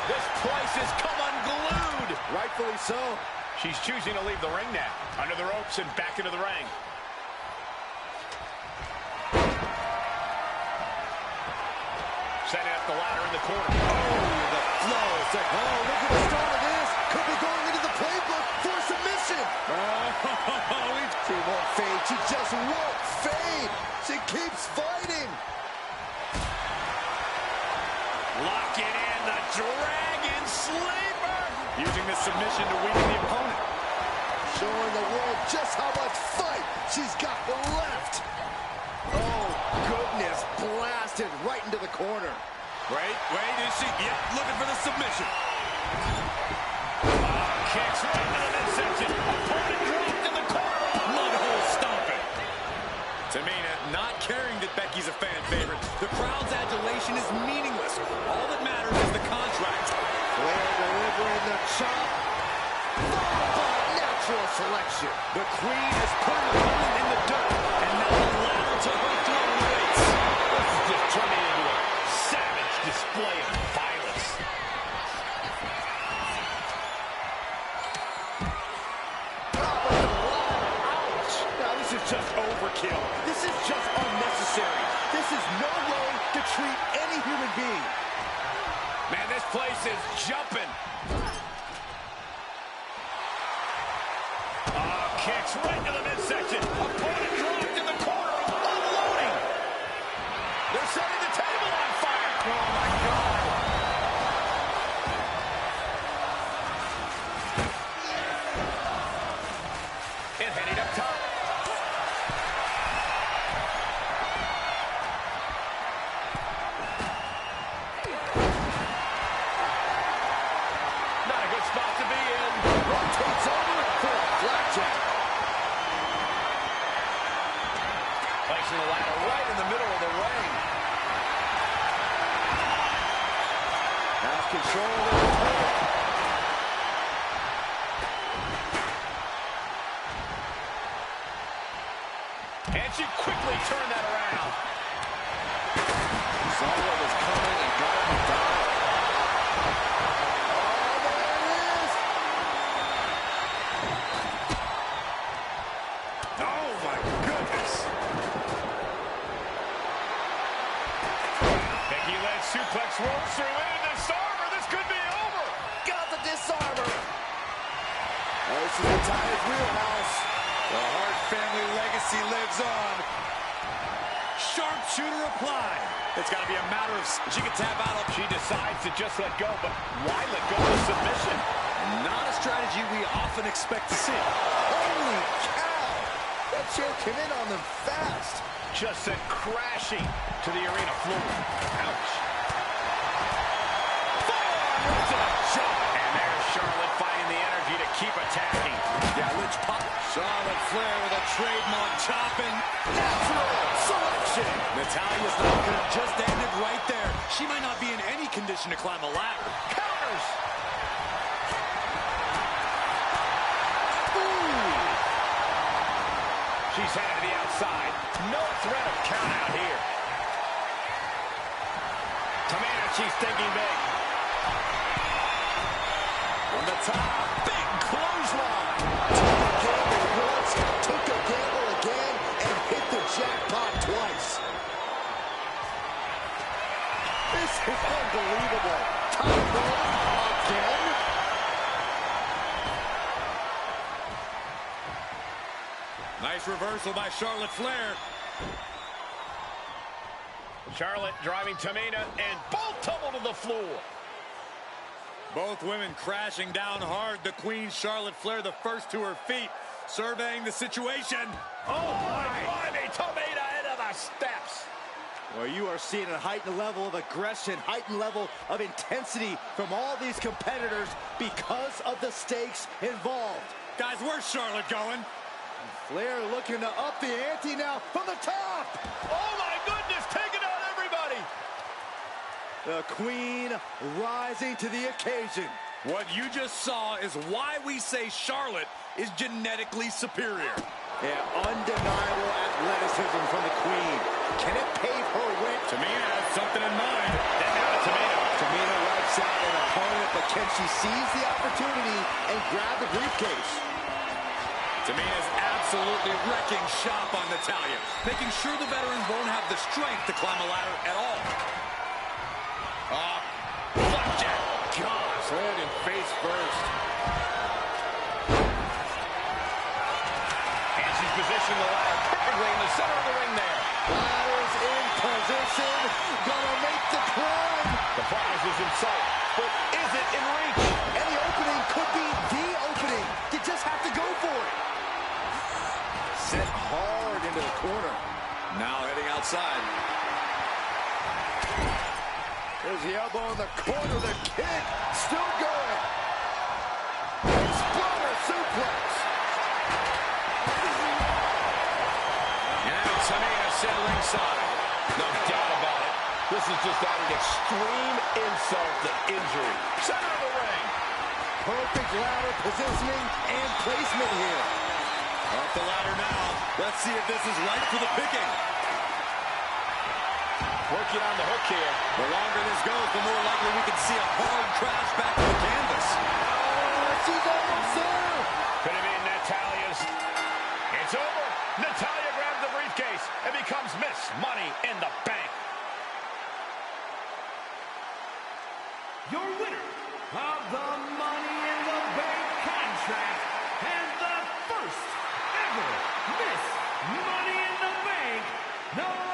this place has come unglued. Rightfully so. She's choosing to leave the ring now. Under the ropes and back into the ring. Setting up the ladder in the corner. Oh, the flow. It's like, oh, look at the start of this. Could be going into the playbook for submission. She won't fade. She just won't fade. She keeps fighting. Lock it in. The Dragon Sleeper. Using the submission to weaken the opponent. Showing the world just how much fight she's got left. Oh, goodness. Blasted right into the corner. Wait, is she? Yep, looking for the submission. Kicks right into the midsection. Opponent dropped in the corner. Mudhole stomping. Tamina not caring that Becky's a fan favorite. The crowd's adulation is meaningless. All that matters is the contract. Flair delivering the chop. Followed by natural selection. The Queen has put her opponent in the dirt, and now the ladder to her throne waits. This is just turning into a savage display of violence. Ouch! Now this is just overkill. This is just unnecessary. This is no way to treat any human being. Man, this place is jumping. Kicks right to the midsection. Opponent dropped in the corner. Unloading. They're setting the table on fire. Oh, my God. And heading up top. Not a good spot to be in. Rotates over for a blackjack. Placing the ladder right in the middle of the ring. Has control of the opponent. And she quickly turned that around. Saw what was coming and got him down. Oh, there it is. Oh, my goodness. Becky led suplex rolls through into the disarmer. This could be over. Got the disarmer. Oh, this is the Tiger's wheelhouse. The Hart family legacy lives on. Sharpshooter applied. It's got to be a matter of she can tap out. She decides to just let go, but why let go of submission? Not a strategy we often expect to see. Holy cow! That chair came in on them fast. Just sent crashing to the arena floor. Ouch. And there's Charlotte finding the energy to keep attacking. Yeah, let's pop. Charlotte Flair with a trademark chopping. Natural selection. Natalia's knocker just ended right there. She might not be in any condition to climb a ladder. Counters. She's headed to the outside. No threat of count out here. Tamina, she's thinking big. On the top. Big clothesline. Took a gamble once, took a gamble again, and hit the jackpot twice. This is unbelievable. Top rope again. Nice reversal by Charlotte Flair. Charlotte driving Tamina, and both tumble to the floor. Both women crashing down hard. The Queen, Charlotte Flair, the first to her feet, surveying the situation. Oh, my blimey, Tamina into the steps. Well, you are seeing a heightened level of aggression, heightened level of intensity from all these competitors because of the stakes involved. Guys, where's Charlotte going? Flair looking to up the ante now from the top. Oh, my goodness, taking out everybody. The Queen rising to the occasion. What you just saw is why we say Charlotte is genetically superior. Yeah, undeniable athleticism from the Queen. Can it pave her way? Tamina has something in mind. And now to Tamina. Tamina wipes out an opponent, but can she seize the opportunity and grab the briefcase? Tamina's absolutely wrecking shop on Natalya, making sure the veteran won't have the strength to climb a ladder at all. Flapjack. Gosh, landing face first. And she's positioned the ladder perfectly in the center of the ring there. Ladder's in position, gonna make the climb. The prize is in sight, but is it in reach? And the opening could be the opening. You just have to go for it. Set hard into the corner. Now heading outside. There's the elbow in the corner, the kick, still going. Exploder suplex. And Tamina set ringside. No doubt about it. This is just adding extreme insult to injury. Center of the ring. Perfect ladder positioning and placement here. Off the ladder now. Let's see if this is right for the picking. Working on the hook here. The longer this goes, the more likely we can see a hard crash back to the canvas. She's almost there. Could have been Natalya's. It's over. Natalya grabs the briefcase and becomes Miss Money in the Bank. Your winner of the Money in the Bank contract and the first ever Miss Money in the Bank, Natalya.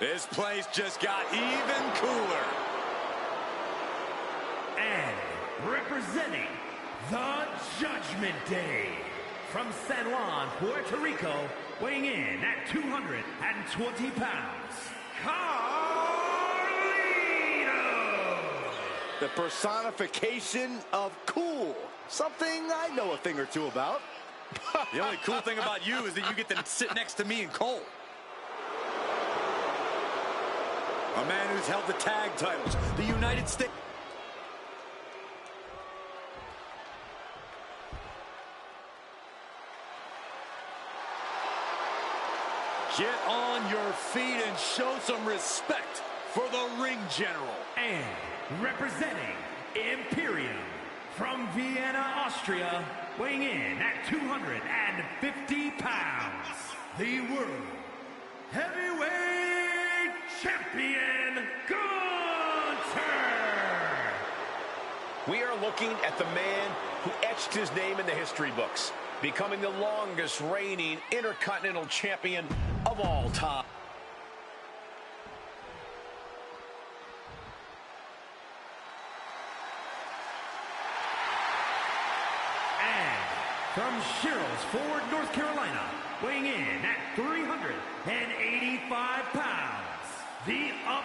This place just got even cooler. And representing the Judgment Day, from San Juan, Puerto Rico, weighing in at 220 pounds, Carlito! The personification of cool. Something I know a thing or two about. The only cool thing about you is that you get to sit next to me and Cole. A man who's held the tag titles, the United States. Get on your feet and show some respect for the ring general. And representing Imperium, from Vienna, Austria, weighing in at 250 pounds, the World Heavyweight Champion, Gunther! We are looking at the man who etched his name in the history books, becoming the longest reigning Intercontinental Champion of all time. From Sherrills Ford, North Carolina, weighing in at 385 pounds, the up,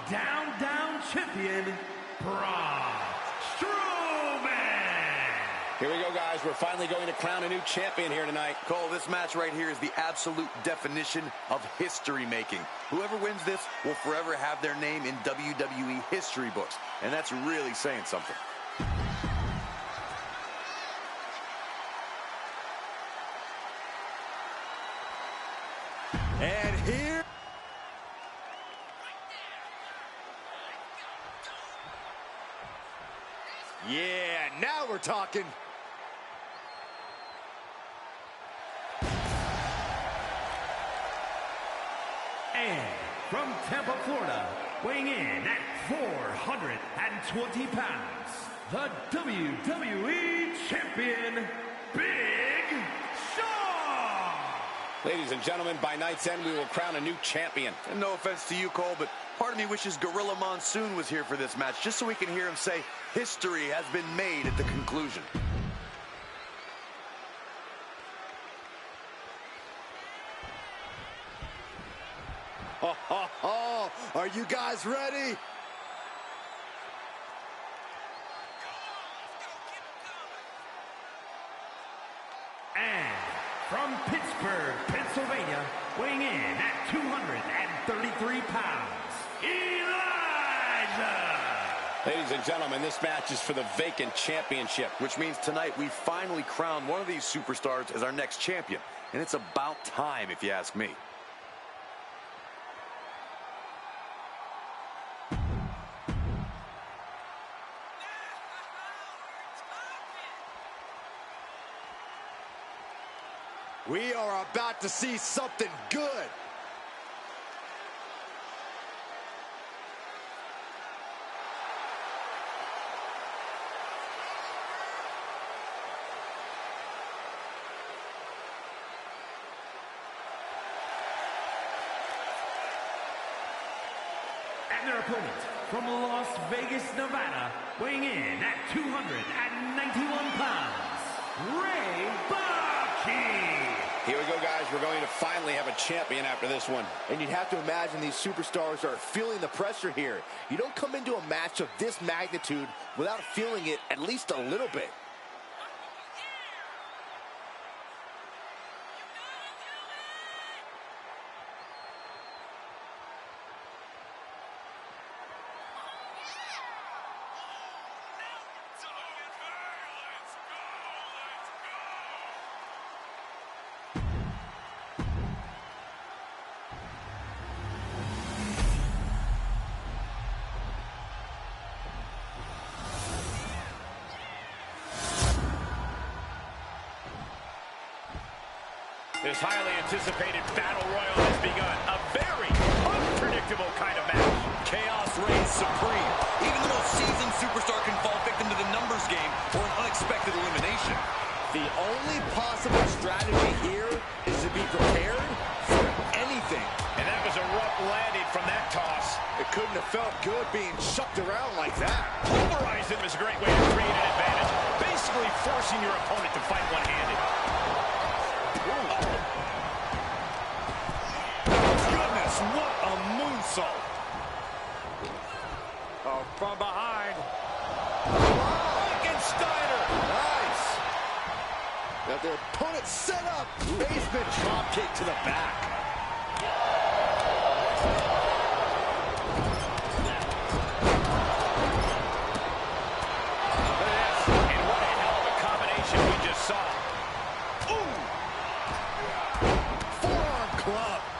down, down champion, Braun Strowman! Here we go, guys. We're finally going to crown a new champion here tonight. Cole, this match right here is the absolute definition of history making. Whoever wins this will forever have their name in WWE history books, and that's really saying something. And here... Yeah, now we're talking. And from Tampa, Florida, weighing in at 420 pounds, the WWE Champion, Big Show! Ladies and gentlemen, by night's end, we will crown a new champion. And no offense to you, Cole, but part of me wishes Gorilla Monsoon was here for this match, just so we can hear him say, history has been made at the conclusion. Are you guys ready? And from Pittsburgh, Pennsylvania, weighing in at 233 pounds, Elijah! Ladies and gentlemen, this match is for the vacant championship. Which means tonight we finally crown one of these superstars as our next champion. And it's about time, if you ask me. We are about to see something good. And their opponent from Las Vegas, Nevada, weighing in at 291 pounds, Ray Bucky! Here we go, guys. We're going to finally have a champion after this one. And you'd have to imagine these superstars are feeling the pressure here. You don't come into a match of this magnitude without feeling it at least a little bit. This highly anticipated battle royal has begun. A very unpredictable kind of match. Chaos reigns supreme. Even the most seasoned superstar can fall victim to the numbers game or an unexpected elimination. The only possible strategy here is to be prepared for anything. anything. And that was a rough landing from that toss. It couldn't have felt good being shucked around like that. Pulverizing is a great way to create an advantage. Basically forcing your opponent to fight one-handed. Goodness, what a moonsault. Oh, from behind. Frankensteiner. Nice. Got their opponent set up. Basement drop kick to the back.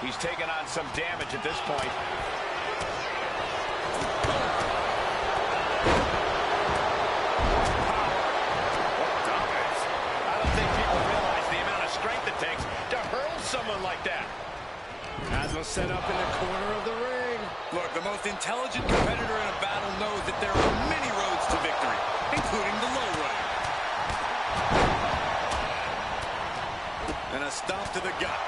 He's taken on some damage at this point. Dominance. I don't think people realize the amount of strength it takes to hurl someone like that. Asma set up in the corner of the ring. Look, the most intelligent competitor in a battle knows that there are many roads to victory, including the low road. And a stomp to the gut.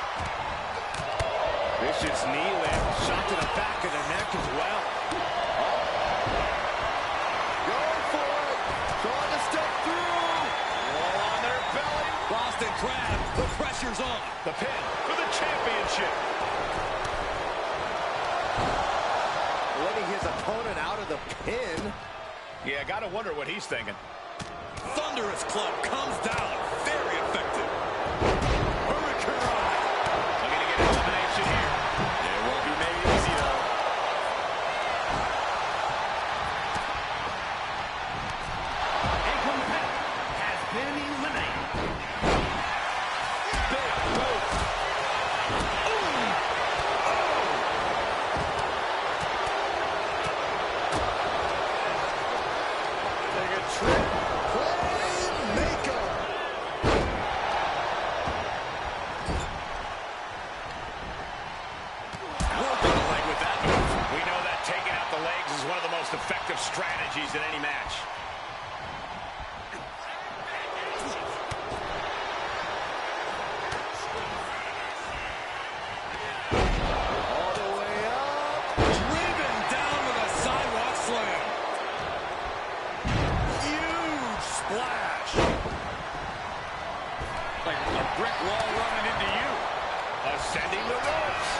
Vicious knee lift, shot to the back of the neck as well. Going for it. Trying to step through. All on their belly. Boston Crab, the pressure's on. The pin for the championship. Letting his opponent out of the pin. Yeah, gotta wonder what he's thinking. Thunderous club comes down. Very effective. Effective strategies in any match. All the way up. Driven down with a sidewalk slam. Huge splash. Like a brick wall running into you. Ascending the ropes.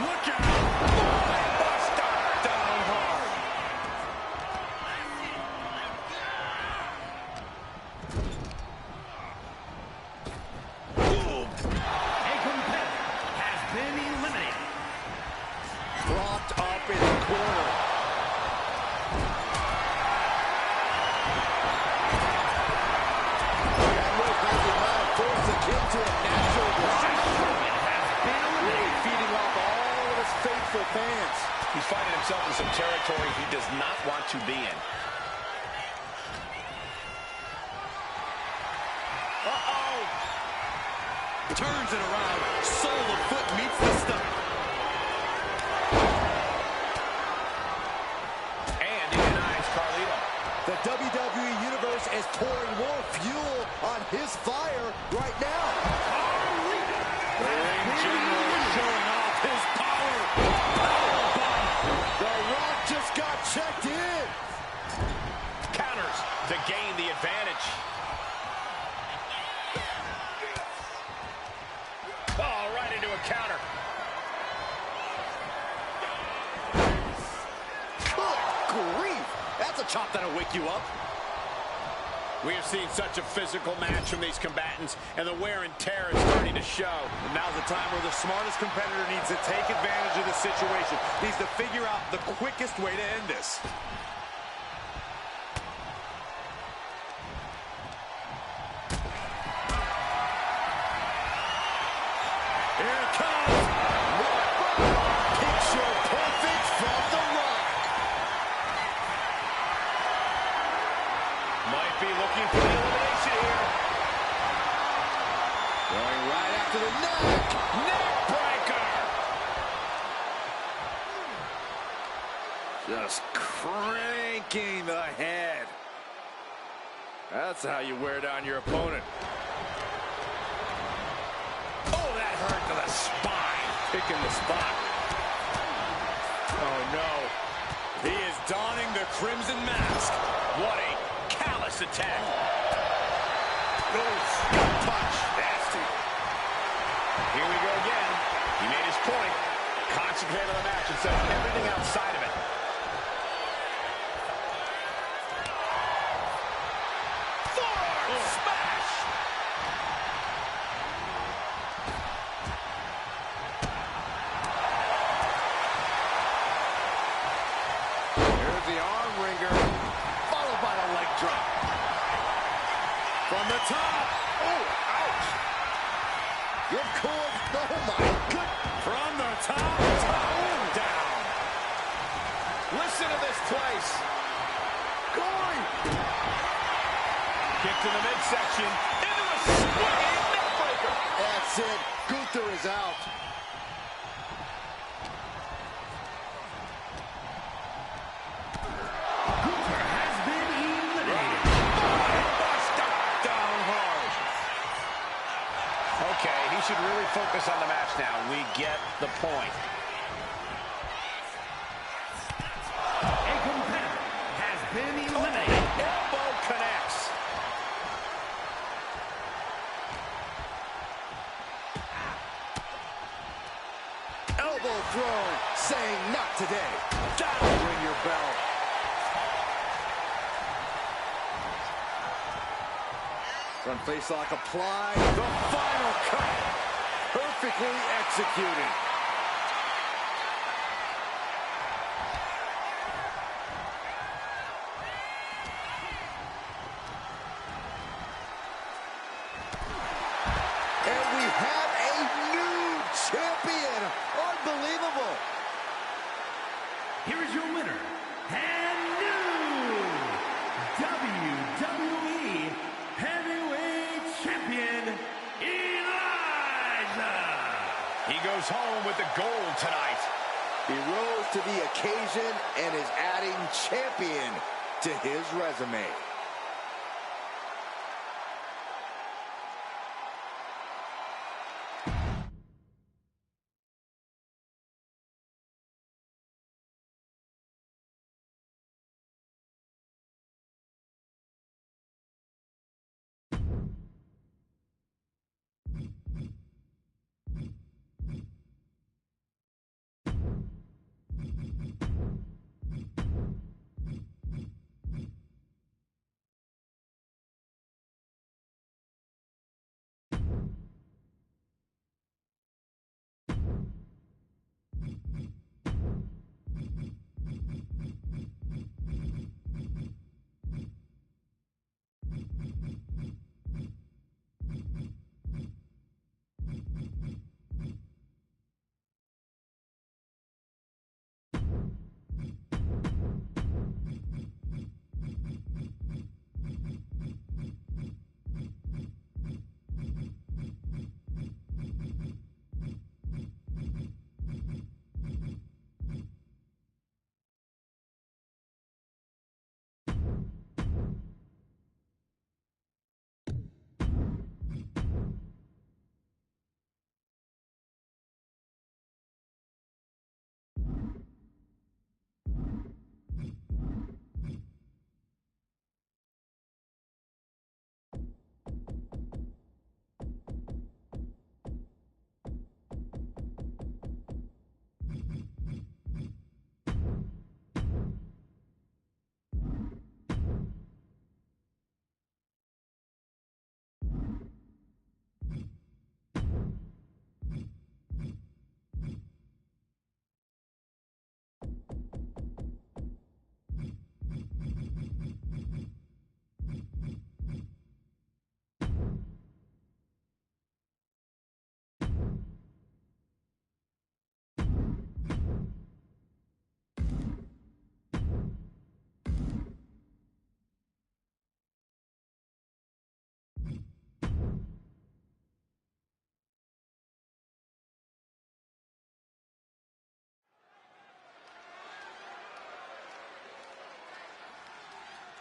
Look out. Fans. He's finding himself in some territory he does not want to be in. Uh-oh! Turns it around. Sole of foot meets the stomach. And he denies Carlito. The WWE Universe is pouring more fuel on his fire right now. The ring general is showing off his power. The Rock just got checked in. Counters to gain the advantage. Oh, right into a counter. Good grief. That's a chop that'll wake you up. We have seen such a physical match from these combatants, and the wear and tear is starting to show. And now's the time where the smartest competitor needs to take advantage of the situation. Needs to figure out the quickest way to end this. Here it comes. Picture perfect from the Rock. Might be looking for the elimination here. Going right after the neck. Neck breaker. Just cranking the head. That's how you wear down your opponent. Oh, that hurt to the spine. picking the spot. Oh, no. He is donning the crimson mask. What a callous attack. Goes. Punch. Nasty. Here we go again. He made his point. Concentrate on the match instead of everything outside of it. Forearm smash. Here's the arm wringer, followed by the leg drop. From the top. Oh, ouch. You're cool. Oh, my goodness. From the top down. Listen to this place. Going. Kick to the midsection. Into a swinging neckbreaker. That's it. Gunther is out. Gunther has been eliminated. Buster down hard. Okay, he should really focus on the match now. We get the point. A competitor has been eliminated. Elbow connects. Elbow throw, saying not today. Down. Ring your bell. Front face lock applied. The final cut. Perfectly executed. And we have a new champion. Unbelievable. Here is your winner and new WWE Heavyweight Champion, Elijah. He goes home with the gold tonight. He rose to the occasion and is adding champion to his resume.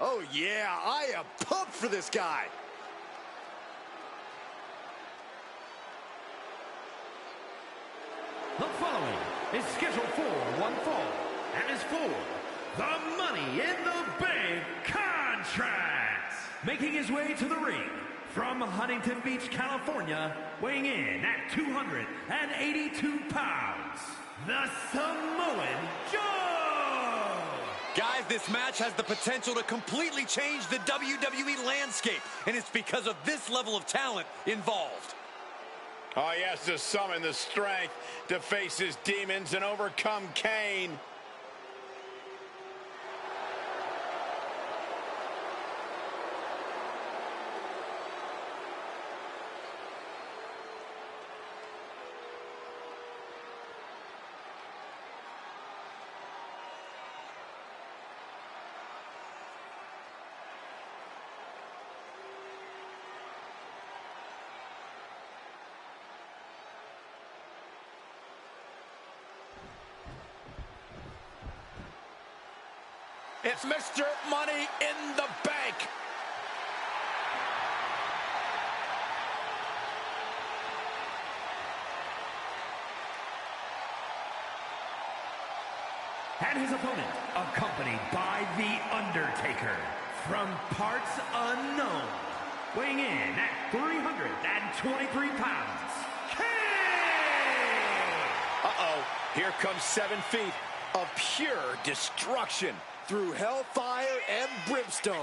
Oh, yeah, I am pumped for this guy. The following is scheduled for one fall and is for the Money in the Bank contract. Making his way to the ring from Huntington Beach, California, weighing in at 282 pounds, the Samoan Joe. Guys, this match has the potential to completely change the WWE landscape, and it's because of this level of talent involved. Oh, he has to summon the strength to face his demons and overcome Kane. It's Mr. Money in the Bank. And his opponent, accompanied by The Undertaker, from parts unknown, weighing in at 323 pounds, Kane! Uh-oh, here comes 7 feet of pure destruction through hellfire and brimstone.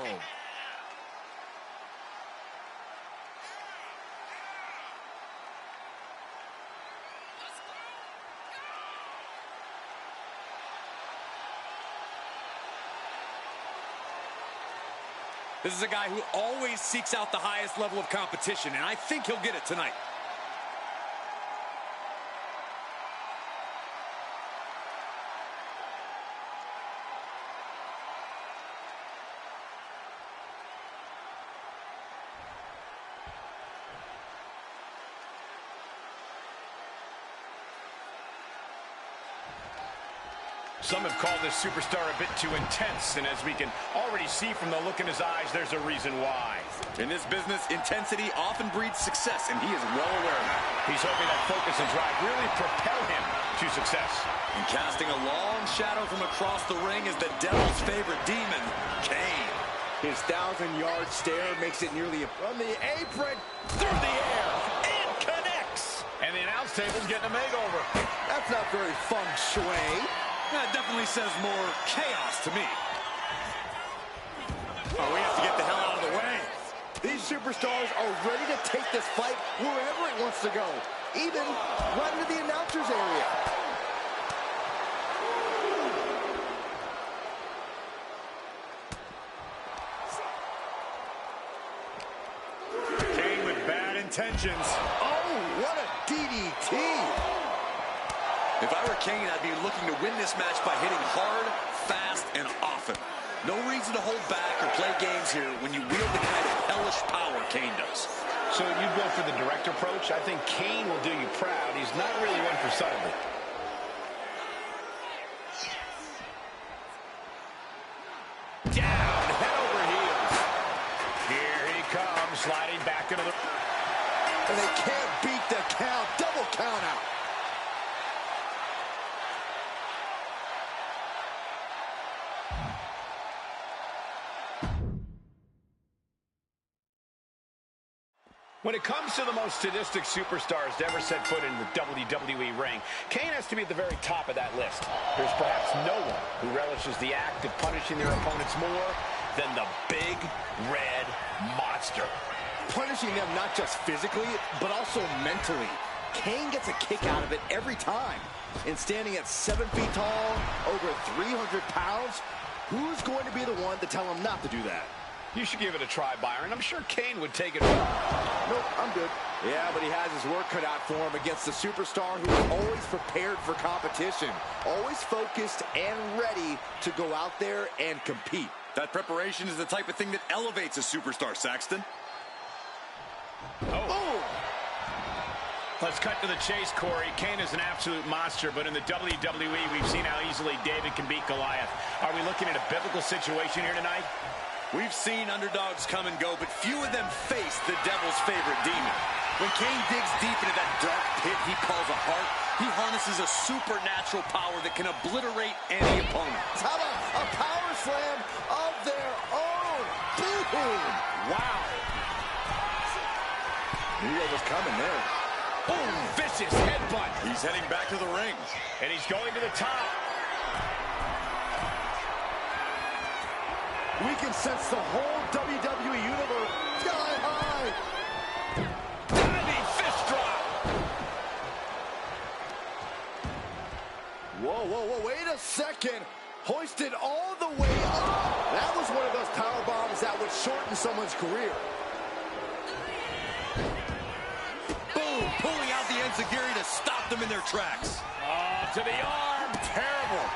This is a guy who always seeks out the highest level of competition, and I think he'll get it tonight. Some have called this superstar a bit too intense, and as we can already see from the look in his eyes, there's a reason why. In this business, intensity often breeds success, and he is well aware of that. He's hoping that focus and drive really propel him to success. And casting a long shadow from across the ring is the devil's favorite demon, Kane. His 1,000-yard stare makes it nearly From the apron, through the air, and connects. And the announce table's getting a makeover. That's not very feng shui. That definitely says more chaos to me. Oh, we have to get the hell out of the way. These superstars are ready to take this fight wherever it wants to go, even right into the announcer's area. Kane with bad intentions. Oh, what a DDT. If I were Kane, I'd be looking to win this match by hitting hard, fast, and often. No reason to hold back or play games here when you wield the kind of hellish power Kane does. So you go for the direct approach? I think Kane will do you proud. He's not really one for subtlety. Down, head over heels. Here he comes, sliding back into the... And they can't beat the count. Double count out. When it comes to the most sadistic superstars to ever set foot in the WWE ring, Kane has to be at the very top of that list. There's perhaps no one who relishes the act of punishing their opponents more than the Big Red Monster. Punishing them not just physically, but also mentally. Kane gets a kick out of it every time. And standing at 7 feet tall, over 300 pounds, who's going to be the one to tell him not to do that? You should give it a try, Byron. I'm sure Kane would take it well. Nope, I'm good. Yeah, but he has his work cut out for him against a superstar who is always prepared for competition, always focused and ready to go out there and compete. That preparation is the type of thing that elevates a superstar, Saxton. Oh. Let's cut to the chase, Corey. Kane is an absolute monster, but in the WWE, we've seen how easily David can beat Goliath. Are we looking at a biblical situation here tonight? We've seen underdogs come and go, but few of them face the devil's favorite demon. When Kane digs deep into that dark pit he calls a heart, He harnesses a supernatural power that can obliterate any opponent. How about a power slam of their own? Boom! Wow. Knew what was coming there. Boom! Vicious headbutt. He's heading back to the ring. And he's going to the top. We can sense the whole WWE Universe sky high. Diving fist drop. Whoa, wait a second. Hoisted all the way up. That was one of those power bombs that would shorten someone's career. Boom! Pulling out the enziguri to stop them in their tracks. Oh, to the arm. Terrible.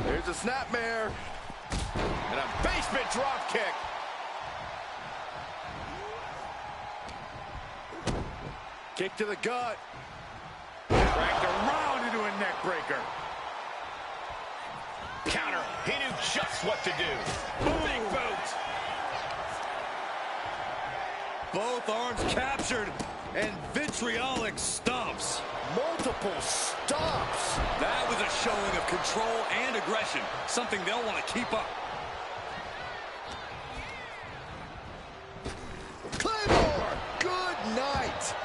There's a snapmare. And a basement drop kick. Kick to the gut. Dragged around into a neck breaker. Counter. He knew just what to do. Big boot. Both arms captured and vitriolic stomps. Multiple stops. That was a showing of control and aggression, something they'll want to keep up. Claymore, good night.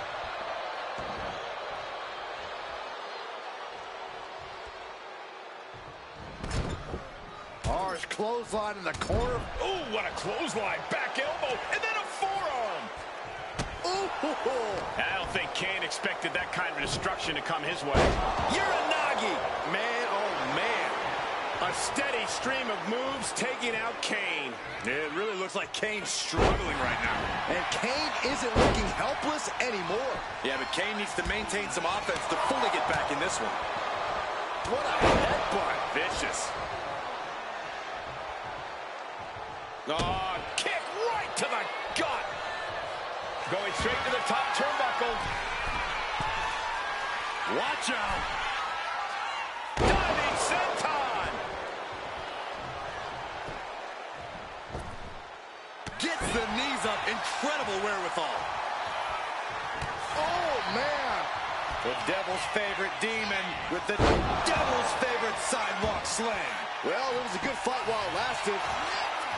Harsh clothesline in the corner. Ooh, what a clothesline. Back elbow, and then a forearm. Ooh. I don't think Kane expected that kind of destruction to come his way. Uranagi! Man, oh man. A steady stream of moves taking out Kane. It really looks like Kane's struggling right now. And Kane isn't looking helpless anymore. Yeah, but Kane needs to maintain some offense to fully get back in this one. What a headbutt. Vicious. Oh, kick right to the gut. Going straight to the top turnbuckle. Watch out. Diving senton. Gets the knees up. Incredible wherewithal. Oh, man. The Devil's favorite demon with the Devil's favorite sidewalk slam. Well, it was a good fight while it lasted.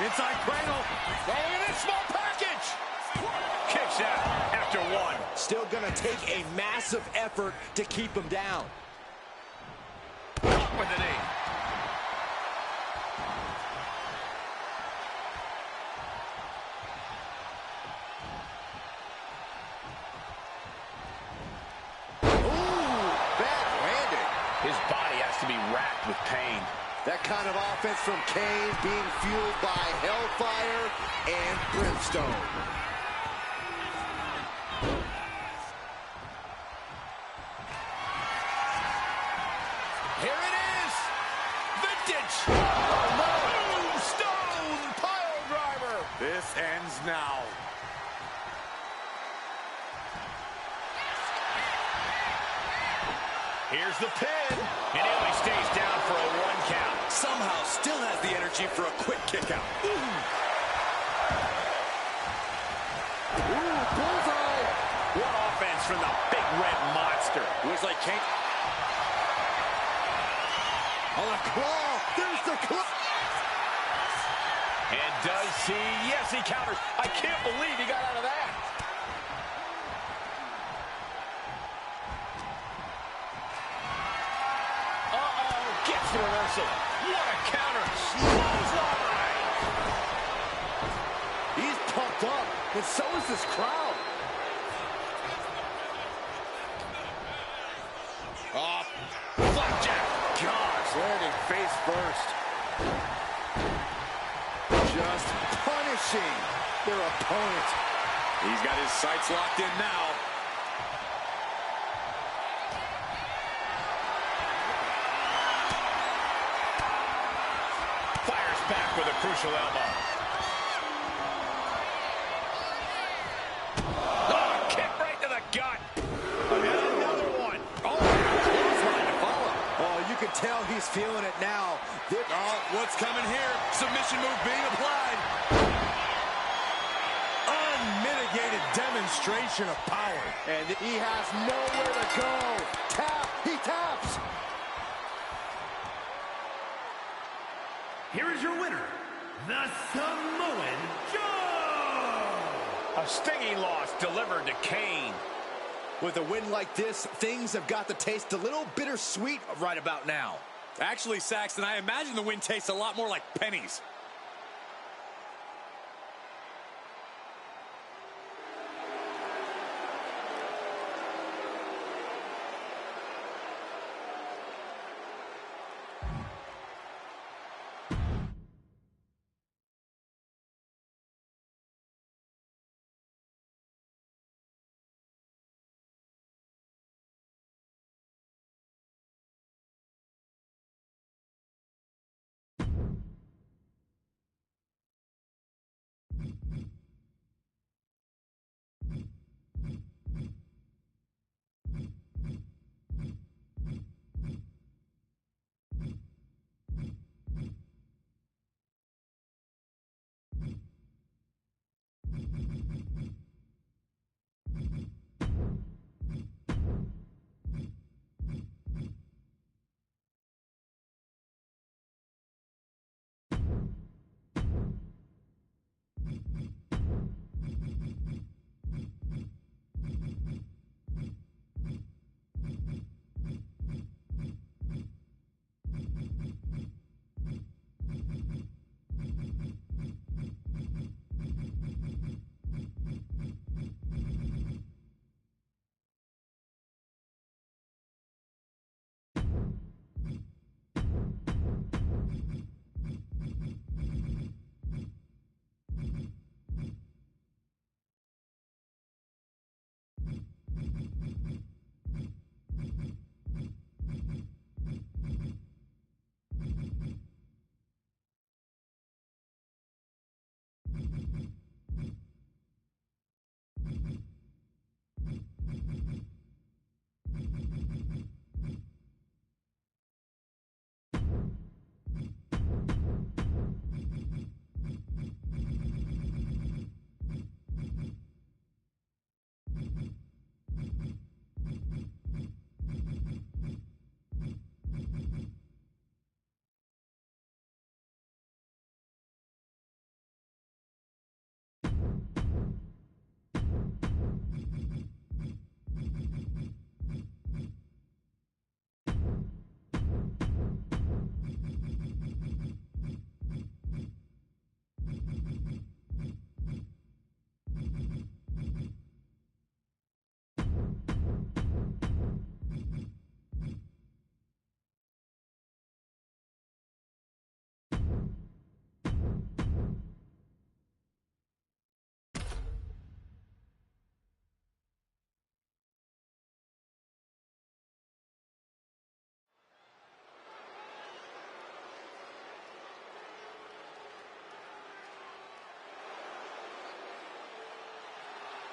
Inside cradle. going in a small package. Kicks out after one. Still going to take a massive effort to keep him down. Caught with the knee. Ooh, bad landing. His body has to be racked with pain. That kind of offense from Kane being fueled by hellfire and brimstone. Here it is. Vintage. Oh, no. Tombstone pile driver. This ends now. Here's the pin. And he only stays down for a 1 count. Somehow still has the energy for a quick kick out. Ooh, bullseye. What offense from the big red monster. Looks like Kane. On a claw. There's the claw. And does he? Yes, he counters. I can't believe he got out of that. Gets the reversal. What a counter. Clothesline. He's pumped up, and so is this crowd. Oh, flapjack. Gosh, landing face first. Just punishing their opponent. He's got his sights locked in now. Back with a crucial elbow. Oh, kick right to the gut. Another one. Oh, clothesline to follow. Oh, you can tell he's feeling it now. Oh, what's coming here? Submission move being applied. Unmitigated unmitigated demonstration of power. And he has nowhere to go. Tap, he taps. Here is your winner, the Samoan Joe. A stinging loss delivered to Kane. With a win like this, things have got to taste a little bittersweet right about now. Actually, Saxton, I imagine the win tastes a lot more like pennies.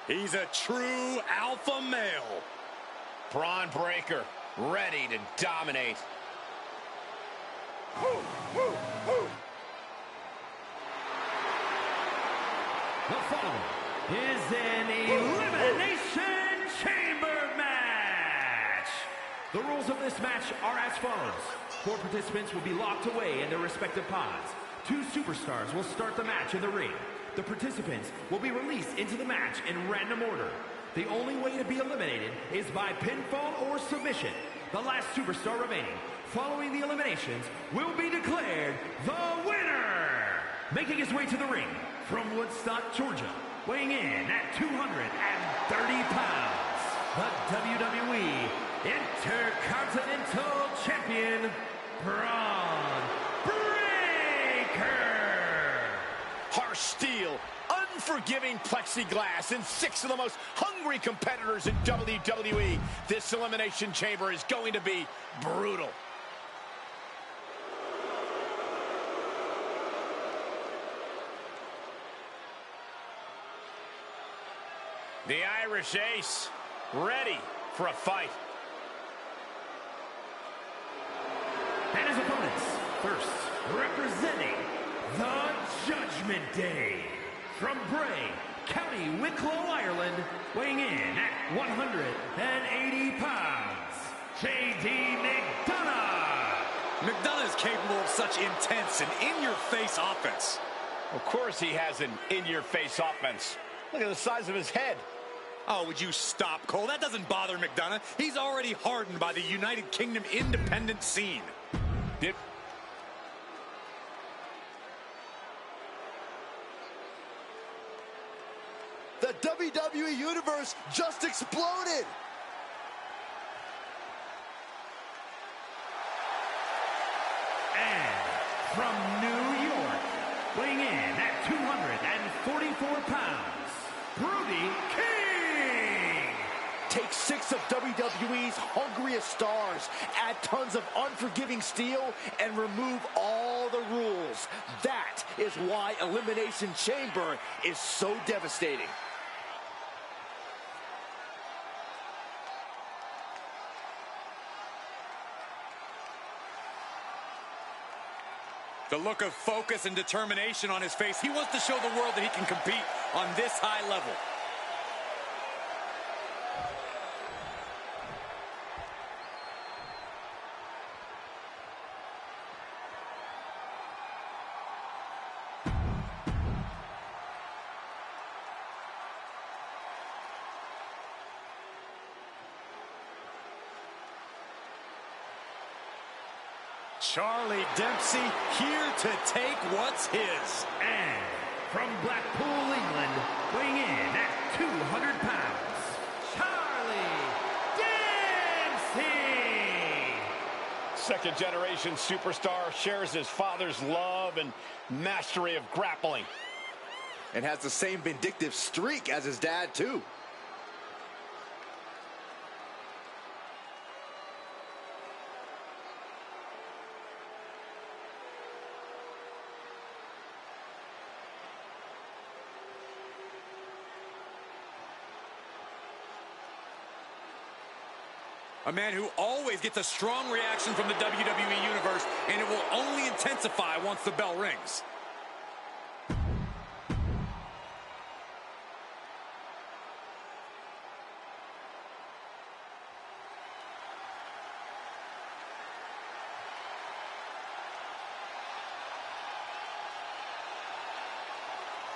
He's a true alpha male. Braun Breaker, ready to dominate. The following is an Elimination Chamber match. The rules of this match are as follows. 4 participants will be locked away in their respective pods. 2 superstars will start the match in the ring. The participants will be released into the match in random order. The only way to be eliminated is by pinfall or submission. The last superstar remaining following the eliminations will be declared the winner. Making his way to the ring from Woodstock, Georgia, weighing in at 230 pounds, the WWE Intercontinental Champion, Braun Breaker. Harsh steel, unforgiving plexiglass, and 6 of the most hungry competitors in WWE. This Elimination Chamber is going to be brutal. The Irish Ace, ready for a fight. And his opponents, first, representing the Judgment Day, from Bray, County Wicklow, Ireland, weighing in at 180 pounds, J.D. McDonough. McDonough is capable of such intense and in-your-face offense. Of course he has an in-your-face offense. Look at the size of his head. Oh, would you stop, Cole? That doesn't bother McDonough. He's already hardened by the United Kingdom independent scene. The WWE Universe just exploded. And from New York, weighing in at 244 pounds, Brody King. Take 6 of WWE's hungriest stars, add tons of unforgiving steel, and remove all the rules. That is why Elimination Chamber is so devastating. The look of focus and determination on his face. He wants to show the world that he can compete on this high level. Charlie Dempsey here to take what's his. And from Blackpool, England, weighing in at 200 pounds, Charlie Dempsey. Second-generation superstar, shares his father's love and mastery of grappling. And has the same vindictive streak as his dad, too. A man who always gets a strong reaction from the WWE Universe, and it will only intensify once the bell rings.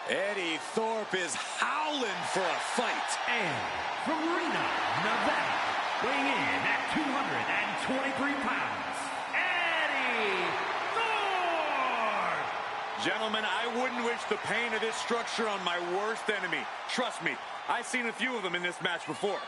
Eddie Thorpe is howling for a fight. And from Reno, Nevada, weighing in at 223 pounds, Eddie Thorpe! Gentlemen, I wouldn't wish the pain of this structure on my worst enemy. Trust me, I've seen a few of them in this match before.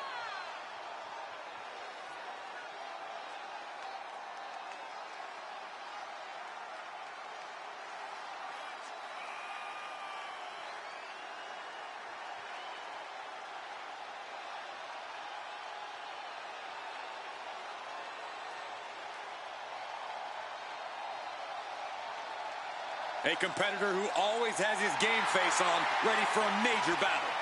A competitor who always has his game face on, ready for a major battle.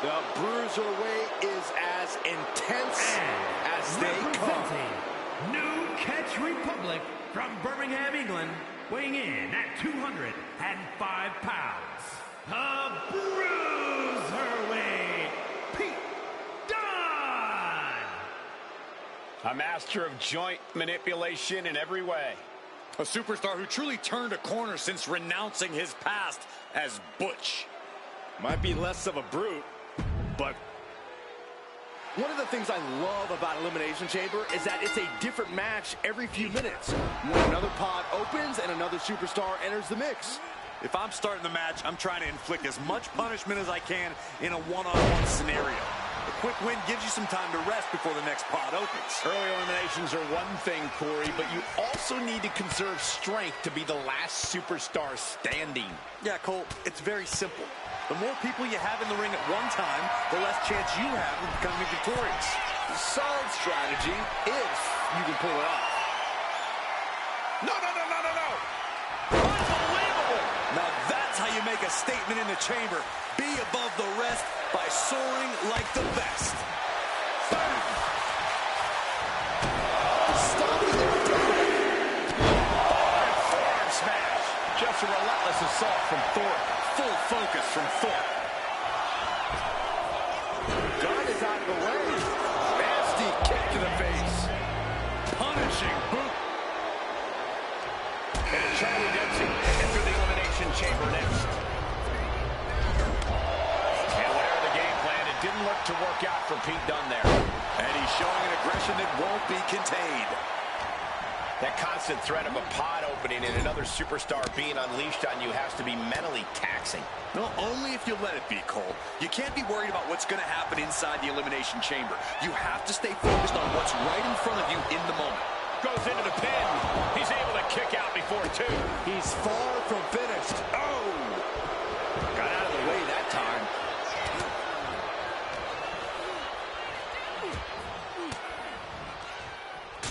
The Bruiserweight is as intense as they come. Representing New Catch Republic from Birmingham, England, weighing in at 205 pounds, the Bruiserweight, Pete Dunne. A master of joint manipulation in every way. A superstar who truly turned a corner since renouncing his past as Butch. Might be less of a brute, but one of the things I love about Elimination Chamber is that it's a different match every few minutes. When another pod opens and another superstar enters the mix. If I'm starting the match, I'm trying to inflict as much punishment as I can in a one-on-one scenario. A quick win gives you some time to rest before the next pod opens. Early eliminations are one thing, Corey, but you also need to conserve strength to be the last superstar standing. Yeah, Cole, it's very simple. The more people you have in the ring at one time, the less chance you have of becoming victorious. Solid strategy if you can pull it off. No, no, no, no, no, no! Unbelievable! Now that's how you make a statement in the chamber. Be above the rest by soaring like the best. Stopping the forearm smash. Just a relentless assault from Thorpe. Full focus from Thorpe. Guard is out of the way. Nasty kick to the face. Punishing boot. And Charlie Dempsey enter the elimination chamber next. And whatever the game plan, it didn't look to work out for Pete Dunne there. And he's showing an aggression that won't be contained. That constant threat of a pod opening and another superstar being unleashed on you has to be mentally taxing. No, only if you let it be, Cole. You can't be worried about what's going to happen inside the elimination chamber. You have to stay focused on what's right in front of you in the moment. Goes into the pin. He's able to kick out before two. He's far from finished. Oh! Got out of the way that time.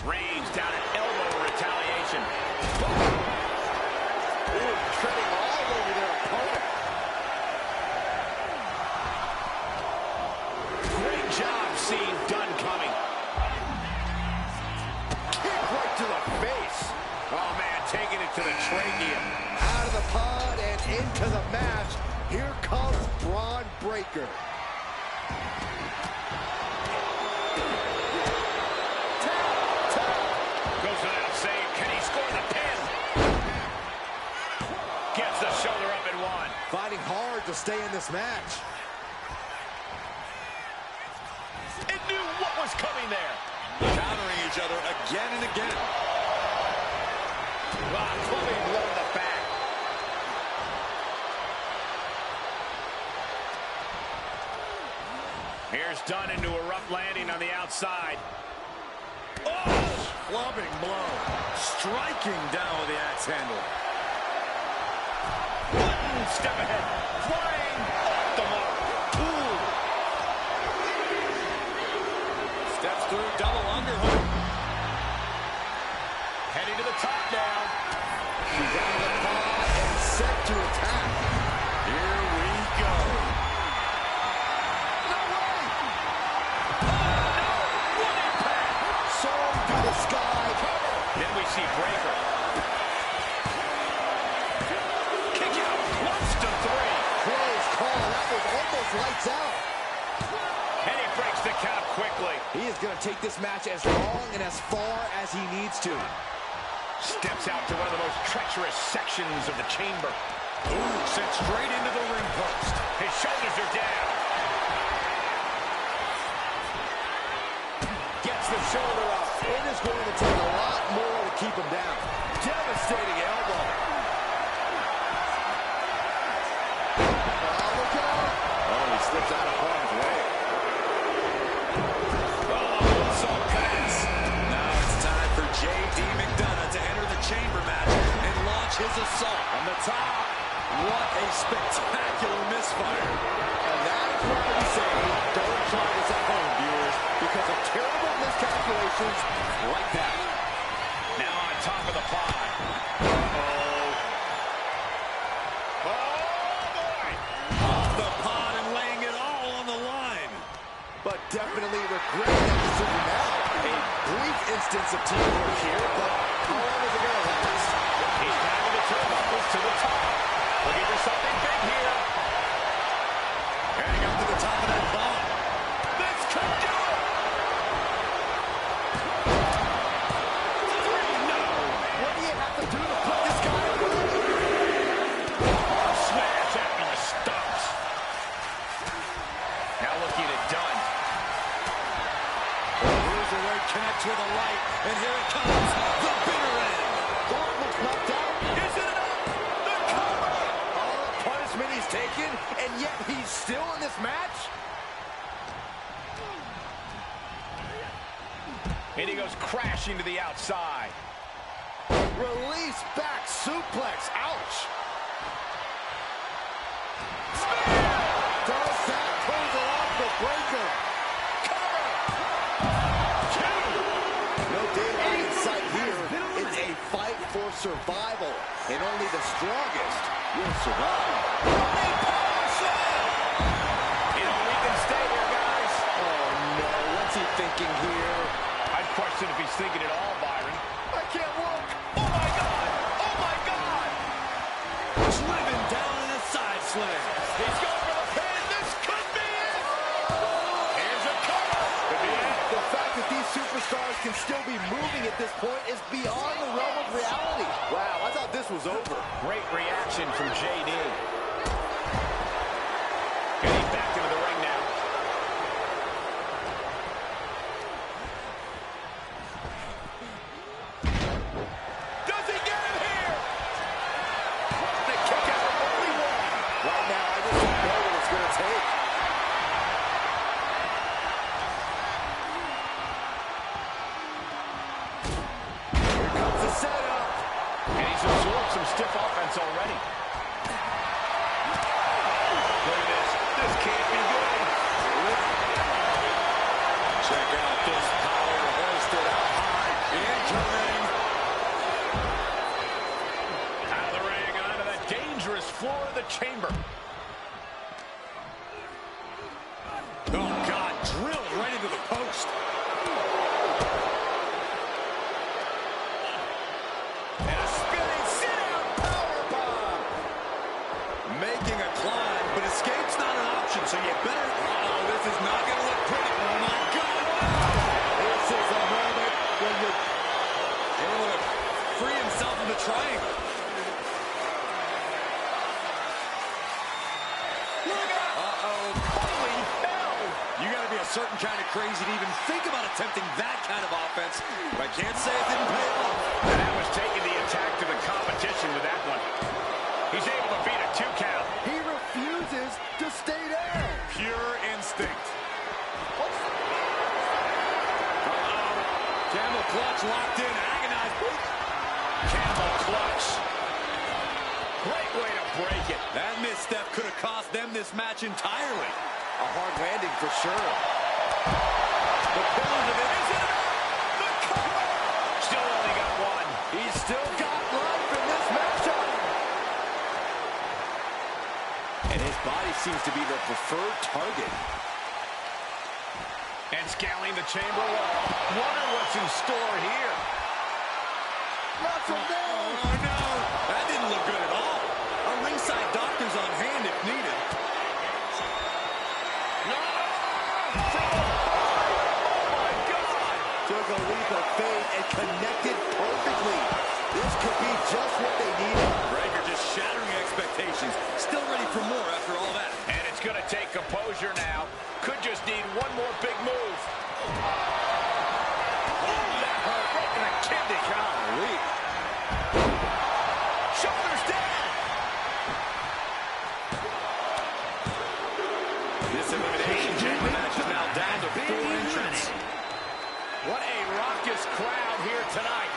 Reigns down an elbow retaliation. Ooh, treading all over their opponent. Great job seeing Dunne coming. Kick right to the face. Oh, man, taking it to the trachea. Out of the pod and into the match. Here comes Braun Breaker. Goes without saying, can he score the pin? Gets the shoulder up and one. Fighting hard to stay in this match. It knew what was coming there. Countering each other again and again. Clubbing blow in the back. Here's Dunne into a rough landing on the outside. Oh! Clubbing blow. Striking down with the axe handle. One step ahead. Flying off the mark. Ooh. Steps through double underhook. Heading to the top now. She's out of the pod and set to attack. Here we go. No way! Oh, no! What impact! Soaring through the sky. Then we see Breaker. Kick out. Once to three. Close call. That was almost lights out. And he breaks the count quickly. He is going to take this match as long and as far as he needs to. Steps out to one of the most treacherous sections of the chamber. Ooh, sent straight into the ring post. His shoulders are down. Gets the shoulder up. It is going to take a lot more to keep him down. Devastating elbow. Oh, look out. Oh, he slips out of harm's way. Moonsault pass. Now it's time for J.D. McDonough to enter the chamber match and launch his assault. On the top. What a spectacular misfire. And that is why we say, don't try this at home, viewers, because of terrible miscalculations like that. Now on top of the pod. Uh-oh. Oh, boy. Off the pod and laying it all on the line. But definitely regretting that decision now. A brief instance of teamwork here, but how long is it going to last? He's driving the turnbuckles to the top. Looking for something big here. Heading up to the top of that pod. This could do it. Three, no. What do you have to do to put this guy away? Smash after the stumps. Now looking at Dunne. Cruiserweight connects with a light, and here it comes. The bitter end. Thorpe looks knocked out. Is it enough? The cover. All the punishment he's taken, and yet he's still in this match? And he goes crashing to the outside. Release back suplex. Ouch. Does that pulls it off the breaker. Cover. No daylight in sight here. It's a fight for survival. And only the strongest will survive. Running power slam. You know, we can stay here, guys. Oh, no. What's he thinking here? I'd question if he's thinking at all, Byron. I can't look. Oh, my God. Oh, my God. Driven down in a side slam. He's going for the pin. This could be it. Here's a cover. Could be it. The fact that these superstars can still be moving at this point is beyond the realm of reality. Wow, I thought this was over. Great reaction from JD. Getting back into the ring now. Does he get him here? The kick out of only one. Right now, I just don't know what it's going to take. Here comes the setup. And he's absorbed some stiff offense already. Look at this. This can't be good. Check out this power hoisted up high. Entering. Out of the ring, onto the dangerous floor of the chamber. Oh, God, drilled right into the post. And a spinning sit-out powerbomb. Making a climb, but escape's not an option, so you better... Uh-oh, this is not going to look pretty. Oh, my God. This is a moment when you're able to free himself from the triangle. Look out. Uh-oh. Holy hell. You got to be a certain kind of crazy to even think about attempting that kind of offense. But I can't say it didn't pay off. And that was taking the attack to the competition with that one. He's able to beat a 2 count. He refuses to stay down. Pure instinct. Camel clutch locked in, agonized. Camel clutch. Great way to break it. That misstep could have cost them this match entirely. A hard landing for sure. The pillars of it. Is it enough? The cover. Still only got one. He's still got life in this matchup. And his body seems to be the preferred target. And scaling the chamber wall. Wonder what's in store here. Not from there. Oh, no. That didn't look good at all. A ringside doctor's on hand if needed. No! Oh, my God! Took a leap of faith and connected perfectly. This could be just what they needed. Breaker just shattering expectations. Still ready for more after all that. And it's going to take composure now. Could just need one more big move. That hurt. Broken a kidney. Golly. Shoulders down. This elimination chamber match is now down to 4 entrants. What a raucous crowd here tonight.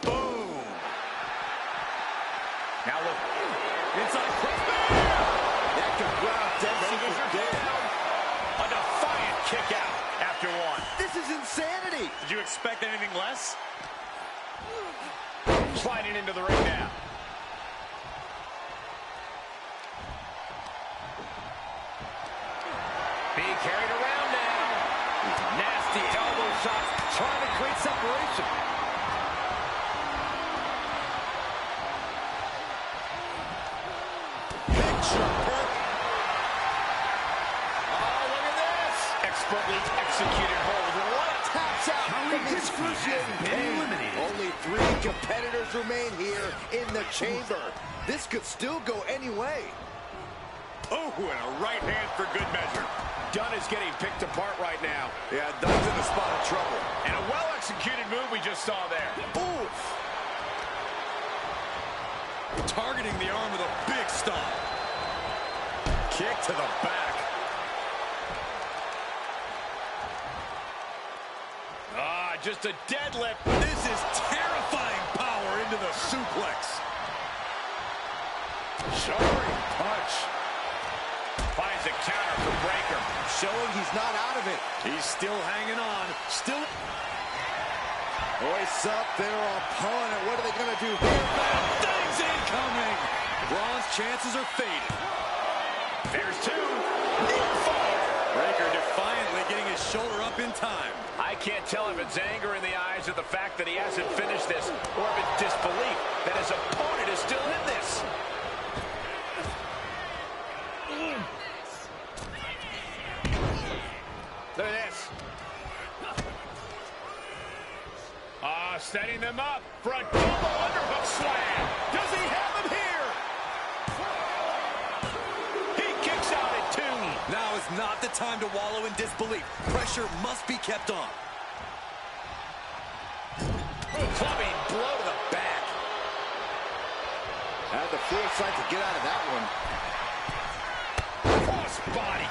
Boom. Now look. Inside crossbar. That could ground Dempsey for dead. A defiant kick out after one. This is insanity. Did you expect anything less? Sliding into the ring now. Being carried around now. Nasty elbow shots trying to create separation. Picture perfect. Oh, look at this. Expertly executed hold. What? Taps out from the excruciating pain. Only 3 competitors remain here in the chamber. This could still go any way. Oh, and a right hand for good measure. Dunn is getting picked apart right now. Yeah, Dunn's in a spot of trouble. And a well-executed move we just saw there. Ooh. Targeting the arm with a big stomp. Kick to the back. just a deadlift. This is terrifying power into the suplex. Jarring punch. Finds a counter for Breaker. Showing he's not out of it. He's still hanging on. Still. Hoists up their opponent. What are they going to do here? Bad things incoming. Braun's chances are fading. There's two. Fire. Breaker defiantly getting his shoulder up in time. I can't tell if it's anger in the eyes of the fact that he hasn't finished this, or if it's disbelief that his opponent is still in this. Look at this. Setting them up for a double underhook slam. Does he have him here? He kicks out at two. Now is not the time to wallow in disbelief. Pressure must be kept on. Clubbing blow to the back. Had the foresight to get out of that one. Cross body.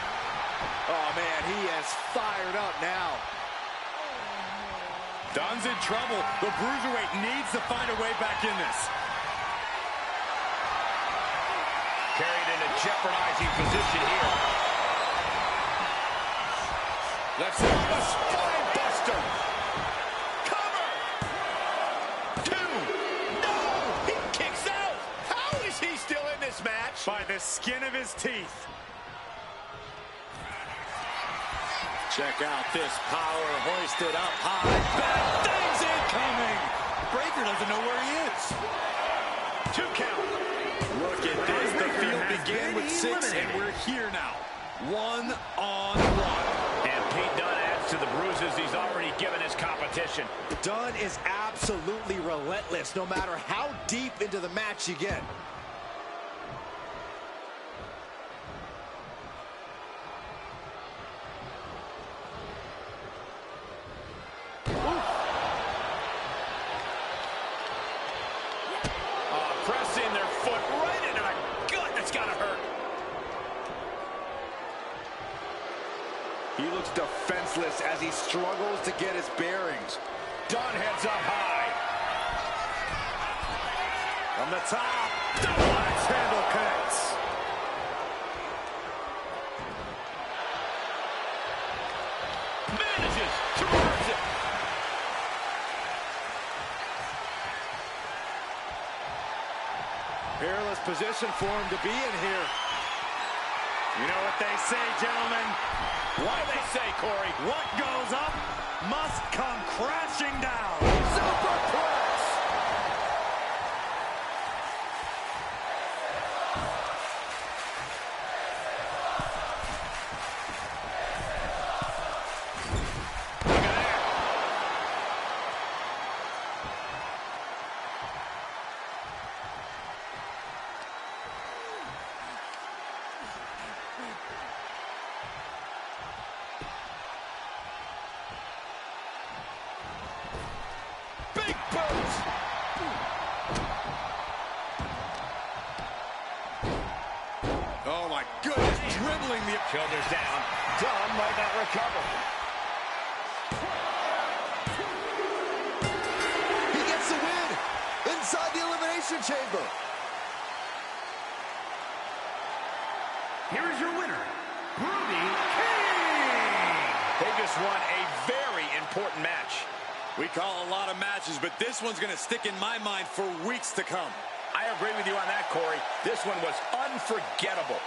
Oh, man, he is fired up now. Dunn's in trouble. The Bruiserweight needs to find a way back in this. Carried in a jeopardizing position here. Left side, a spine buster. Cover. Two. No, he kicks out. How is he still in this match? By the skin of his teeth. Check out this power hoisted up high. Bad things incoming. Breaker doesn't know where he is. 2 count. Look at this. The field began with 6, and we're here now. 1-on-1. And Pete Dunne adds to the bruises he's already given his competition. Dunne is absolutely relentless no matter how deep into the match you get. Pressing their foot right into the gut. That's gotta hurt. He looks defenseless as he struggles to get his bearings. Dunne heads up high. From the top, double axe handle connects. Manages to reverse it. Peerless position for him to be in here. You know what they say, gentlemen? What do they say, Corey? What goes up must come crashing down. Superplex! Big boot. Oh, my goodness. Dribbling the... Shoulders down. Dunne might not recover. He gets the win inside the Elimination Chamber. Here is your winner, Brody King. They just won a very important match. We call a lot of matches, but this one's going to stick in my mind for weeks to come. I agree with you on that, Corey. This one was unforgettable.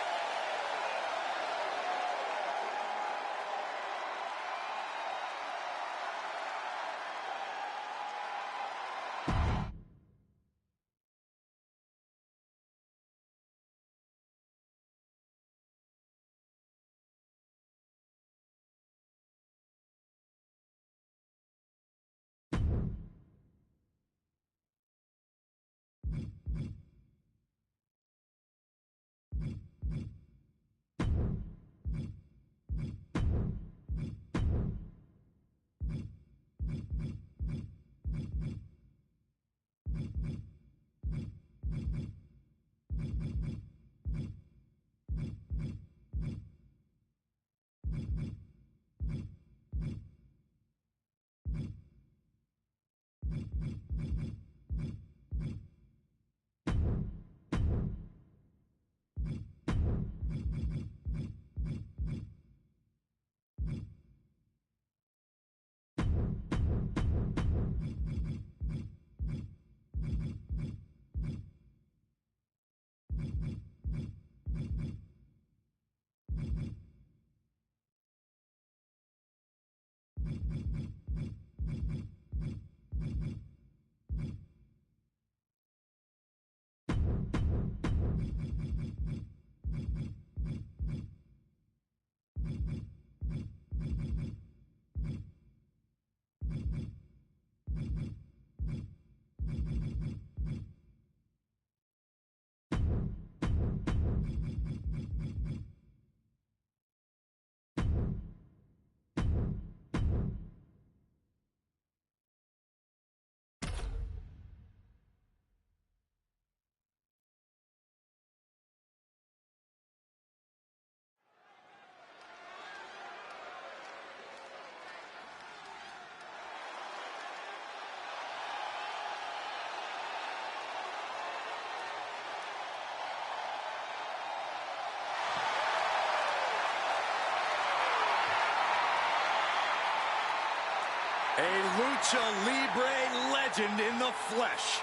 Lucha Libre legend in the flesh.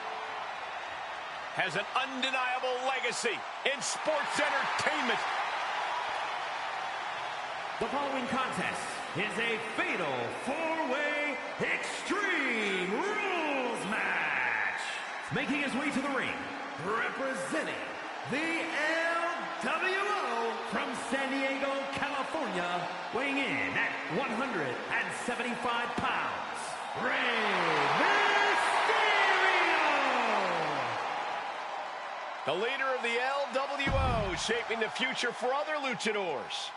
Has an undeniable legacy in sports entertainment. The following contest is a fatal four-way Extreme Rules match. Making his way to the ring, representing the LWO from San Diego, California, weighing in at 175 pounds, Rey Mysterio! The leader of the LWO, shaping the future for other luchadors.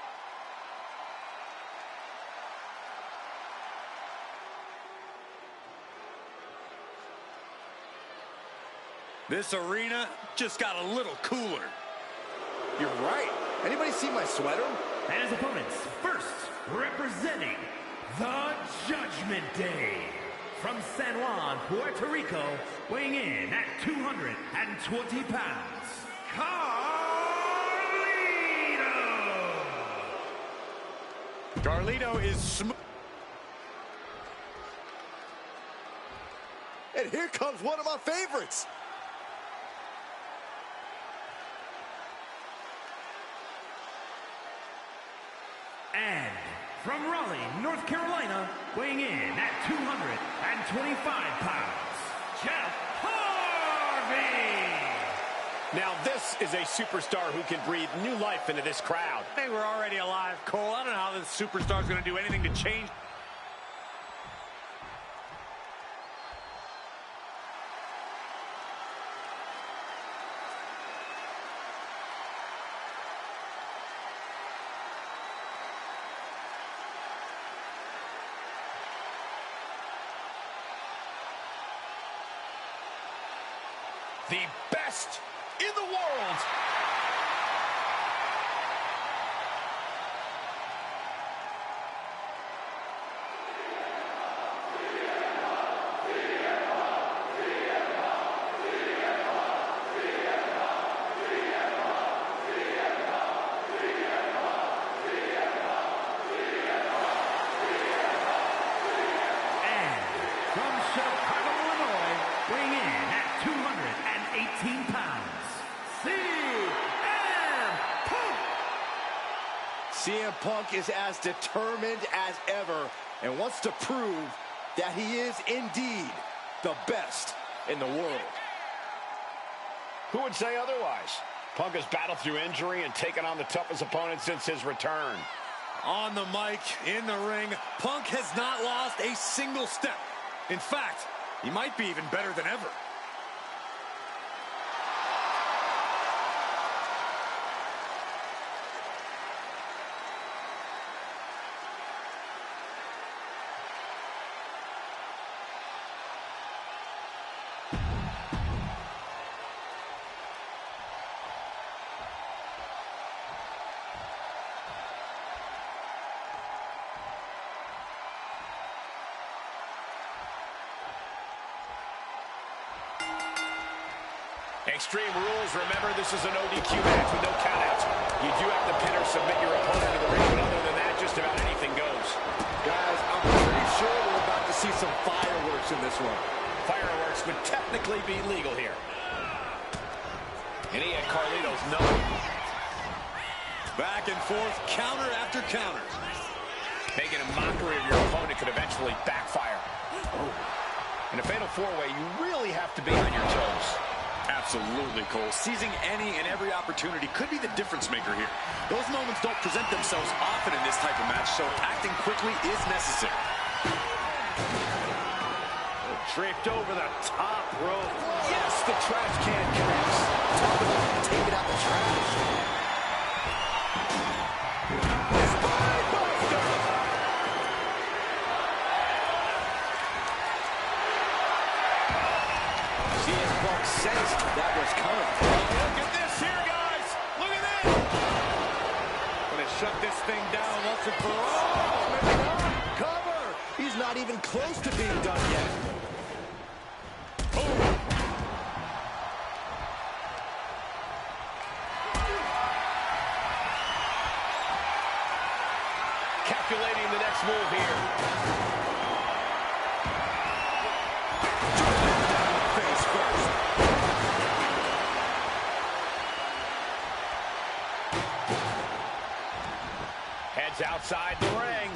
This arena just got a little cooler. You're right. Anybody see my sweater? And his opponents, first representing the Judgment Day from San Juan, Puerto Rico, weighing in at 220 pounds, Carlito! Carlito is smooth. And here comes one of my favorites. And from Raleigh, North Carolina, weighing in at 225 pounds, Jeff Harvey! Now this is a superstar who can breathe new life into this crowd. They were already alive, Cole. I don't know how this superstar is going to do anything to change. The best in the world. And from Chicago, Illinois, weighing in at 218 pounds, CM Punk! CM Punk is as determined as ever and wants to prove that he is indeed the best in the world. Who would say otherwise? Punk has battled through injury and taken on the toughest opponent since his return. On the mic, in the ring, Punk has not lost a single step. In fact, he might be even better than ever. Extreme Rules, remember, this is an ODQ match with no countouts. You do have to pin or submit your opponent to the ring, but other than that, just about anything goes. Guys, I'm pretty sure we're about to see some fireworks in this one. Fireworks would technically be legal here. And he had Carlito's number. Back and forth, counter after counter. Making a mockery of your opponent could eventually backfire. In a fatal four-way, you really have to be on your toes. Absolutely, Cole. Seizing any and every opportunity could be the difference maker here. Those moments don't present themselves often in this type of match, so acting quickly is necessary. Draped over the top rope. Yes, the trash can connects. Talk about taking out the trash. CM Punk sensed that was coming. Look at this here, guys. Look at this. Gonna shut this thing down once and for all. Cover! He's not even close to being done yet. Calculating the next move here. Heads outside the ring.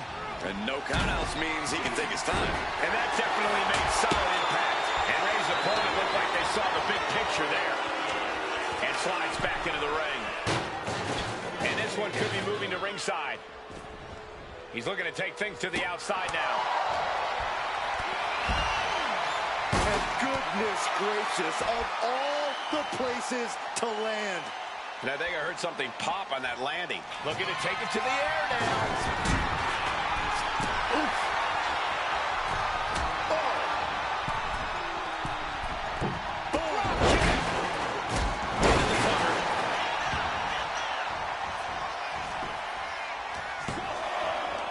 And no countouts means he can take his time. And that definitely made solid impact. And Ray's opponent looked like they saw the big picture there. And slides back into the ring. And this one could be moving to ringside. He's looking to take things to the outside now. And goodness gracious, of all the places to land. And I think I heard something pop on that landing. Looking to take it to the air now. Oof. Oh. Boom. Kick. Into the cover.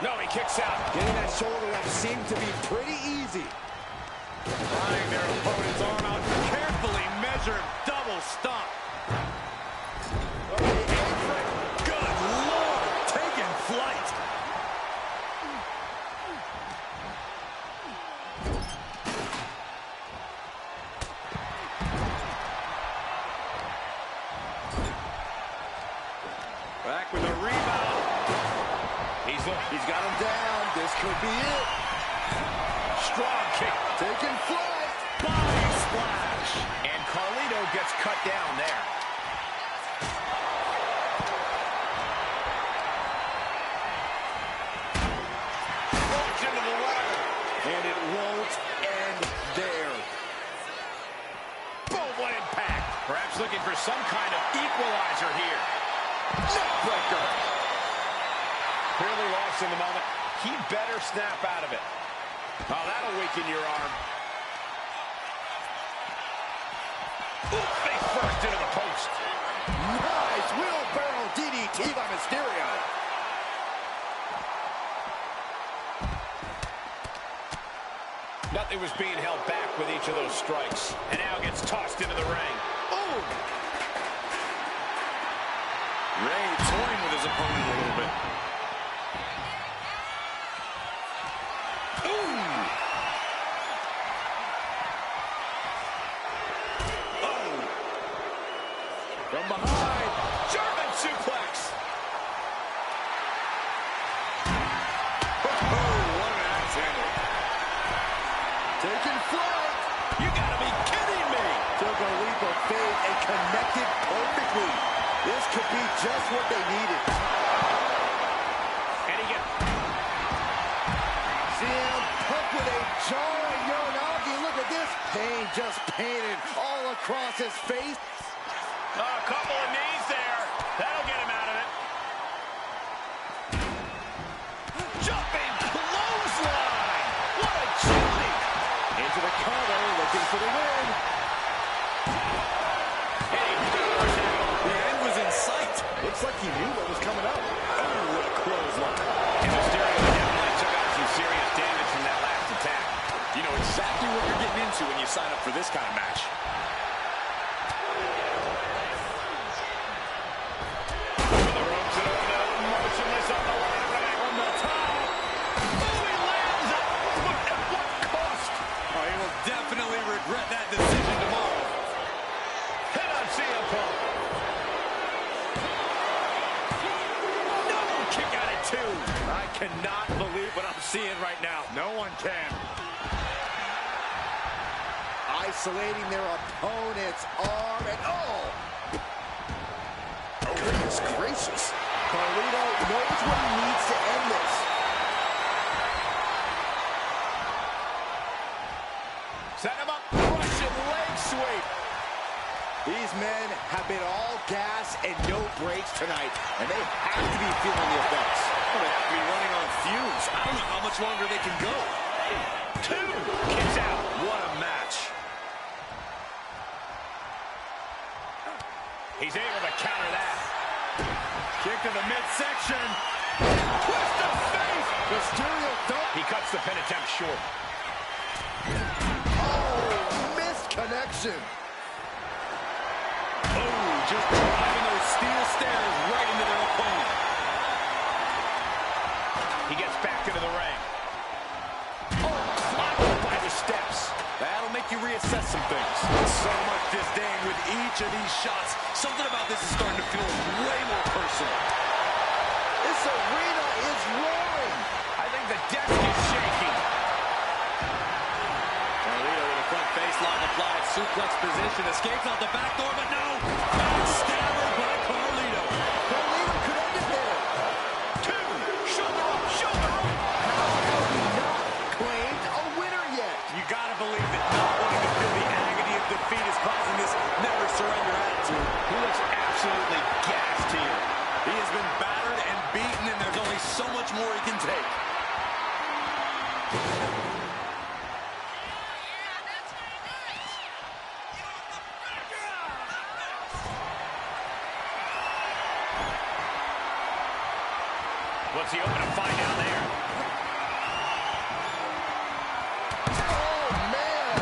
No, he kicks out. Getting that shoulder up seemed to be pretty easy. Prying their opponent's arm out. Carefully measured double stomp. Good Lord, taking flight. Back with a rebound. He's got him down. This could be it. Strong kick. Taking flight. Body splash. And Carlito gets cut down there. Launch into the ladder. And it won't end there. Boom, what impact. Perhaps looking for some kind of equalizer here. Neckbreaker. Clearly lost in the moment. He better snap out of it. Oh, that'll weaken your arm. Ooh, face first into the post. Nice wheelbarrow DDT by Mysterio. Nothing was being held back with each of those strikes. And now gets tossed into the ring. Oh! Ray toying with his opponent a little bit. From behind. German suplex. Oh, what an axe handle. Taking flight. You gotta be kidding me. Took a leap of faith and connected perfectly. This could be just what they needed. And he gets... CM Punk with a jarring Uranagi. Look at this. Pain just painted all across his face. A couple of knees there. That'll get him out of it. Jumping clothesline. What a chilling. Into the cover, looking for the win. The end was in sight. Looks like he knew what was coming up. Oh, what a clothesline. And Mysterio definitely took out some serious damage from that last attack. You know exactly what you're getting into when you sign up for this kind of match. Regret that decision tomorrow. Hit on CM Punk. No, kick out at 2. I cannot believe what I'm seeing right now. No one can. Isolating their opponent's arm and oh! Goodness gracious. Carlito knows what he needs to end this. Set him up. Russian leg sweep. These men have been all gas and no brakes tonight, and they have to be feeling the effects. Well, they have to be running on fumes. I don't know how much longer they can go. 2. Kicks out. What a match. He's able to counter that. Kick to the midsection. Twist of fate. Mysterio dump. He cuts the pin attempt short. Oh, missed connection. Oh, just driving those steel stairs right into their opponent. He gets back into the ring. Oh, clobbered by the steps. That'll make you reassess some things. So much disdain with each of these shots. Something about this is starting to feel way more personal. submission. Escapes out the back door, but no. Backstabber by Carlito. Carlito could end it there. 2. Shoulder up, shoulder up. How have we not claimed a winner yet? You gotta believe that not wanting to feel the agony of defeat is causing this never surrender attitude. He looks absolutely gassed here. He has been battered and beaten, and there's only so much more he can take. What's he open to find down there? Oh, man.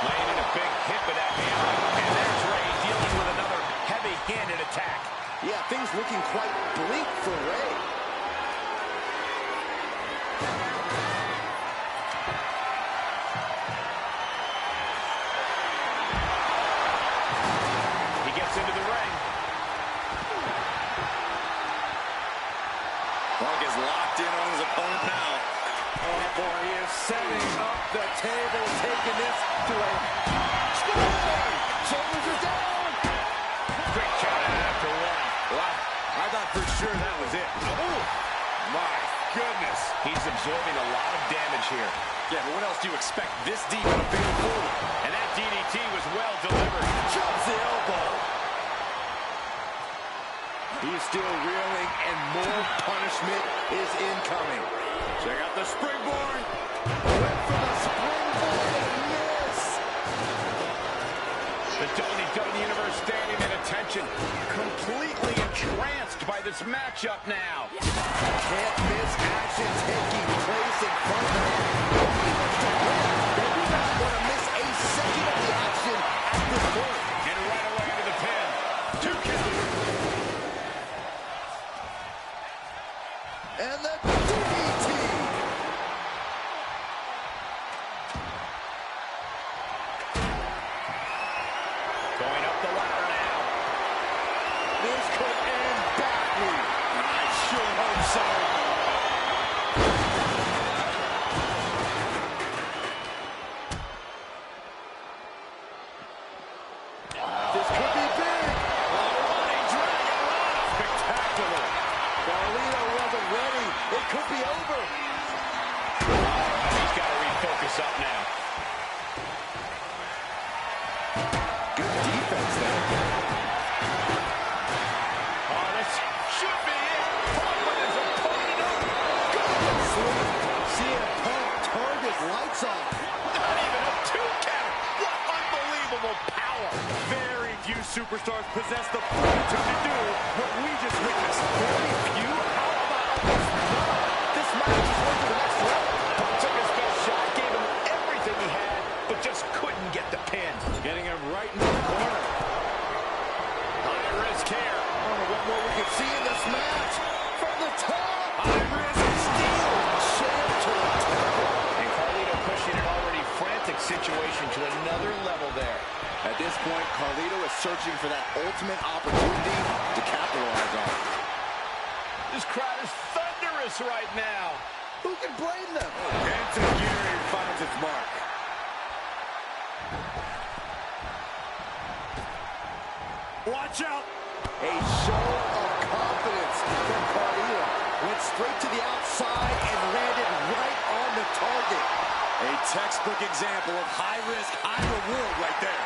Laying in a big hit with that hammer. And there's Ray dealing with another heavy-handed attack. Yeah, things looking quite bleak for Ray. He gets into the ring. Punk is locked in on his opponent now. Oh, boy, he is setting up the table, taking this to a... Shoulders are down. Quick count after 1. Wow, I thought for sure that was it. Oh, My goodness. he's absorbing a lot of damage here. Yeah, but what else do you expect this deep in a fatal four? And that DDT was well delivered. Chops the elbow. He's still reeling, and more punishment is incoming. Check out the springboard. Went for the springboard and miss. The WWE Universe standing at attention, completely entranced by this matchup now. Can't miss action taking place in front of them. They do not want to miss a second of the action at this point. And right away into the pin. 2 count. And the DDT. Going up the ladder now. This could end badly. I sure hope so. This could be big. Running Dragon Rana. Spectacular. Carlito wasn't ready. It could be over. He's got to refocus up now. Good defense there. Oh, this should be it. Punk with his opponent up. Good sleep. CM Punk turned his lights off. Not even a 2 count. What unbelievable power. Very few superstars possess the fortitude to do what we just witnessed. Very few. How about almost none? This match is going to the next level. Punk took his best shot, gave him everything he had, but just couldn't get the pin. Getting him right into the corner. High risk here. I don't know what more we can see in this match. From the top. High risk steal. Champ to the top. And Carlito pushing an already frantic situation to another level there. At this point, Carlito is searching for that ultimate opportunity to capitalize on. This crowd is thunderous right now. Who can blame them? And Gear finds its mark. Watch out. A show of confidence from Carlito. Went straight to the outside and landed right on the target. A textbook example of high risk, high reward right there.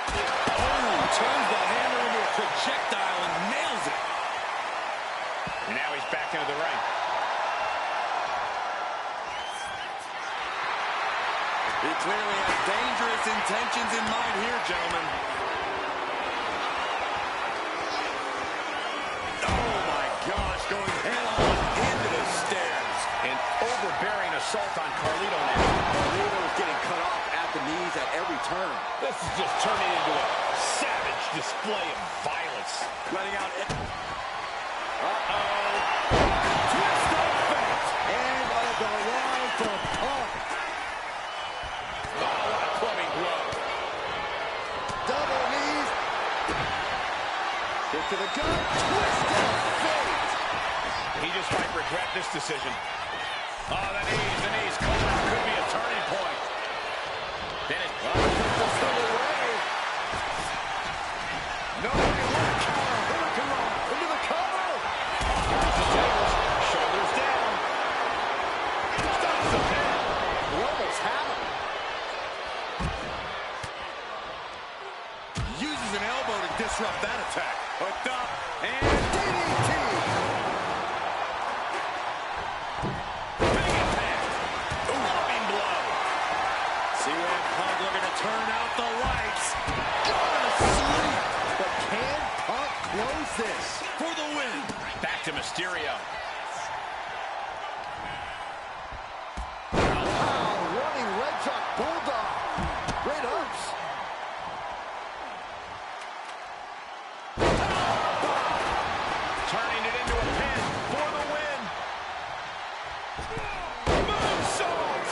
Oh, turns the hammer into a projectile and nails it. And now he's back into the ring. He clearly has dangerous intentions in mind here, gentlemen. Oh my gosh, going head on into the stairs. An overbearing assault on Carlito now. Carlito is getting cut off at the knees at every turn. This is just turning into a savage display of violence. Letting out it. Uh-oh. Twist of fate. And of the line from Punk. Oh, what a clubbing blow. Double knees. Kick to the gut. Twist of fate. He just might regret this decision. Oh, the knees. Cover could be a turning point. Then it... No way, what a counter. Hurricane Run into the cover. Here's the tables. Shoulders down. Stops the pin. We almost have him. Uses an elbow to disrupt that attack. Hooked up and DDT. Big impact. Loving blow. CM Punk looking to turn out the lights. Going to sleep. But can Punk close this for the win? Back to Mysterio. Wow, running leg drop bulldog. Great ups. Turning it into a pin for the win. Moonsault.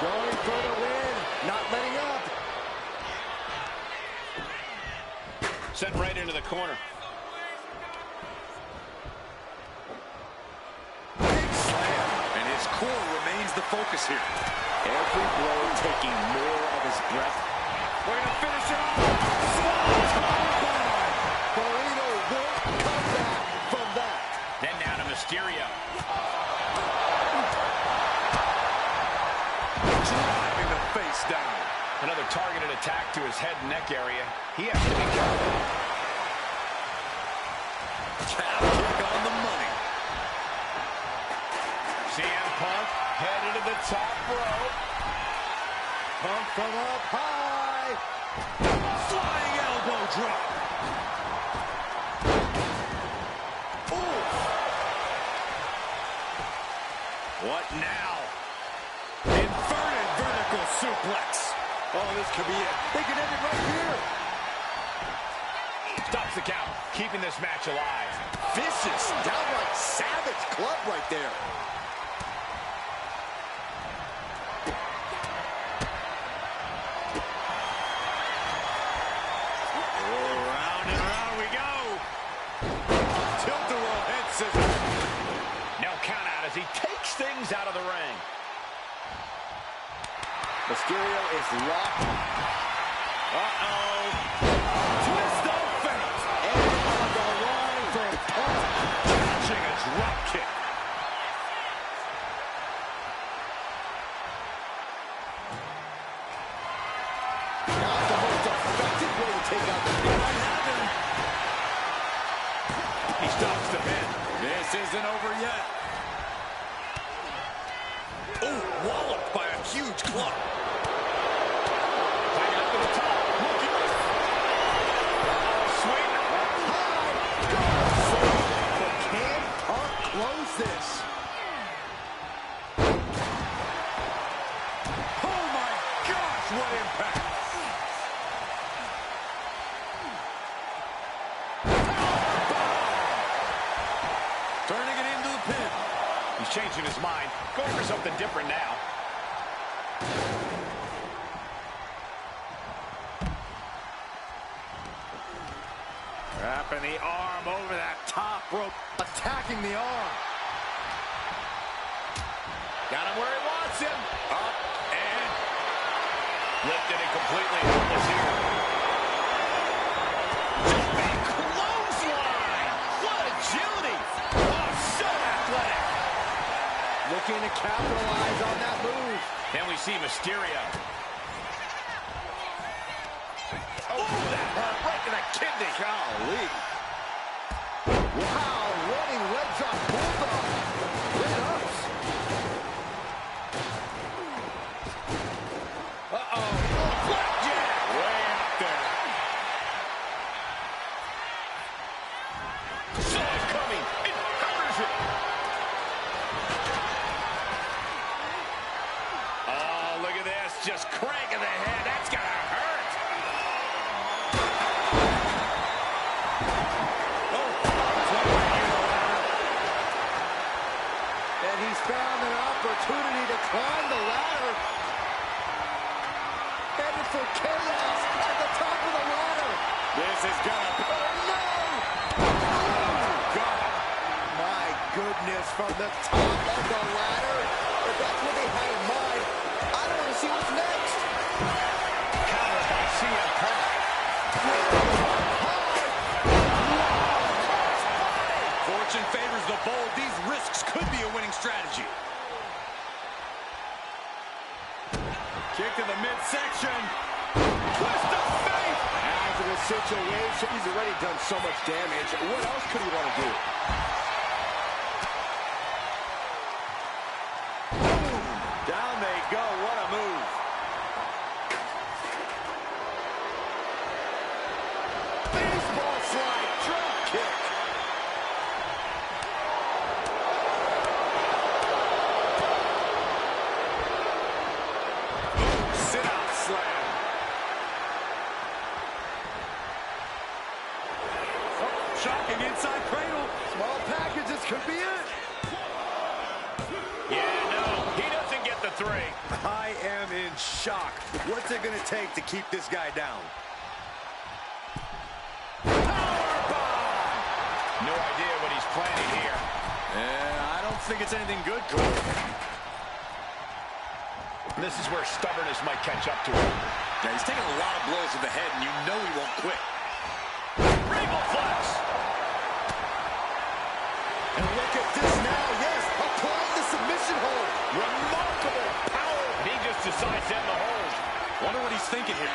Going for the win. Not letting up. Sent right into the corner. Big slam. And his core remains the focus here. Every blow taking more of his breath. We're going to finish it off. Burrito won't come back from that. Then down to Mysterio. Driving the face down. Another targeted attack to his head and neck area. He has to be careful. Calf kick on the money. CM Punk headed to the top rope. Punk from up high. Flying elbow drop. Ooh. What now? Inverted vertical suplex. Oh, this could be it. They could end it right here. Stops the count, keeping this match alive. Vicious, downright savage club right there. Oh, round and round we go. Tilt-a-whirl head scissors. No count out as he takes things out of the ring. Mysterio is locked. Uh-oh. Twist of fate. And on the line for Punk. Catching a drop kick. Not the most effective way to take out the pin. He stops the pin. This isn't over yet. Oh, walloped by a huge club. Taking up to the top. Looking. Swing. But can Punk close this? Oh my gosh, what impact! Turning it into the pin. He's changing his mind. Going for something different now. Wrapping the arm over that top rope. Attacking the arm. Got him where he wants him. Up and Lifted and completely helpless here. Jumping clothesline. What agility. Oh, so athletic. looking to capitalize on that move. Then we see Mysterio. Oh, that hurt right to the kidney. Golly. Wow, running leg drop bulldog. Great ups. Uh-oh. Blackjack. Way up there. Saw it coming. It counters it. Oh, look at this. Just cranking the head. That's gotta hurt. And he's found an opportunity to climb the ladder. Headed for chaos at the top of the ladder. This is gonna... Oh, no! Oh, God. My goodness, from the top of the ladder. If that's what they had in mind, I don't want to see what's next. Countered by CM Punk. bold, these risks could be a winning strategy. Kick to the midsection. Twist of fate. After this situation, he's already done so much damage. What else could he want to do? Boom. Down they go. What a move. Baseball slide, drop kick. Sit-out slam. Oh, shocking inside cradle. Small packages could be it. Yeah, no, he doesn't get the 3. I am in shock. What's it going to take to keep this guy down? No idea what he's planning here. I don't think it's anything good, Cole. This is where stubbornness might catch up to him. Yeah, he's taking a lot of blows to the head, and you know he won't quit. Regal flex. And look at this now, yes, applying the submission hold. Remarkable power. He just decides to end the hold. Wonder what he's thinking here.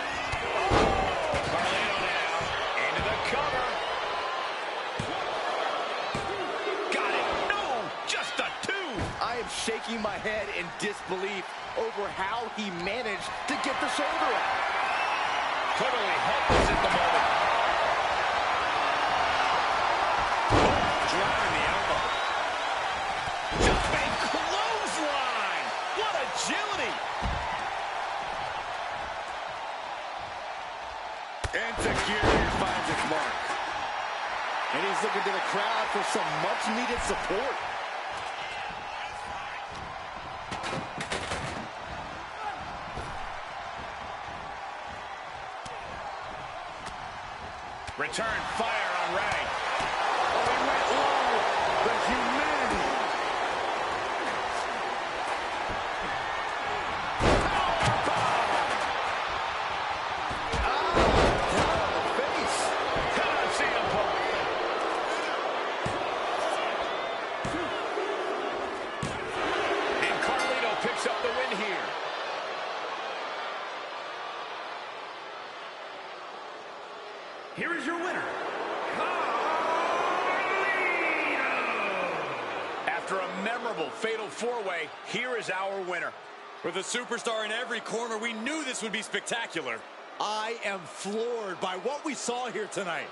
Carlito now into the cover. Got it. No, just a 2. I am shaking my head in disbelief over how he managed to get the shoulder up. Totally helpless at the moment. Driving the elbow. Jumping clothesline. What agility. And Security finds its mark. And he's looking to the crowd for some much-needed support. Return fire on Ray. Oh, he went low. The humanity. Come on, CM Punk. And Carlito picks up the win here. Here is your winner, After a memorable fatal 4-way, here is our winner. With a superstar in every corner, we knew this would be spectacular. I am floored by what we saw here tonight.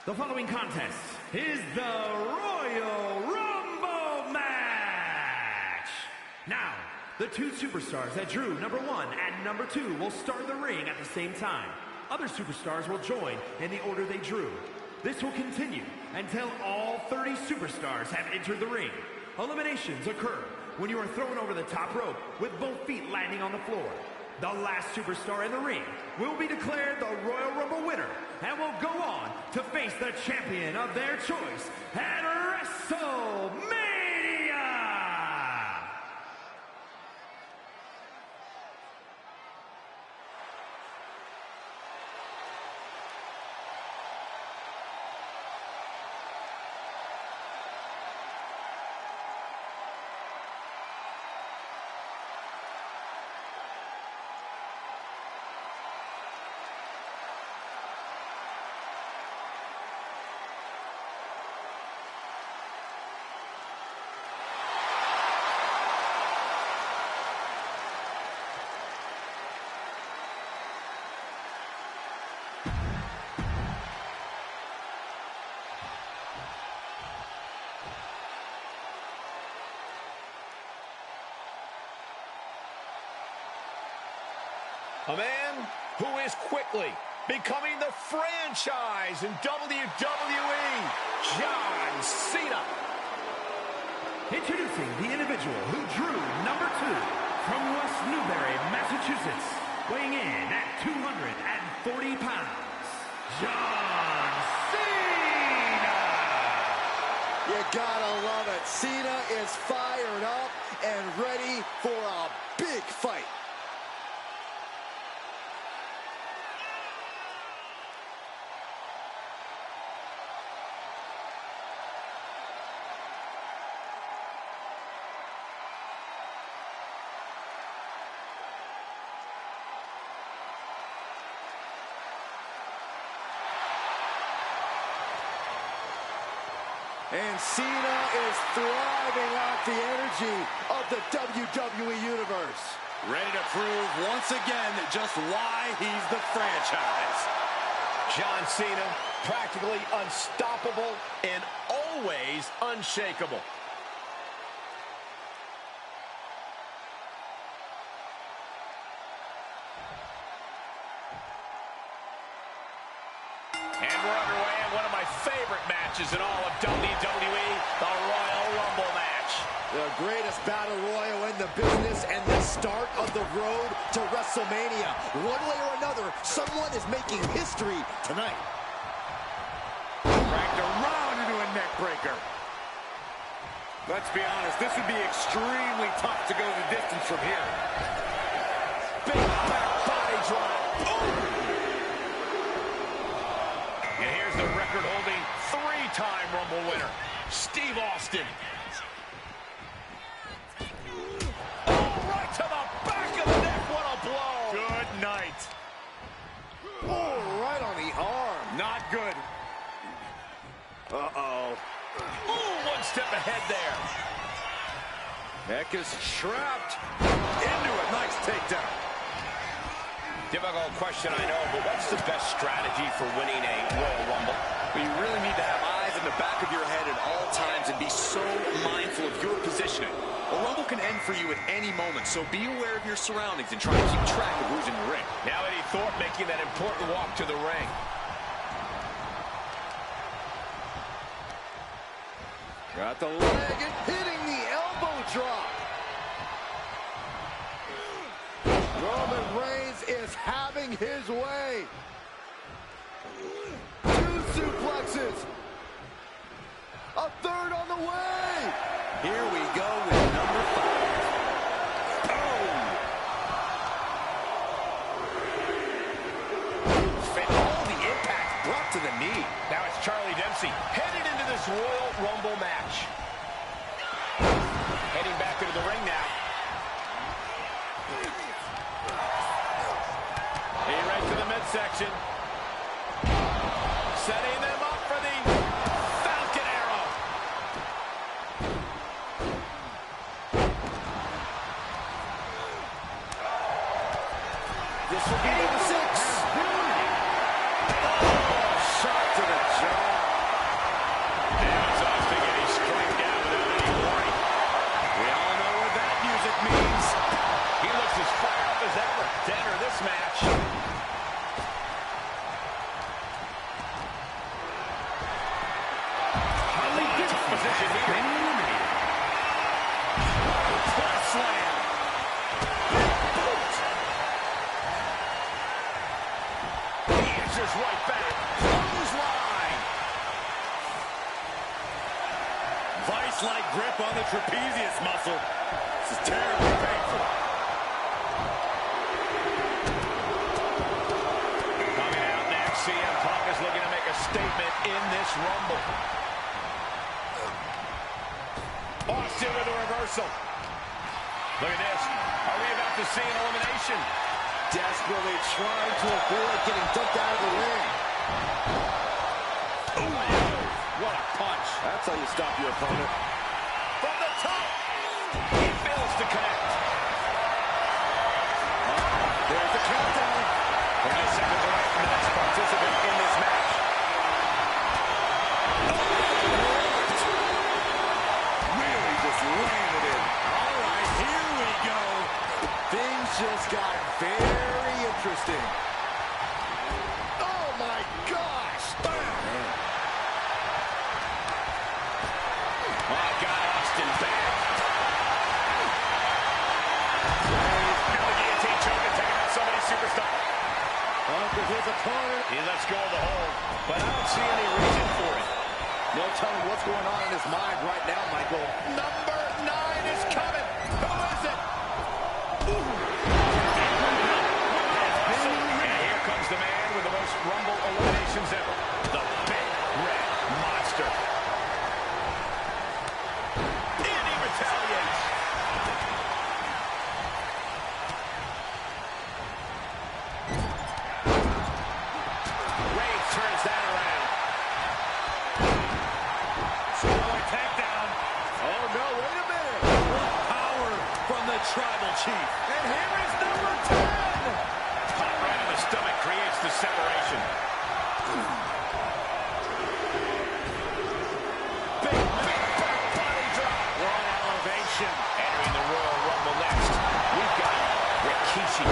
The following contest is the Royal Rumble match. Now, the two superstars that drew number 1 and number 2 will start the ring at the same time. Other superstars will join in the order they drew. This will continue until all 30 superstars have entered the ring. Eliminations occur when you are thrown over the top rope with both feet landing on the floor. The last superstar in the ring will be declared the Royal Rumble winner and will go on to face the champion of their choice at WrestleMania! A man who is quickly becoming the franchise in WWE, John Cena. Introducing the individual who drew number 2 from West Newbury, Massachusetts, weighing in at 240 pounds, John Cena! You gotta love it. Cena is fired up and ready for a big fight. And Cena is thriving off the energy of the WWE Universe. Ready to prove once again just why he's the franchise. John Cena, practically unstoppable and always unshakable. And we're underway in one of my favorite matches in all of WWE, the Royal Rumble match. The greatest battle royal in the business and the start of the road to WrestleMania. One way or another, someone is making history tonight. Dragged around into a neck breaker. Let's be honest, this would be extremely tough to go the distance from here. Big back body drop. Ooh. And here's the record-holding 3-time Rumble winner, Steve Austin. Oh, right to the back of the neck. What a blow. Good night. Oh, right on the arm. Not good. Uh-oh. Ooh, one step ahead there. Heck is trapped into a nice takedown. Difficult question, I know, but what's the best strategy for winning a Royal Rumble? But you really need to have eyes in the back of your head at all times and be so mindful of your positioning. A Rumble can end for you at any moment, so be aware of your surroundings and try to keep track of who's in the ring. Now Eddie Thorpe making that important walk to the ring. Got the leg and hitting the elbow drop. Roman Reigns is having his way. 2 suplexes. A third on the way. Here we go with number 5. All the impact brought to the knee. Now it's Charlie Dempsey headed into this Royal Rumble match. Heading back into the ring now. He right to the midsection. Setting them up for the Falcon Arrow. This will be number 6. Oh, shot to the jaw. position here. Plus slam. He answers right back. Clothesline. Vice-like grip on the trapezius muscle. This is terribly painful. Coming out next, CM Punk is looking to make a statement in this Rumble. Austin with a reversal. Look at this. Are we about to see an elimination? Desperately trying to avoid getting dumped out of the ring. Ooh, what a punch. That's how you stop your opponent. From the top. He fails to connect. There's the countdown. 30 seconds away from the next participant in this match. Really just laying it in. All right, here we go. Things just got very interesting. Oh my gosh! Oh, got Austin back. Now the guillotine choke and taking out somebody's superstar. With his opponent. He lets go of the hold, but I don't see any reason for it. No telling what's going on in his mind right now, Michael. Number 9 is coming. Who is it? And here comes the man with the most Rumble eliminations ever. The Big Red Monster. And he retaliates. Reigns turns that around. Samoan takedown. Oh no, wait a minute. What power from the tribal chief. And here is number 10. Pop right in the stomach creates the separation. Big back body drop. What elevation. Entering the Royal Rumble next, we've got Rikishi.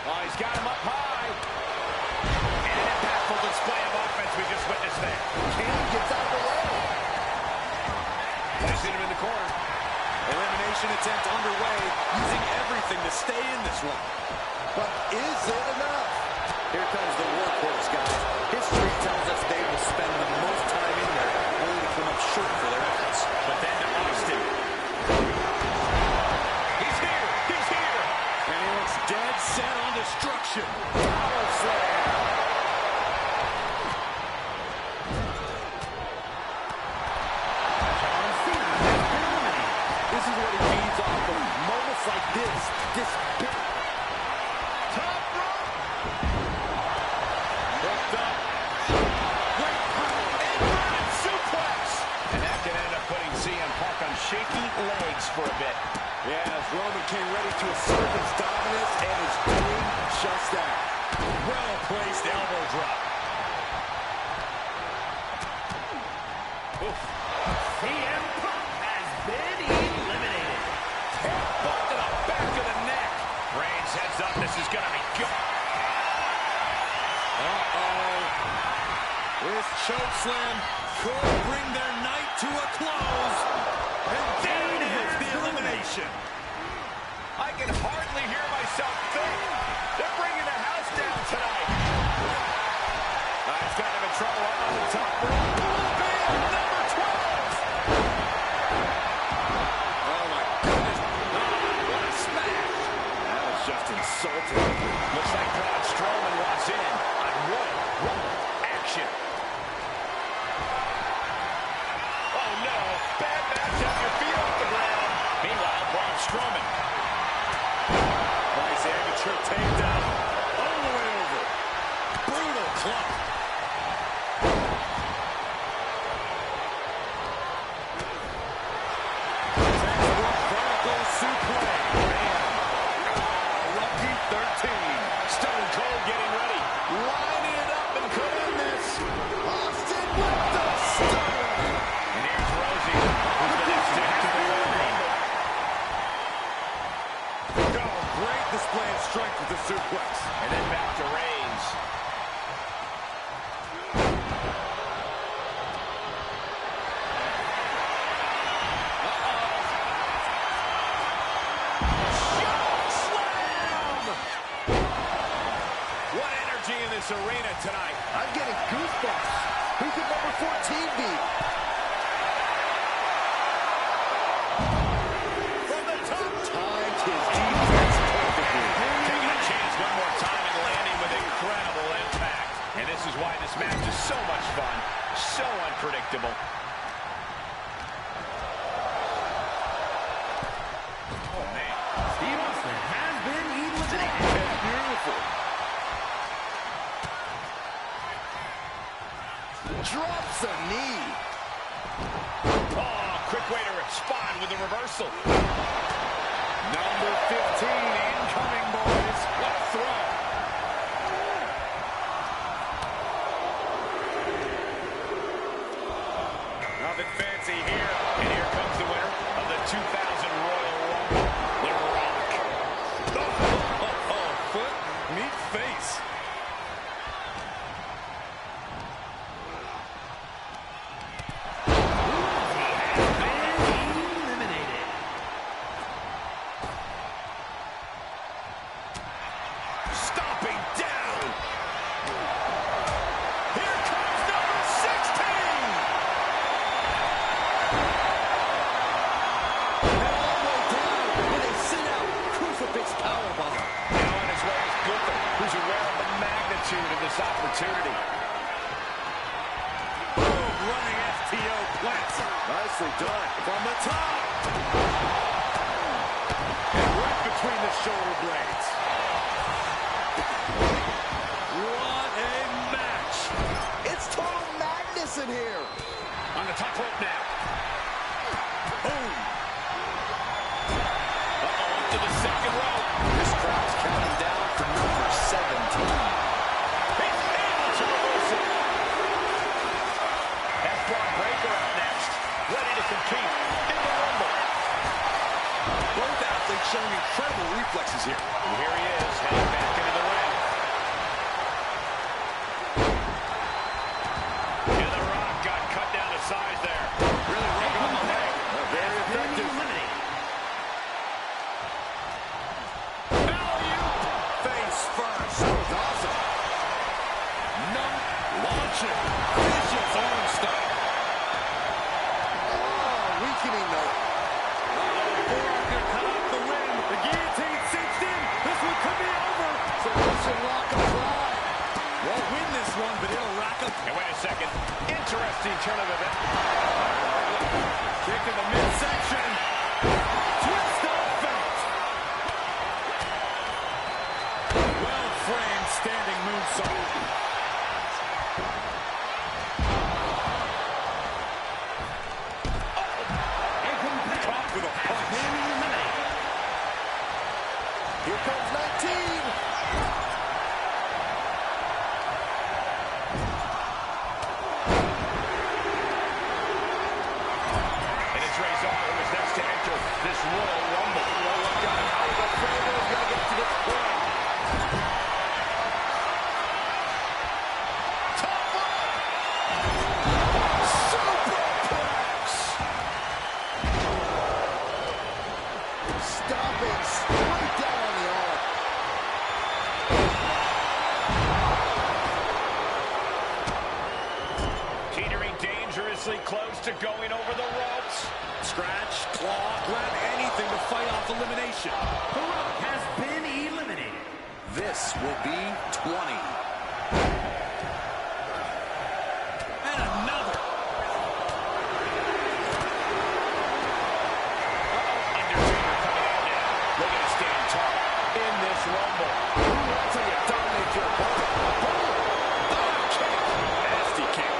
Oh, he's got him up high. And an impactful display of offense we just witnessed there. Kane gets out of the way. Placing him in the corner. Elimination attempt underway, using everything to stay in this one. But is it enough? Here comes the workhorse, guys. History tells us they will spend the most time in there, only to come up short for their efforts. But then to Austin. He's here. He's here. And he looks dead set on destruction. Power slam. This is what he feeds off of. Moments like this big. Top rope. Hooked up. Great power. Inverted suplex. And that can end up putting CM Punk on shaky legs for a bit. Yeah, as Roman came ready to assert his dominance and is doing just that. Well-placed elbow drop. Oof. CM Punk has been eliminated. Headbutt to the back of the neck. Reigns heads up. This is going to be good. Uh-oh. This choke slam could bring their night to a close. And there it is, the elimination. I can hardly hear myself think. They're bringing the house down tonight. He's got him in trouble on the top rope. Big number 12. Oh my goodness. What a smash. That was just insulting. Looks like Braun Strowman wants in on Royal Rumble action. Oh no, bad match, have your feet off the ground. Meanwhile, Braun Strowman. Nice amateur takedown. All the way over. Brutal club. Textbook vertical suplex. Lucky 13. Stone Cold getting ready. Lining it up and could end this. Austin with the stunner. And here's Rosie, who's the next to have the Royal Rumble. Oh, great display of strength with the suplex. And then back to Reigns. Who could number 14 be? From the top. Timed his defense perfectly. Taking a chance one more time and landing with incredible impact. And this is why this match is so much fun, so unpredictable. Oh, man. Steve Austin has been eliminated. Beautiful. Drops a knee. Oh, quick way to respond with a reversal. Number 15 incoming, boys. What a throw. Nothing fancy here. And here comes the winner of the 2000 Royal Rumble, The Rock. Oh, foot, meet face. Eliminated. Stomping down. Here comes number 16. And all the way down with a sit-out crucifix powerbomb. Now on his way is Gunther, who's aware of the magnitude of this opportunity. Boom, running FTO plants. Nicely done. From the top. And right between the shoulder blades. What a match. It's total madness in here. On the top rope now. Boom. Uh-oh, up to the second rope. This crowd's counting down for number 17. He's able to reverse it. That's Braun Breaker up next, ready to compete in the Rumble. Both athletes showing incredible reflexes here. And here he is, heading back into the ring. And The Rock got cut down to size there. Really working on the leg. Very Been effective. eliminated. Face first. That was awesome. Launching. Vicious arm stop. Oh, weakening though. Forearm gonna cut off the rim. The guillotine sinks in. This one could be over. So this will lock a fly. Won't win this one, but it'll rack up. And wait a second, interesting turn of events. Kick in the midsection. Twist of fate. Well-framed standing moonsault. A competitor Caught with a has punch. been eliminated. Here comes 19. And it's Razor who is next to enter this Royal Rumble. Oh, look out. How the Pyro is going to get to this point. Top rope. Superplex. Stomping straight down on the arm. Teetering dangerously close to going over the ropes. Scratch, claw, grab anything to fight off elimination. The Rock has been eliminated. This will be 20. And another. Undertaker coming out now, looking to stand tall in this Rumble. That's how you dominate your opponent. Boom. Oh, kick. Nasty kick.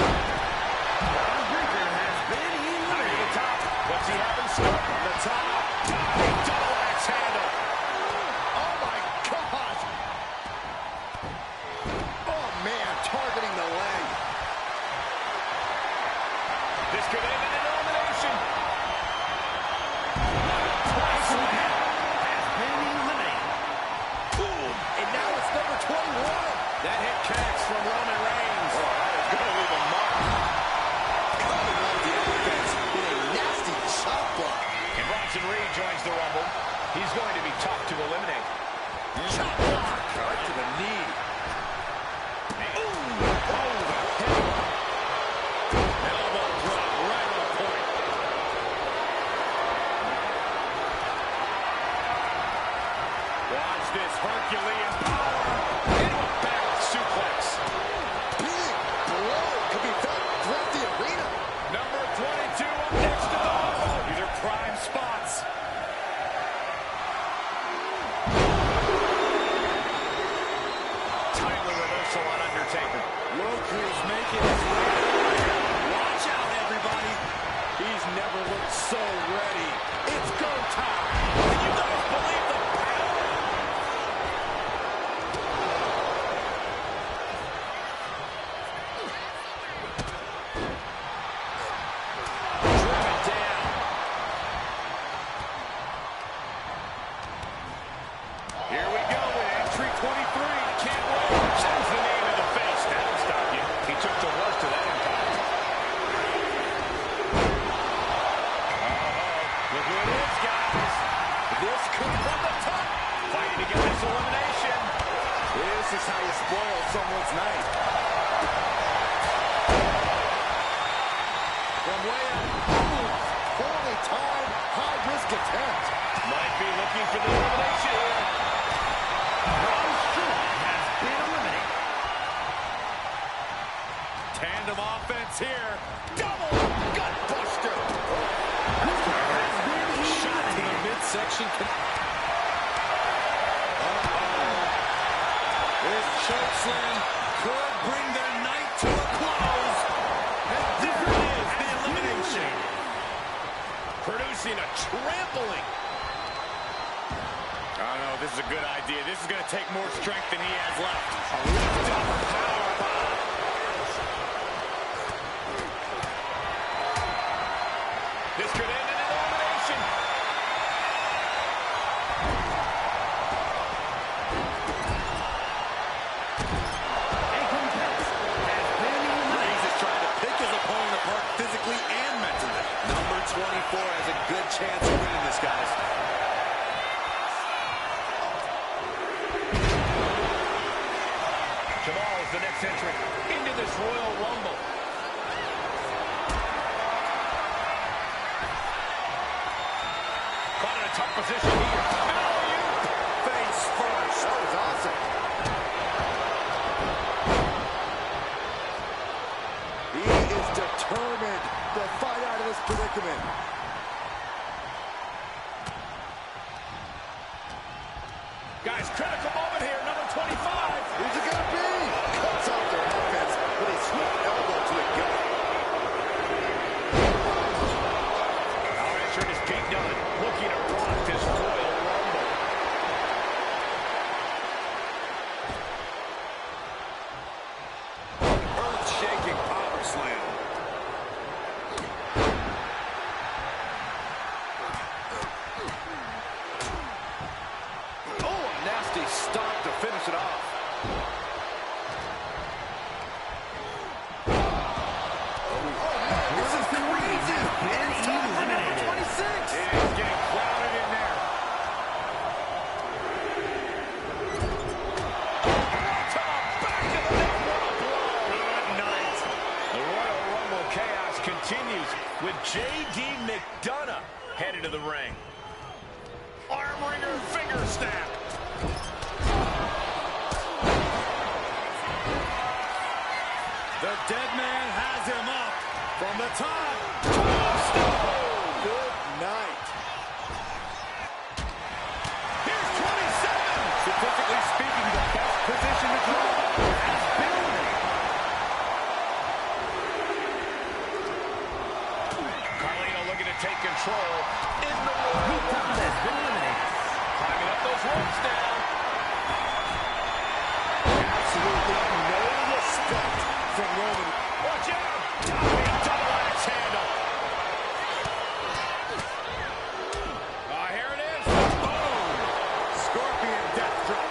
Braun Breaker has been Out of the eliminated. top. What's he having? Start on the top. Chop block. Right to the knee. Ooh. Oh, the hit. Elbow drop right on point. Watch this Herculean power. Into a back suplex. Big blow. Could be felt throughout the arena. Number 22 up next to the elbow. These are prime spots. Timely reversal on Undertaker. Roku's making his way. Watch out, everybody. He's never looked so ready. It's go time. Can you guys believe the power? Driven down. Here we go with entry 23. Can't wait. Sends the name in the face. That'll stop you. He took the worst of that impact. Look who it is, guys. This could from the top. Fighting to get this elimination. This is how you spoil someone's night. From way out. Poorly timed, high-risk attempt. Might be looking for the elimination here. Braun Strowman has been eliminated. Tandem offense here. Double gut buster. Shot to the midsection. This chokeslam could bring their night to a close. And there is the elimination. Producing a trampling. I don't know, this is a good idea. This is going to take more strength than he has left. A lift-up powerbomb. This could end in an elimination. A contest has been eliminated. Reigns is trying to pick his opponent apart physically and mentally. Number 24 has a good chance of winning this, guys. Jamal is the next entrant into this Royal Rumble. Caught in a tough position here. Face first. That was awesome. He is determined to fight out of this predicament. Guys, critical moment here, number 25. Who's it gonna be? Cuts off their offense with a swift elbow to the gut. Our entrant is Pete Dunne, looking to rock this Royal Rumble. Earth-shaking power slam. Oh, a nasty stop to finish it off. This is crazy. And it's time for number 26. It is getting crowded in there. To the back of the neck, what a blow. Good night. The Royal Rumble chaos continues with J.D. McDonough headed to the ring. Arm wringer, finger snap. The dead man has him up from the top. Tombstone. Good night. Here's 27. Statistically speaking, the best position to draw has been eliminated. Carlino looking to take control in the Royal Rumble. Has been eliminated. Climbing up those ropes now. Absolutely no respect from Roman. Watch out! Double axe handle. Here it is. Boom! Scorpion death drop.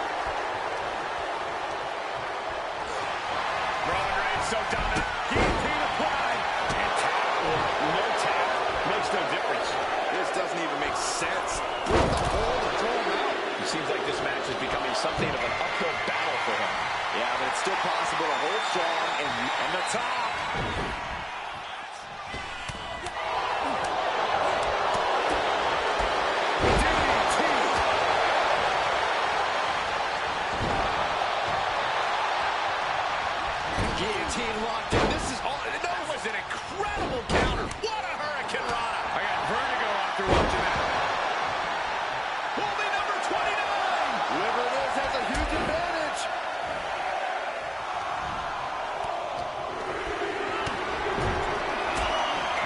Roman Reigns so dominant. Guillotine applied. And tap or no tap makes no difference. This doesn't even make sense. With the hold to throw him out. It seems like this match match is becoming something of an uphill battle for him. Yeah, but it's still possible to hold strong and the top. Guillotine locked in. This is all. That was an incredible counter. What a hurricane rana. I got vertigo after watching that. Holding number 29. Whoever it is has a huge advantage.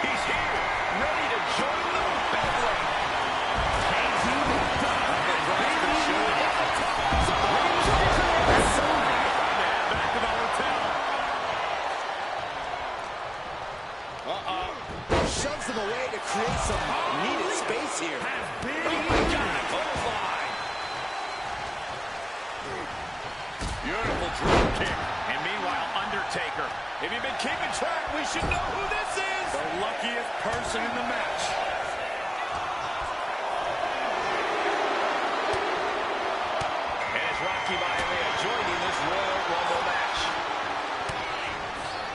He's here, ready to join the battle. Back to the hotel. Shoves them away to create some needed space here. Oh my God, clothesline. Beautiful drop kick. And meanwhile, Undertaker. If you've been keeping track, we should know who this is. The luckiest person in the match. And it's Rocky Maivia joining this Royal Rumble match.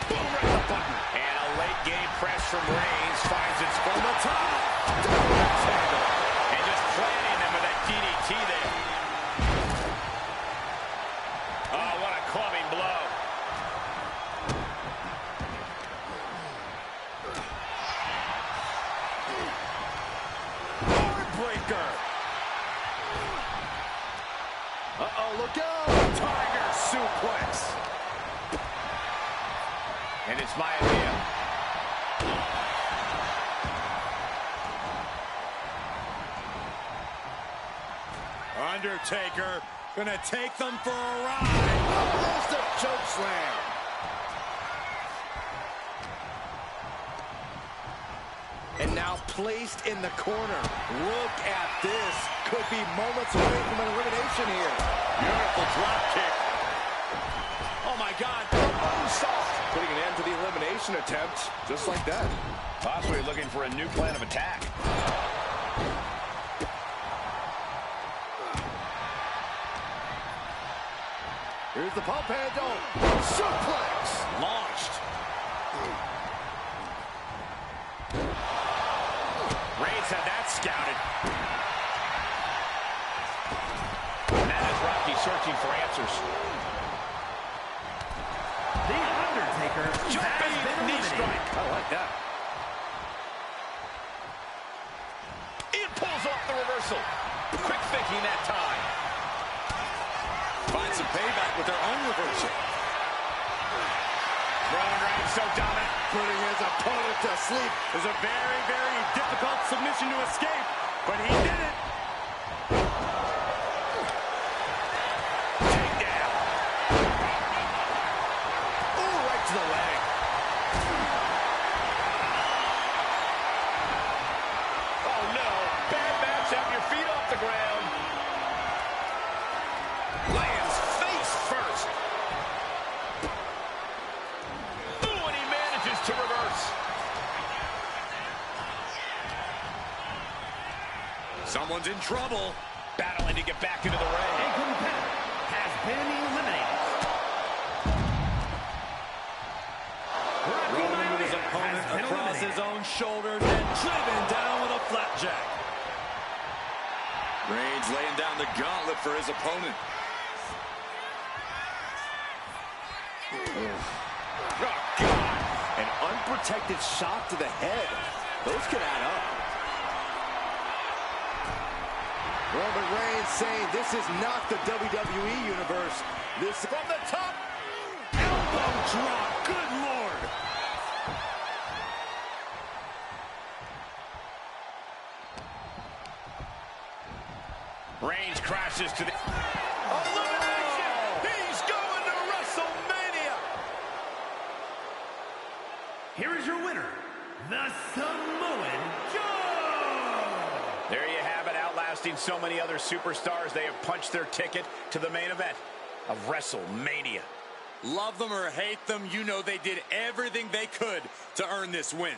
Boom, right the button. And a late game press from Reigns finds its from the top. And just planting them with that DDT there. Oh, what a clubbing blow. Heartbreaker. Uh-oh, look out. Tiger suplex. And it's Maivia. Undertaker gonna take them for a ride. There's the choke slam. And now placed in the corner. Look at this. Could be moments away from an elimination here. Beautiful drop kick. Oh my God, moonsault. Putting an end to the elimination attempt, just like that. Possibly looking for a new plan of attack. Here's the pump handle. Suplex. Launched. Reigns had that scouted. And that is Rocky searching for answers. The Undertaker has Jumping been knee eliminated. strike. I like that. It pulls off the reversal. Quick thinking that time. Find some payback with their own reversal. Roman Reigns so dominant. Putting his opponent to sleep. It was a very, very difficult submission to escape, but he did it. Takedown. Ooh, right to the leg. Oh no, bad match. Have your feet off the ground. Lands face first. Ooh, and he manages to reverse. Someone's in trouble. Battling to get back into the A ring. competitor has been eliminated. Rocky Rolling with his Maivia opponent has been across eliminated. his own shoulders and driven down with a flapjack. Reigns laying down the gauntlet for his opponent. Oh, God. An unprotected shot to the head. Those could add up. Roman Reigns saying this is not the WWE universe. This From the top. Elbow drop. Good Lord. Reigns crashes to the... Elimination! He's going to WrestleMania! Here is your winner, the Samoan Joe. There you have it, outlasting so many other superstars. They have punched their ticket to the main event of WrestleMania. Love them or hate them, you know they did everything they could to earn this win.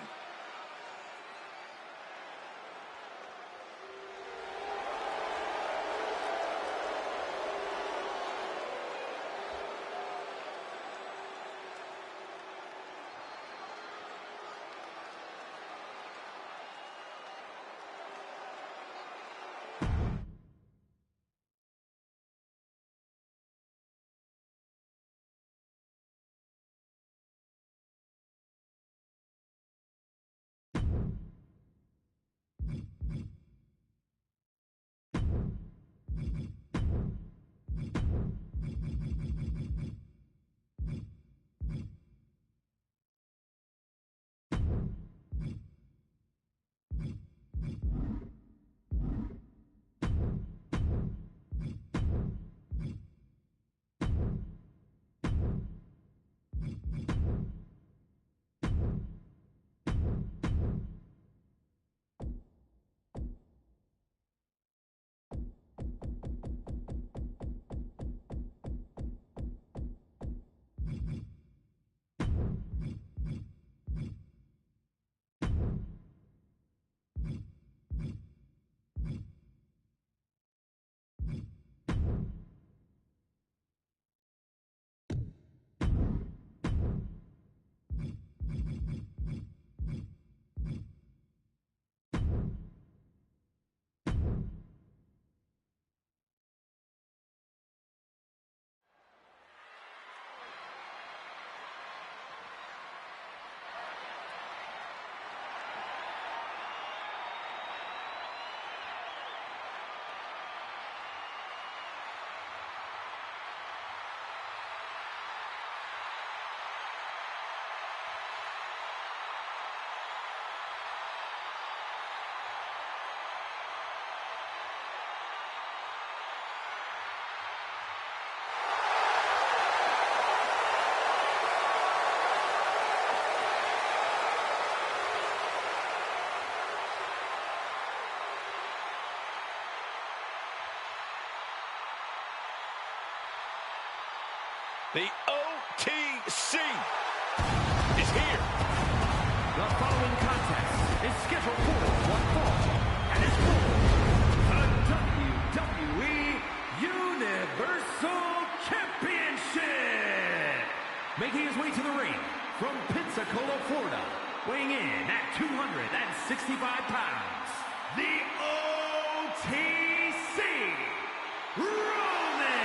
The OTC is here. The following contest is scheduled for one fall and is for the WWE Universal Championship. Making his way to the ring from Pensacola, Florida, weighing in at 265 pounds, the OTC, Roman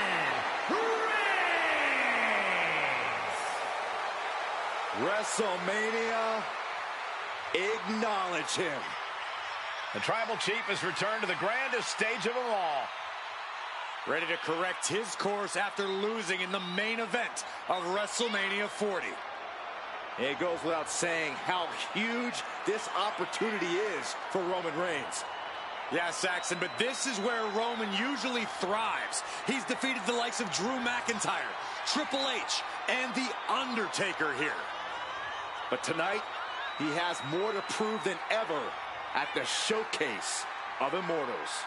Reigns. WrestleMania, acknowledge him. The Tribal Chief has returned to the grandest stage of them all. Ready to correct his course after losing in the main event of WrestleMania 40. It goes without saying how huge this opportunity is for Roman Reigns. Yeah, Saxon, but this is where Roman usually thrives. He's defeated the likes of Drew McIntyre, Triple H, and The Undertaker here. But tonight, he has more to prove than ever at the Showcase of Immortals.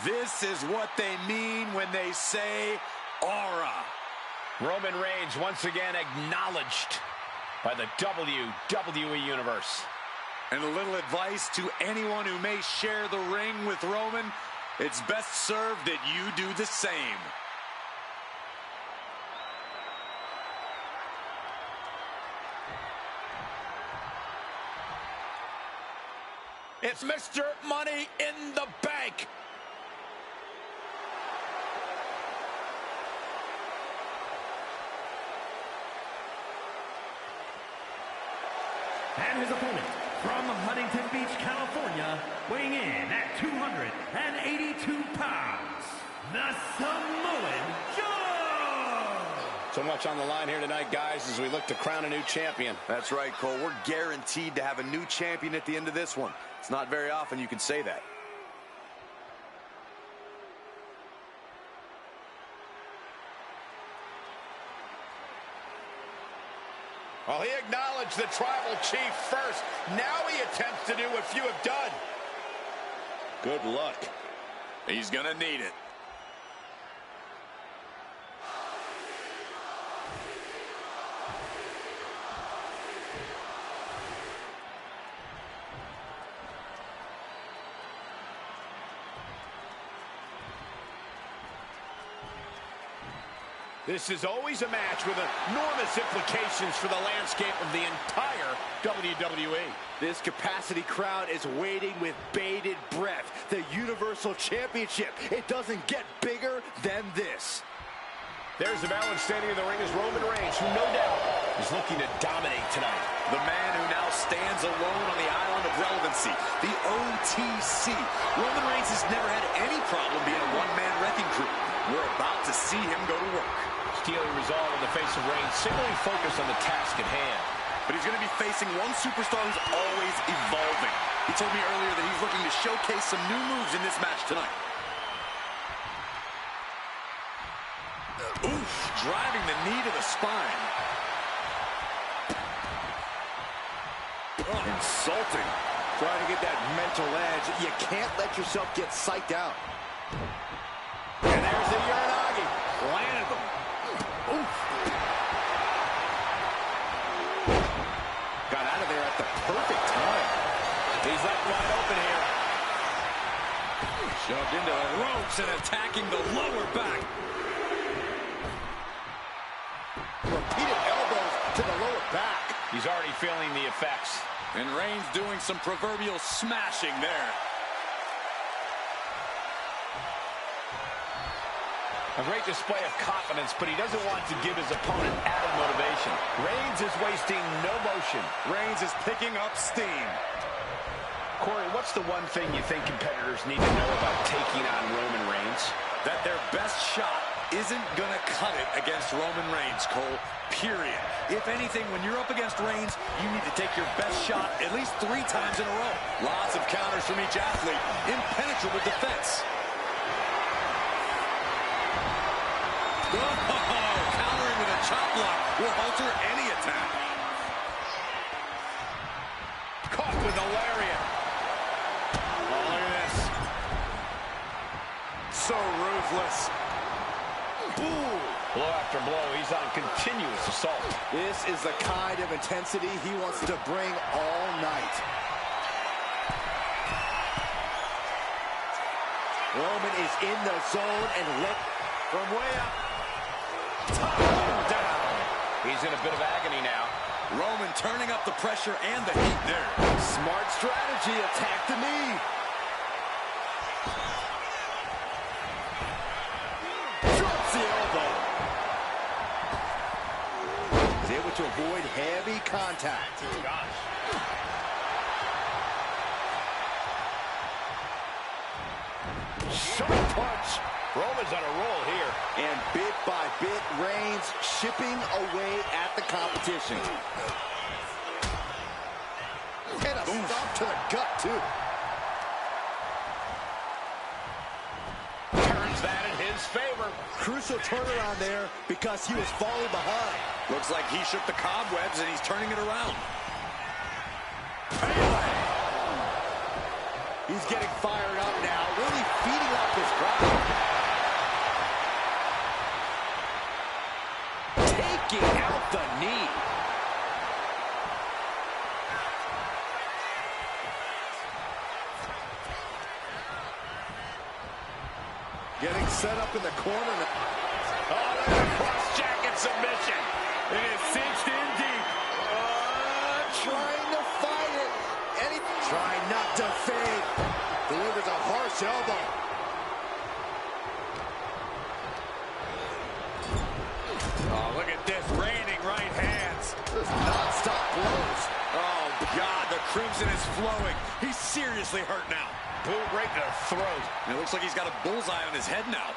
This is what they mean when they say aura. Roman Reigns once again acknowledged by the WWE Universe. And a little advice to anyone who may share the ring with Roman, it's best served that you do the same. It's Mr. Money in the Bank. And his opponent from Huntington Beach, California, weighing in at 282 pounds, the Samoan Joe! So much on the line here tonight, guys, as we look to crown a new champion. That's right, Cole. We're guaranteed to have a new champion at the end of this one. It's not very often you can say that. Well, he acknowledged the Tribal Chief first. Now he attempts to do what few have done. Good luck. He's gonna need it. This is always a match with enormous implications for the landscape of the entire WWE. This capacity crowd is waiting with bated breath. The Universal Championship. It doesn't get bigger than this. There's the balance standing in the ring is Roman Reigns, who no doubt is looking to dominate tonight. The man who now stands alone on the island of relevancy, the OTC. Roman Reigns has never had any problem being a one-man wrecking crew. We're about to see him go to work. Steely resolve in the face of Reigns, singly focused on the task at hand. But he's going to be facing one superstar who's always evolving. He told me earlier that he's looking to showcase some new moves in this match tonight. Oof, driving the knee to the spine. Insulting. Trying to get that mental edge. You can't let yourself get psyched out. And there's the Uranagi. Landed them. Oof. Got out of there at the perfect time. He's left wide open here. Shoved into the ropes and attacking the lower back. Repeated elbows to the lower back. He's already feeling the effects. And Reigns doing some proverbial smashing there. A great display of confidence, but he doesn't want to give his opponent added motivation. Reigns is wasting no motion. Reigns is picking up steam. Corey, what's the one thing you think competitors need to know about taking on Roman Reigns? That their best shot isn't going to cut it against Roman Reigns, Cole, period. If anything, when you're up against Reigns, you need to take your best shot at least 3 times in a row. Lots of counters from each athlete. Impenetrable defense. Oh, countering with a chop block will alter any attack. Caught with a lariat. Oh, look at this. So ruthless. Boom. Blow after blow. He's on continuous assault. This is the kind of intensity he wants to bring all night. Roman is in the zone and look from way up. Top down. He's in a bit of agony now. Roman turning up the pressure and the heat there. Smart strategy, attack the knee. Drops the elbow. He's able to avoid heavy contact. Gosh. Sharp punch. Roman's on a roll here. And bit by bit, Reigns chipping away at the competition. And a stop to the gut, too. Turns that in his favor. Crucial turnaround there because he was falling behind. Looks like he shook the cobwebs and he's turning it around. He's getting fired up now, really feeding off this crowd. Taking out the knee. Getting set up in the corner. Oh, there's a cross-jacket submission. It is cinched in deep. Trying to fight it. And he trying not to fade. Delivers a harsh elbow. Oh, look at this. Raining right hands. Just non-stop blows. Oh, God, the crimson is flowing. He's seriously hurt now. Boot right to the throat. And it looks like he's got a bullseye on his head now.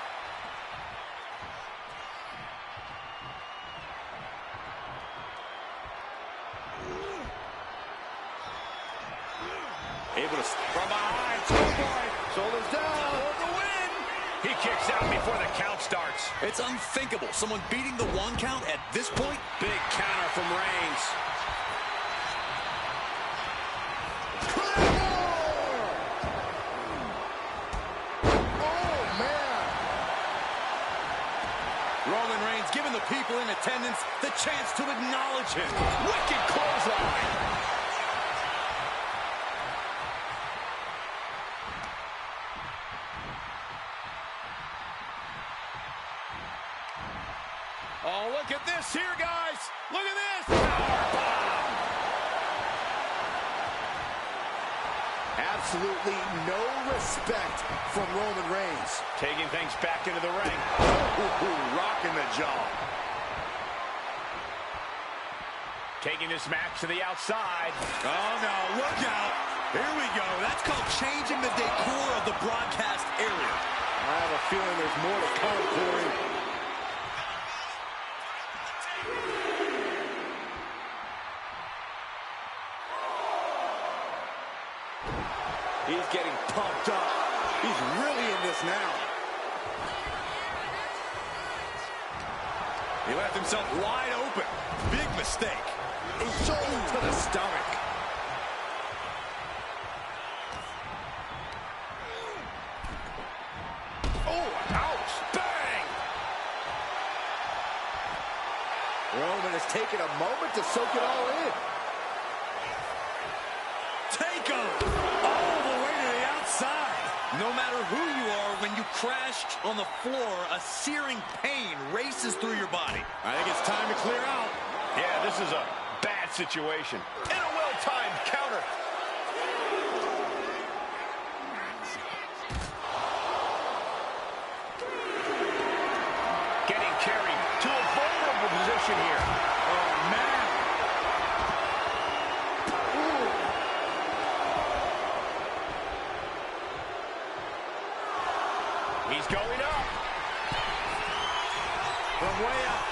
Able to from behind. Schoolboy. Shoulders down. For the win. He kicks out before the count starts. It's unthinkable. Someone beating the 1 count at this point. Big counter from Reigns. Roman Reigns giving the people in attendance the chance to acknowledge him. Wicked clothesline. Oh, look at this here, guys. Look at this. Powerbomb. Absolutely no respect from Roman Reigns. Taking things back into the ring. Rocking the jaw. Taking this match to the outside. Oh, no, look out. Here we go. That's called changing the decor of the broadcast area. I have a feeling there's more to come, Corey. He's getting pumped up. He's really in this now. He left himself wide open. Big mistake. A shoulder to the stomach. Oh, ouch. Bang. Roman has taken a moment to soak it all in. Take him all the way to the outside. No matter who you are, when you crash on the floor, a searing pain races through your body. I think it's time to clear out. Yeah, this is a bad situation. And a well-timed counter. way up.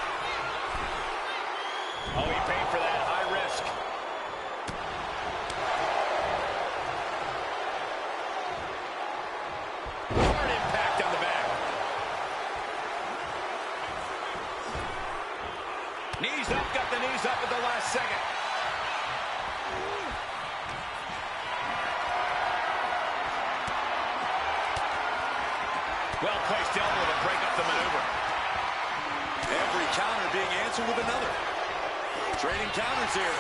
Oh, he paid for that. High risk. Hard impact on the back. Knees up, got the knees up at the last second. Well-placed elbow to break up the maneuver. Every counter being answered with another. Trading counters here.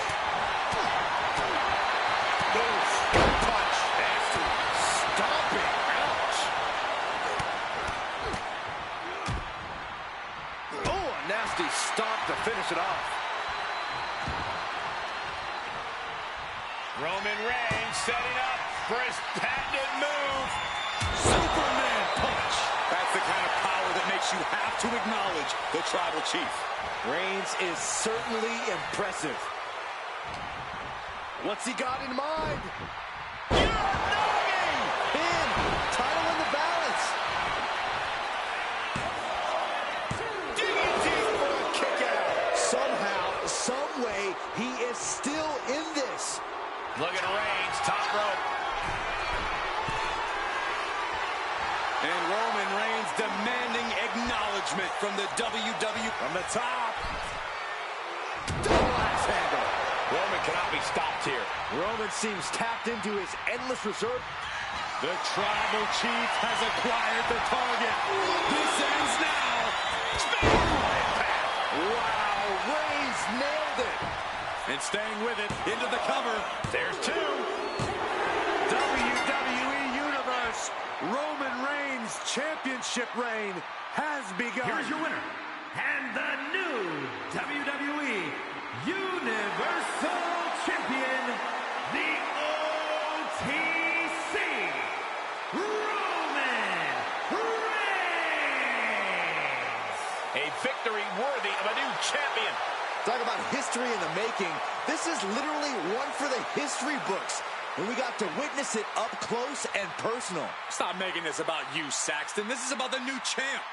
Punch. Nasty. Stomping. Ouch. Oh, a nasty stomp to finish it off. Roman Reigns setting up for his patented move. Superman punch. That's the kind of power that makes you have to acknowledge the Tribal Chief. Reigns is certainly impressive. What's he got in mind? Pin. Title in the balance. Digging deep for a kick out. Somehow, some way, he is still in this. Look at Reigns, top rope. And Roman Reigns demanding acknowledgement from the WWE. From the top. Double axe handle. Roman cannot be stopped here. Roman seems tapped into his endless reserve. The Tribal Chief has acquired the target. This ends now. Wow, Reigns nailed it. And staying with it, into the cover. There's two. WWE Universe, Roman Reigns' championship reign has begun. Here's your winner, and the new WWE Universal Champion, the OTC, Roman Reigns. A victory worthy of a new champion. Talk about history in the making. This is literally one for the history books. And we got to witness it up close and personal. Stop making this about you, Saxton. This is about the new champ.